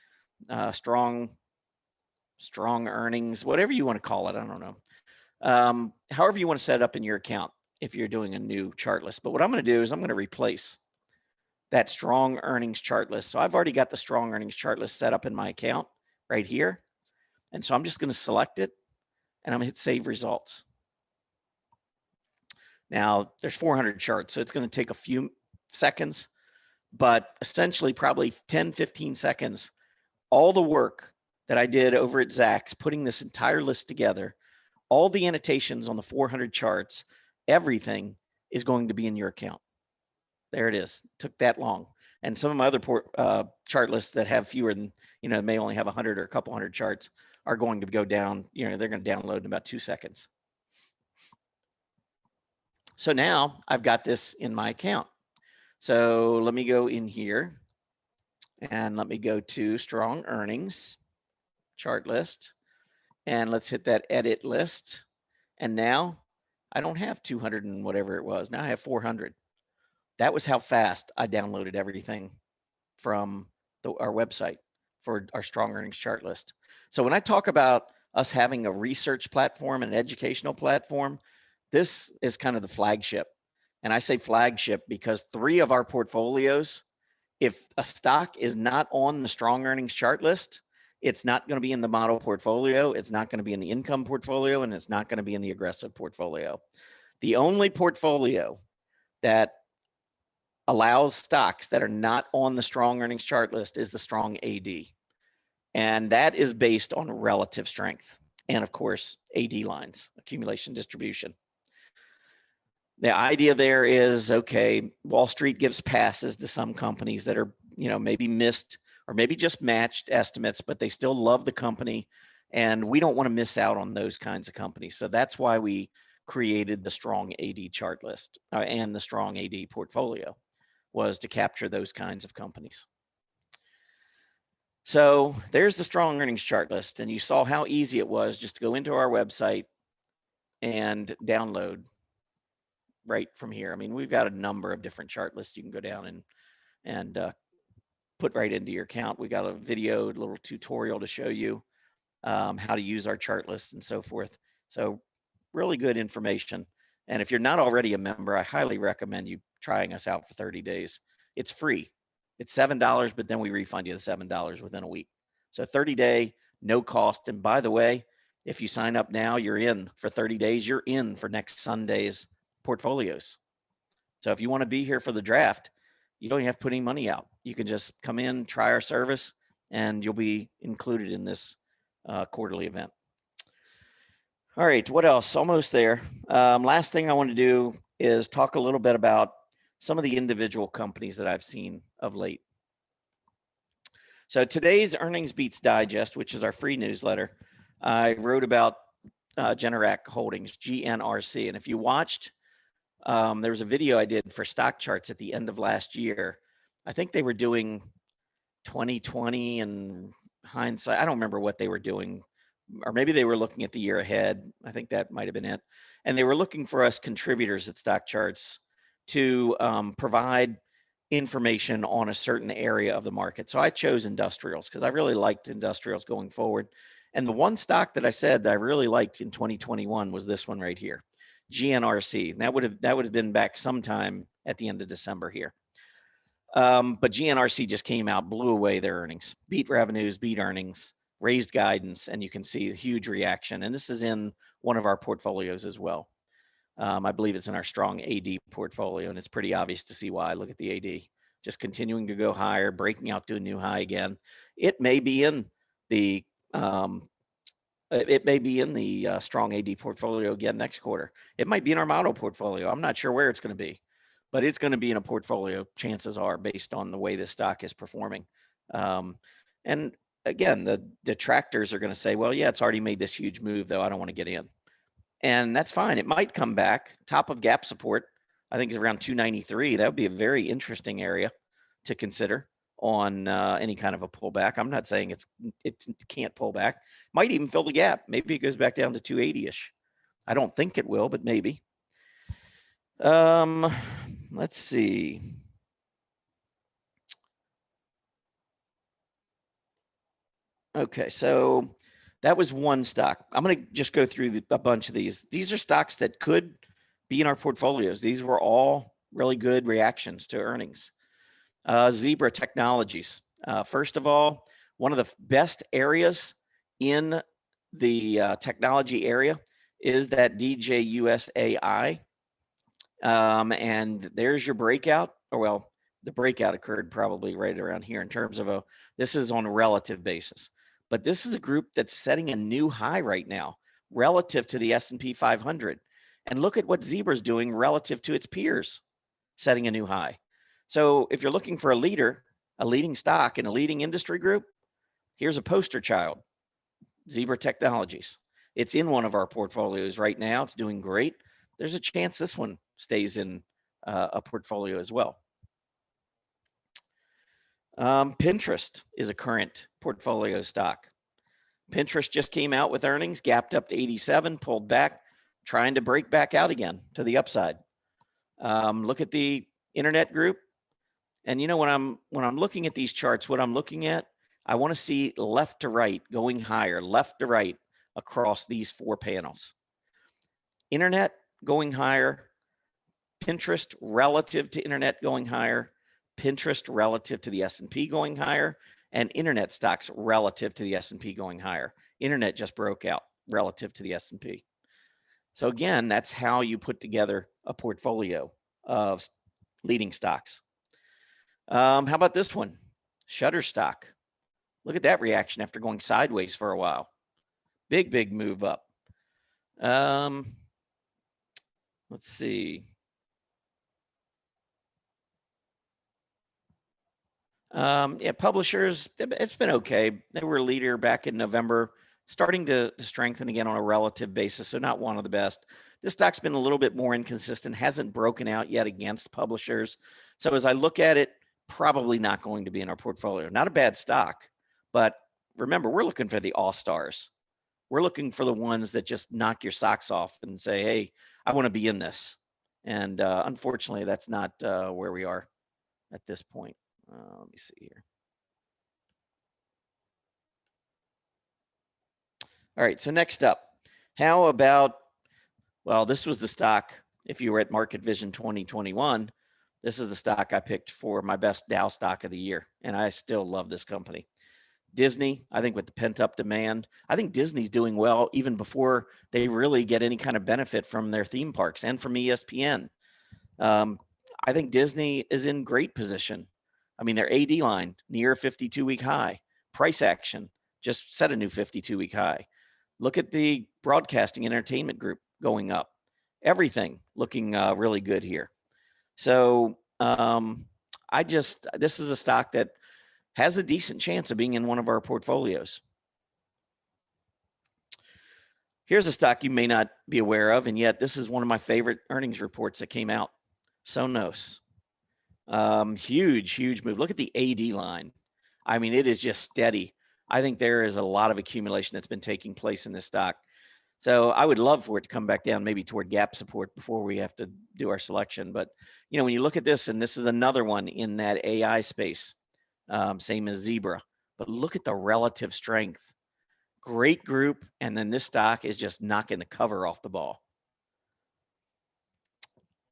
Speaker 2: strong earnings, whatever you want to call it. I don't know. However you want to set it up in your account if you're doing a new chart list. But what I'm going to do is I'm going to replace that strong earnings chart list. So I've already got the strong earnings chart list set up in my account right here. And so I'm just going to select it, and I'm going to hit save results. Now there's 400 charts, so it's going to take a few seconds, but essentially probably 10, 15 seconds. All the work that I did over at Zacks, putting this entire list together, all the annotations on the 400 charts, everything is going to be in your account. There it is. Took that long. And some of my other chart lists that have fewer than, may only have 100 or a couple hundred charts are going to go down. They're going to download in about 2 seconds. So now I've got this in my account. So let me go in here and let me go to strong earnings chart list, and let's hit that edit list. And now I don't have 200 and whatever it was. Now I have 400. That was how fast I downloaded everything from our website for our strong earnings chart list. So when I talk about us having a research platform and an educational platform, this is kind of the flagship. And I say flagship because 3 of our portfolios, if a stock is not on the strong earnings chart list, it's not going to be in the model portfolio, it's not going to be in the income portfolio, and it's not going to be in the aggressive portfolio. The only portfolio that allows stocks that are not on the strong earnings chart list is the strong AD. And that is based on relative strength. And of course, AD lines, accumulation distribution. The idea there is, okay, Wall Street gives passes to some companies that are, maybe missed or maybe just matched estimates, but they still love the company. And we don't want to miss out on those kinds of companies. So that's why we created the strong AD chart list and the strong AD portfolio, was to capture those kinds of companies. So there's the strong earnings chart list. And you saw how easy it was just to go into our website and download right from here. I mean, we've got a number of different chart lists you can go down and put right into your account. We got a video, a little tutorial to show you how to use our chart lists and so forth. So really good information. And if you're not already a member, I highly recommend you trying us out for 30 days. It's free. It's $7, but then we refund you the $7 within a week. So 30-day, no cost. And by the way, if you sign up now, you're in for 30 days. You're in for next Sunday's portfolios. So if you want to be here for the draft, you don't have to put any money out. You can just come in, try our service, and you'll be included in this quarterly event. All right, what else? Almost there. Last thing I want to do is talk a little bit about some of the individual companies that I've seen of late. So today's Earnings Beats Digest, which is our free newsletter, I wrote about Generac Holdings, GNRC. And if you watched, there was a video I did for stock charts at the end of last year. I think they were doing 2020 and hindsight. I don't remember what they were doing, or maybe they were looking at the year ahead. I think that might have been it. And they were looking for us contributors at Stock Charts to provide information on a certain area of the market. So I chose industrials because I really liked industrials going forward. And the one stock that I said that I really liked in 2021 was this one right here, GNRC. And that would have been back sometime at the end of December here. But GNRC just came out, blew away their earnings, beat revenues, beat earnings, raised guidance, and you can see a huge reaction. And this is in one of our portfolios as well. I believe it's in our strong AD portfolio, and it's pretty obvious to see why. Look at the AD, just continuing to go higher, breaking out to a new high again. It may be in the strong AD portfolio again next quarter. It might be in our model portfolio. I'm not sure where it's going to be, but it's going to be in a portfolio, chances are, based on the way this stock is performing. And again, the detractors are going to say, well, yeah, it's already made this huge move, though. I don't want to get in. And that's fine. It might come back. Top of gap support, I think, is around 293. That would be a very interesting area to consider on any kind of a pullback. I'm not saying it can't pull back. Might even fill the gap. Maybe it goes back down to 280-ish. I don't think it will, but maybe. Let's see. Okay, so that was one stock. I'm going to just go through a bunch of these. These are stocks that could be in our portfolios. These were all really good reactions to earnings. Zebra Technologies. First of all, one of the best areas in the technology area is that DJUSAI. And there's your breakout, or well, the breakout occurred probably right around here in terms of this is on a relative basis. But this is a group that's setting a new high right now relative to the S&P 500. And look at what Zebra's doing relative to its peers, setting a new high. So if you're looking for a leader, a leading stock in a leading industry group, here's a poster child, Zebra Technologies. It's in one of our portfolios right now. It's doing great. There's a chance this one stays in a portfolio as well. Pinterest is a current portfolio stock. Pinterest just came out with earnings, gapped up to 87, pulled back, trying to break back out again to the upside. Look at the internet group. And you know, when I'm looking at these charts, what I'm looking at, I want to see left to right going higher, left to right across these four panels. Internet going higher, Pinterest relative to internet going higher, Pinterest relative to the S&P going higher, and internet stocks relative to the S&P going higher. Internet just broke out relative to the S&P. So again, that's how you put together a portfolio of leading stocks. How about this one? Shutterstock. Look at that reaction after going sideways for a while. Big move up. Let's see. Yeah, publishers, it's been okay. They were a leader back in November, starting to strengthen again on a relative basis, so not one of the best. This stock's been a little bit more inconsistent, hasn't broken out yet against publishers. So as I look at it, probably not going to be in our portfolio. Not a bad stock, but remember, we're looking for the all-stars. We're looking for the ones that just knock your socks off and say, hey, I want to be in this. And unfortunately, that's not where we are at this point. Let me see here. All right, so next up, how about, well, this was the stock, if you were at Market Vision 2021, this is the stock I picked for my best Dow stock of the year, and I still love this company. Disney, I think with the pent-up demand, I think Disney's doing well even before they really get any kind of benefit from their theme parks and from ESPN. I think Disney is in great position. I mean, their AD line near a 52-week high. Price action just set a new 52-week high. Look at the broadcasting entertainment group going up. Everything looking really good here. So this is a stock that has a decent chance of being in one of our portfolios. Here's a stock you may not be aware of, and yet this is one of my favorite earnings reports that came out. Sonos. Huge move. Look at the AD line. I mean, it is just steady. I think there is a lot of accumulation that's been taking place in this stock. So I would love for it to come back down, maybe toward gap support before we have to do our selection. But, you know, when you look at this, and this is another one in that AI space, same as Zebra, but look at the relative strength. Great group. And then this stock is just knocking the cover off the ball.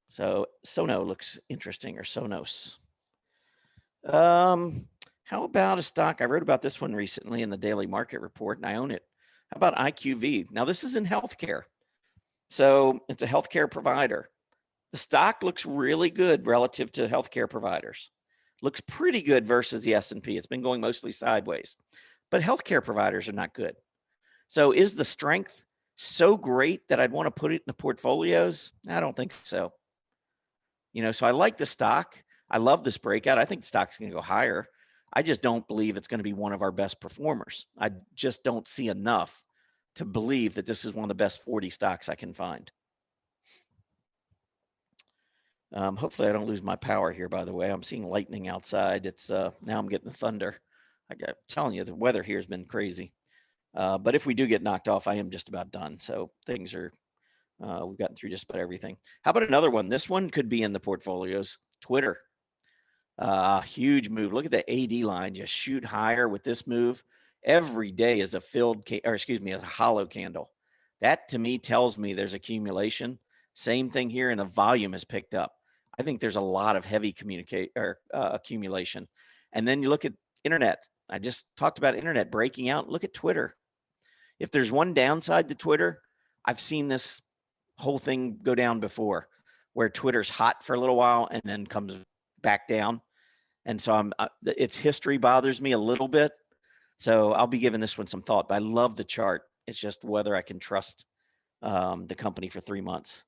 Speaker 2: So Sono looks interesting, or Sonos. How about a stock? I wrote about this one recently in the Daily Market Report, and I own it. How about IQV? Now, this is in healthcare. So it's a healthcare provider. The stock looks really good relative to healthcare providers. Looks pretty good versus the S&P. It's been going mostly sideways, but healthcare providers are not good. So is the strength so great that I'd want to put it in the portfolios? I don't think so. So I like the stock. I love this breakout. I think the stock's going to go higher. I just don't believe it's going to be one of our best performers. I just don't see enough to believe that this is one of the best 40 stocks I can find. Hopefully I don't lose my power here, by the way. I'm seeing lightning outside. It's now I'm getting the thunder. I'm telling you, the weather here has been crazy. But if we do get knocked off, I am just about done. So things are, we've gotten through just about everything. How about another one? This one could be in the portfolios. Twitter. Huge move. Look at the AD line just shoot higher with this move. Every day is a a hollow candle. That to me tells me there's accumulation. Same thing here, and the volume has picked up. I think there's a lot of heavy accumulation. And then you look at internet. I just talked about internet breaking out. Look at Twitter. If there's one downside to Twitter, I've seen this whole thing go down before, where Twitter's hot for a little while and then comes back down. And so its history bothers me a little bit. So I'll be giving this one some thought, but I love the chart. It's just whether I can trust the company for 3 months.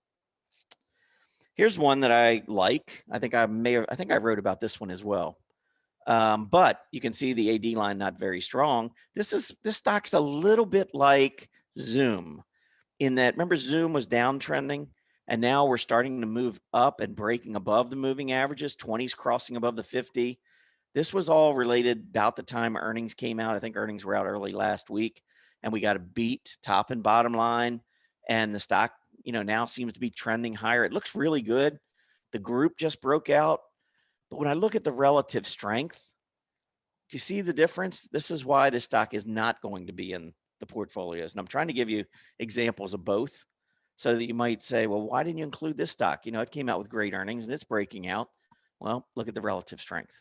Speaker 2: Here's one that I like. I think I wrote about this one as well. But you can see the AD line not very strong. This stock's a little bit like Zoom in that, remember Zoom was downtrending and now we're starting to move up and breaking above the moving averages, 20s crossing above the 50. This was all related about the time earnings came out. I think earnings were out early last week and we got a beat top and bottom line, and the stock, now seems to be trending higher. It looks really good. The group just broke out. But when I look at the relative strength, do you see the difference? This is why this stock is not going to be in the portfolios. And I'm trying to give you examples of both so that you might say, well, why didn't you include this stock? It came out with great earnings and it's breaking out. Well, look at the relative strength.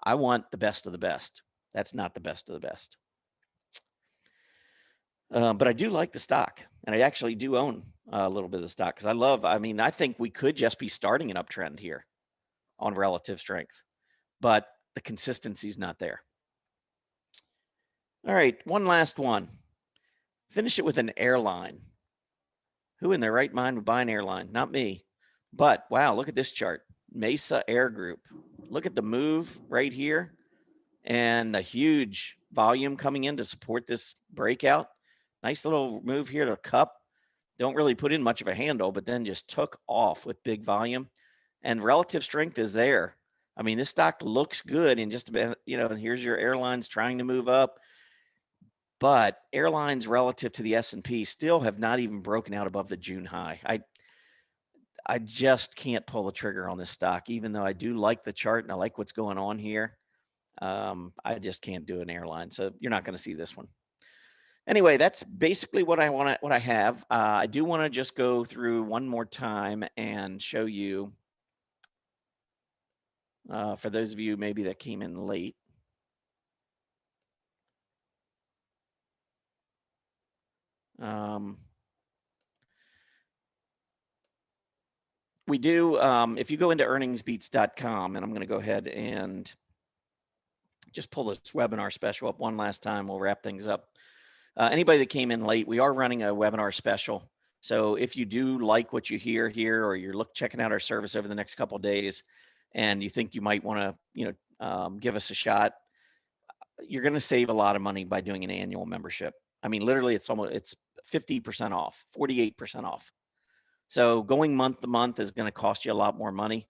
Speaker 2: I want the best of the best. That's not the best of the best. But I do like the stock, and I actually do own a little bit of the stock because I think we could just be starting an uptrend here on relative strength, but the consistency is not there. All right, one last one. Finish it with an airline. Who in their right mind would buy an airline? Not me. But wow, look at this chart. Mesa Air Group. Look at the move right here and the huge volume coming in to support this breakout. Nice little move here to cup. Don't really put in much of a handle, but then just took off with big volume, and relative strength is there. I mean, this stock looks good in just about, here's your airlines trying to move up, but airlines relative to the S&P still have not even broken out above the June high. I just can't pull the trigger on this stock, even though I do like the chart and I like what's going on here. I just can't do an airline. So you're not going to see this one. Anyway, that's basically what I have. I do want to just go through one more time and show you, for those of you maybe that came in late. We do, if you go into earningsbeats.com, and I'm going to go ahead and just pull this webinar special up one last time. We'll wrap things up. Anybody that came in late, we are running a webinar special. So if you do like what you hear here, or you're checking out our service over the next couple of days, and you think you might want to, give us a shot, you're going to save a lot of money by doing an annual membership. I mean, literally, it's 50% off, 48% off. So going month to month is going to cost you a lot more money.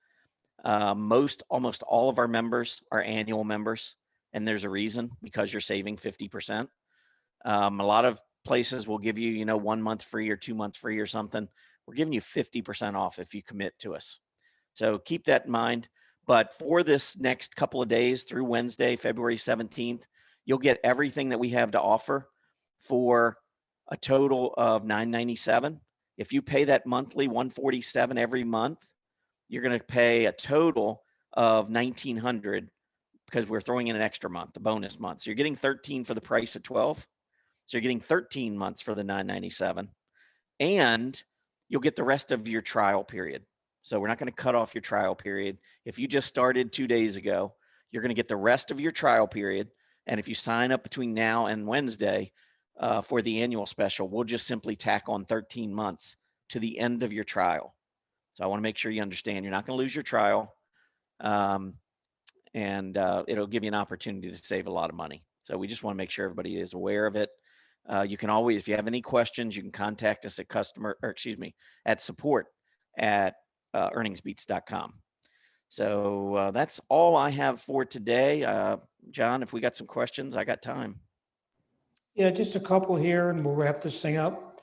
Speaker 2: Almost all of our members are annual members, and there's a reason, because you're saving 50%. A lot of places will give you, 1 month free or 2 months free or something. We're giving you 50% off if you commit to us. So keep that in mind. But for this next couple of days through Wednesday, February 17th, you'll get everything that we have to offer for a total of $997. If you pay that monthly $147 every month, you're going to pay a total of $1,900 because we're throwing in an extra month, the bonus month. So you're getting 13 for the price of 12. So you're getting 13 months for the $997, and you'll get the rest of your trial period. So we're not going to cut off your trial period. If you just started 2 days ago, you're going to get the rest of your trial period. And if you sign up between now and Wednesday for the annual special, we'll just simply tack on 13 months to the end of your trial. So I want to make sure you understand you're not going to lose your trial. And it'll give you an opportunity to save a lot of money. So we just want to make sure everybody is aware of it. You can always, if you have any questions, you can contact us at support at earningsbeats.com. So that's all I have for today. John, if we got some questions, I got time.
Speaker 1: Yeah, just a couple here and we'll wrap this thing up.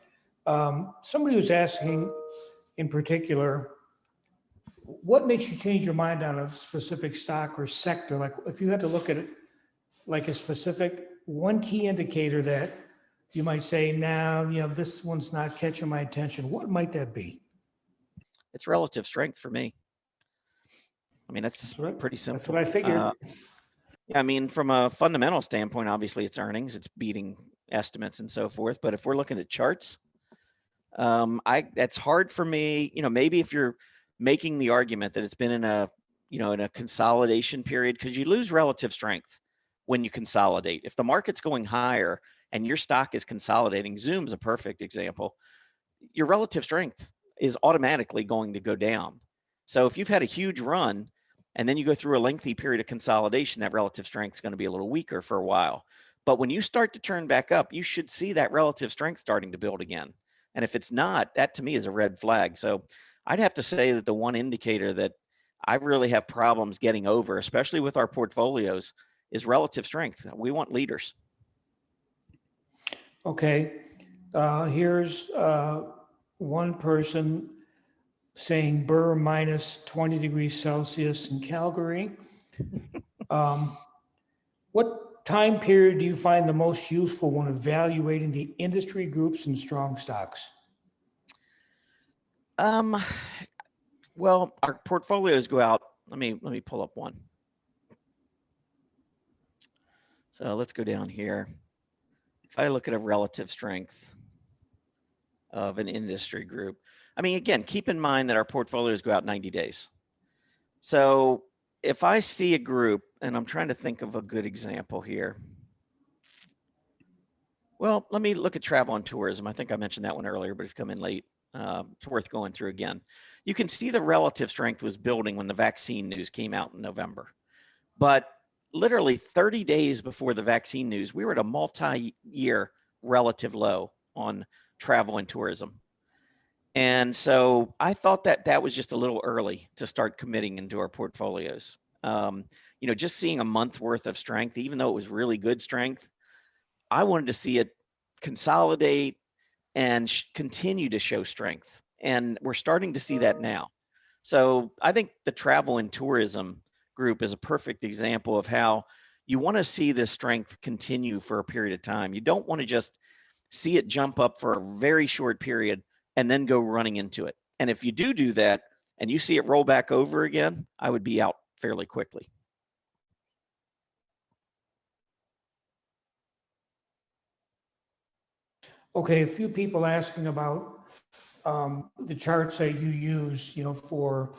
Speaker 1: Somebody was asking in particular, what makes you change your mind on a specific stock or sector? Like if you had to look at it like a specific one key indicator that you might say, now, this one's not catching my attention. What might that be?
Speaker 2: It's relative strength for me. I mean, that's pretty simple.
Speaker 1: That's what I figured.
Speaker 2: Yeah, I mean, from a fundamental standpoint, obviously it's earnings, it's beating estimates and so forth. But if we're looking at charts, that's hard for me. Maybe if you're making the argument that it's been in a consolidation period, because you lose relative strength when you consolidate. If the market's going higher and your stock is consolidating, Zoom's a perfect example, your relative strength is automatically going to go down. So if you've had a huge run and then you go through a lengthy period of consolidation, that relative strength is going to be a little weaker for a while. But when you start to turn back up, you should see that relative strength starting to build again. And if it's not, that to me is a red flag. So I'd have to say that the one indicator that I really have problems getting over, especially with our portfolios, is relative strength. We want leaders.
Speaker 1: Okay. Here's one person saying Burr minus 20 degrees Celsius in Calgary. What time period do you find the most useful when evaluating the industry groups and strong stocks?
Speaker 2: Well, our portfolios go out. Let me pull up one. So let's go down here. If I look at a relative strength of an industry group, I mean, again, keep in mind that our portfolios go out 90 days. So if I see a group, and I'm trying to think of a good example here. Well, let me look at travel and tourism. I think I mentioned that one earlier, but if you come in late, it's worth going through again. You can see the relative strength was building when the vaccine news came out in November. But literally 30 days before the vaccine news, we were at a multi-year relative low on travel and tourism. And so I thought that was just a little early to start committing into our portfolios. Just seeing a month worth of strength, even though it was really good strength, I wanted to see it consolidate and continue to show strength. And we're starting to see that now. So I think the travel and tourism group is a perfect example of how you want to see this strength continue for a period of time. You don't want to just see it jump up for a very short period and then go running into it. And if you do that and you see it roll back over again, I would be out fairly quickly.
Speaker 1: Okay, a few people asking about the charts that you use, for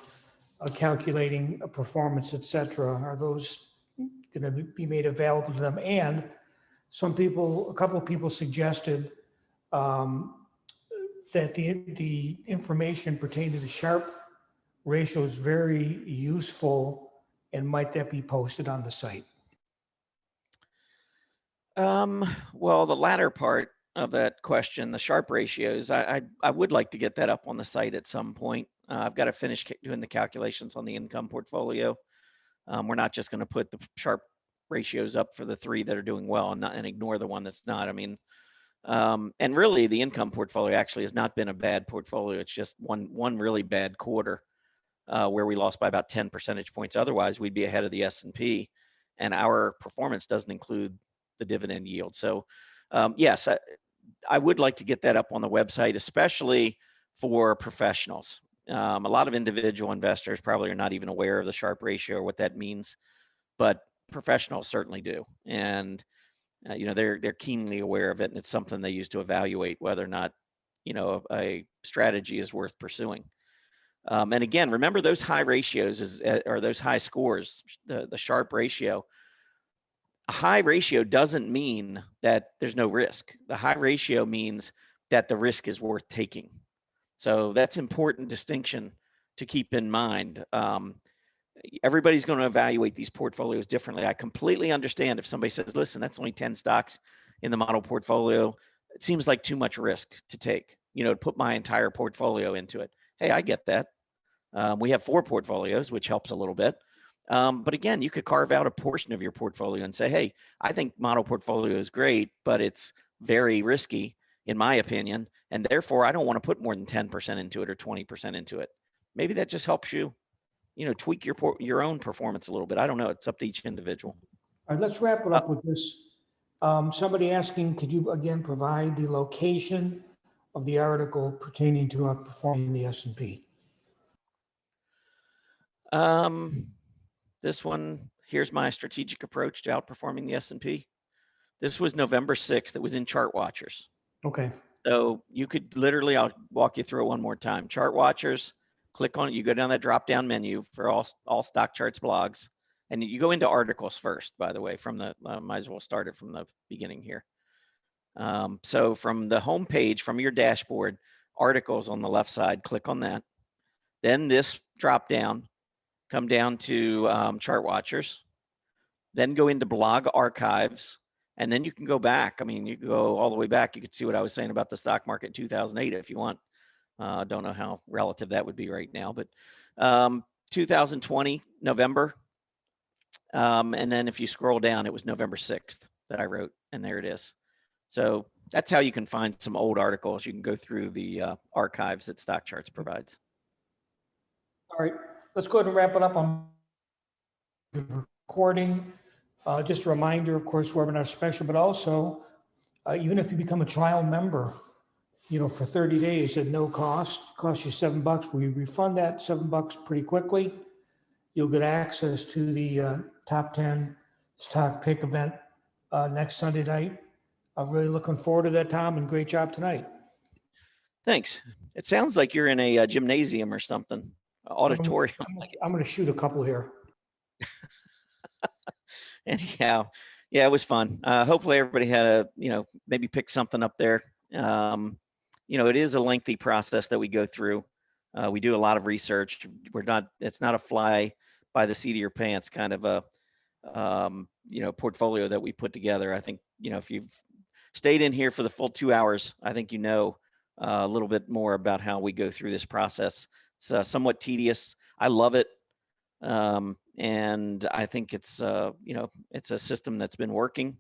Speaker 1: calculating a performance, et cetera. Are those going to be made available to them? And a couple of people suggested that the information pertaining to the Sharpe ratio is very useful, and might that be posted on the site?
Speaker 2: Well, the latter part of that question, the Sharpe ratios, I would like to get that up on the site at some point. I've got to finish doing the calculations on the income portfolio. We're not just going to put the Sharpe ratios up for the three that are doing well and ignore the one that's not. I mean, and really the income portfolio actually has not been a bad portfolio. It's just one really bad quarter where we lost by about 10 percentage points. Otherwise, we'd be ahead of the S&P, and our performance doesn't include the dividend yield. So yes, I would like to get that up on the website, especially for professionals. A lot of individual investors probably are not even aware of the Sharpe ratio or what that means, but professionals certainly do. And they're keenly aware of it, and it's something they use to evaluate whether or not a strategy is worth pursuing. And again, remember those high ratios or those high scores, the Sharpe ratio. A high ratio doesn't mean that there's no risk. The high ratio means that the risk is worth taking. So that's important distinction to keep in mind. Everybody's going to evaluate these portfolios differently. I completely understand if somebody says, listen, that's only 10 stocks in the model portfolio. It seems like too much risk to take, to put my entire portfolio into it. Hey, I get that. We have 4 portfolios, which helps a little bit. But again, you could carve out a portion of your portfolio and say, hey, I think model portfolio is great, but it's very risky in my opinion. And therefore I don't want to put more than 10% into it or 20% into it. Maybe that just helps you, tweak your own performance a little bit. I don't know. It's up to each individual.
Speaker 1: All right, let's wrap it up with this. Somebody asking, could you again provide the location of the article pertaining to outperforming the S&P?
Speaker 2: This one, here's my strategic approach to outperforming the S&P. This was November 6th. It was in Chart Watchers.
Speaker 1: Okay.
Speaker 2: So you could literally, I'll walk you through it one more time. Chart Watchers, click on it. You go down that drop-down menu for all stock charts blogs. And you go into articles first, by the way, might as well start it from the beginning here. So from the home page, from your dashboard, articles on the left side, click on that. Then this drop down, come down to Chart Watchers, then go into blog archives, and then you can go back. I mean, you can go all the way back. You could see what I was saying about the stock market in 2008 if you want. Don't know how relative that would be right now, but 2020, November. And then if you scroll down, it was November 6th that I wrote, and there it is. So that's how you can find some old articles. You can go through the archives that Stock Charts provides.
Speaker 1: All right, let's go ahead and wrap it up on the recording. Just a reminder, of course, webinar special, but also even if you become a trial member, for 30 days at no cost, costs you $7. We refund that $7 pretty quickly. You'll get access to the top 10 stock pick event next Sunday night. I'm really looking forward to that, Tom, and great job tonight.
Speaker 2: Thanks. It sounds like you're in a gymnasium or something, auditorium.
Speaker 1: I'm going to shoot a couple here.
Speaker 2: Anyhow, yeah, it was fun. Hopefully everybody had maybe pick something up there. It is a lengthy process that we go through. We do a lot of research. It's not a fly by the seat of your pants kind of a, portfolio that we put together. I think, if you've stayed in here for the full 2 hours, I think a little bit more about how we go through this process. It's somewhat tedious. I love it. And I think it's a system that's been working.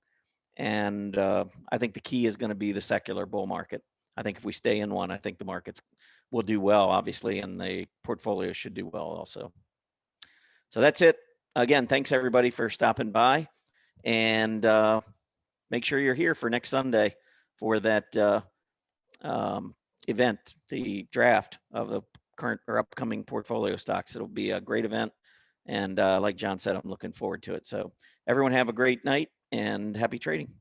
Speaker 2: And I think the key is going to be the secular bull market. I think if we stay in one, I think the markets will do well, obviously, and the portfolio should do well also. So that's it. Again, thanks everybody for stopping by, and make sure you're here for next Sunday for that event, the draft of the current or upcoming portfolio stocks. It'll be a great event. And like John said, I'm looking forward to it. So everyone have a great night and happy trading.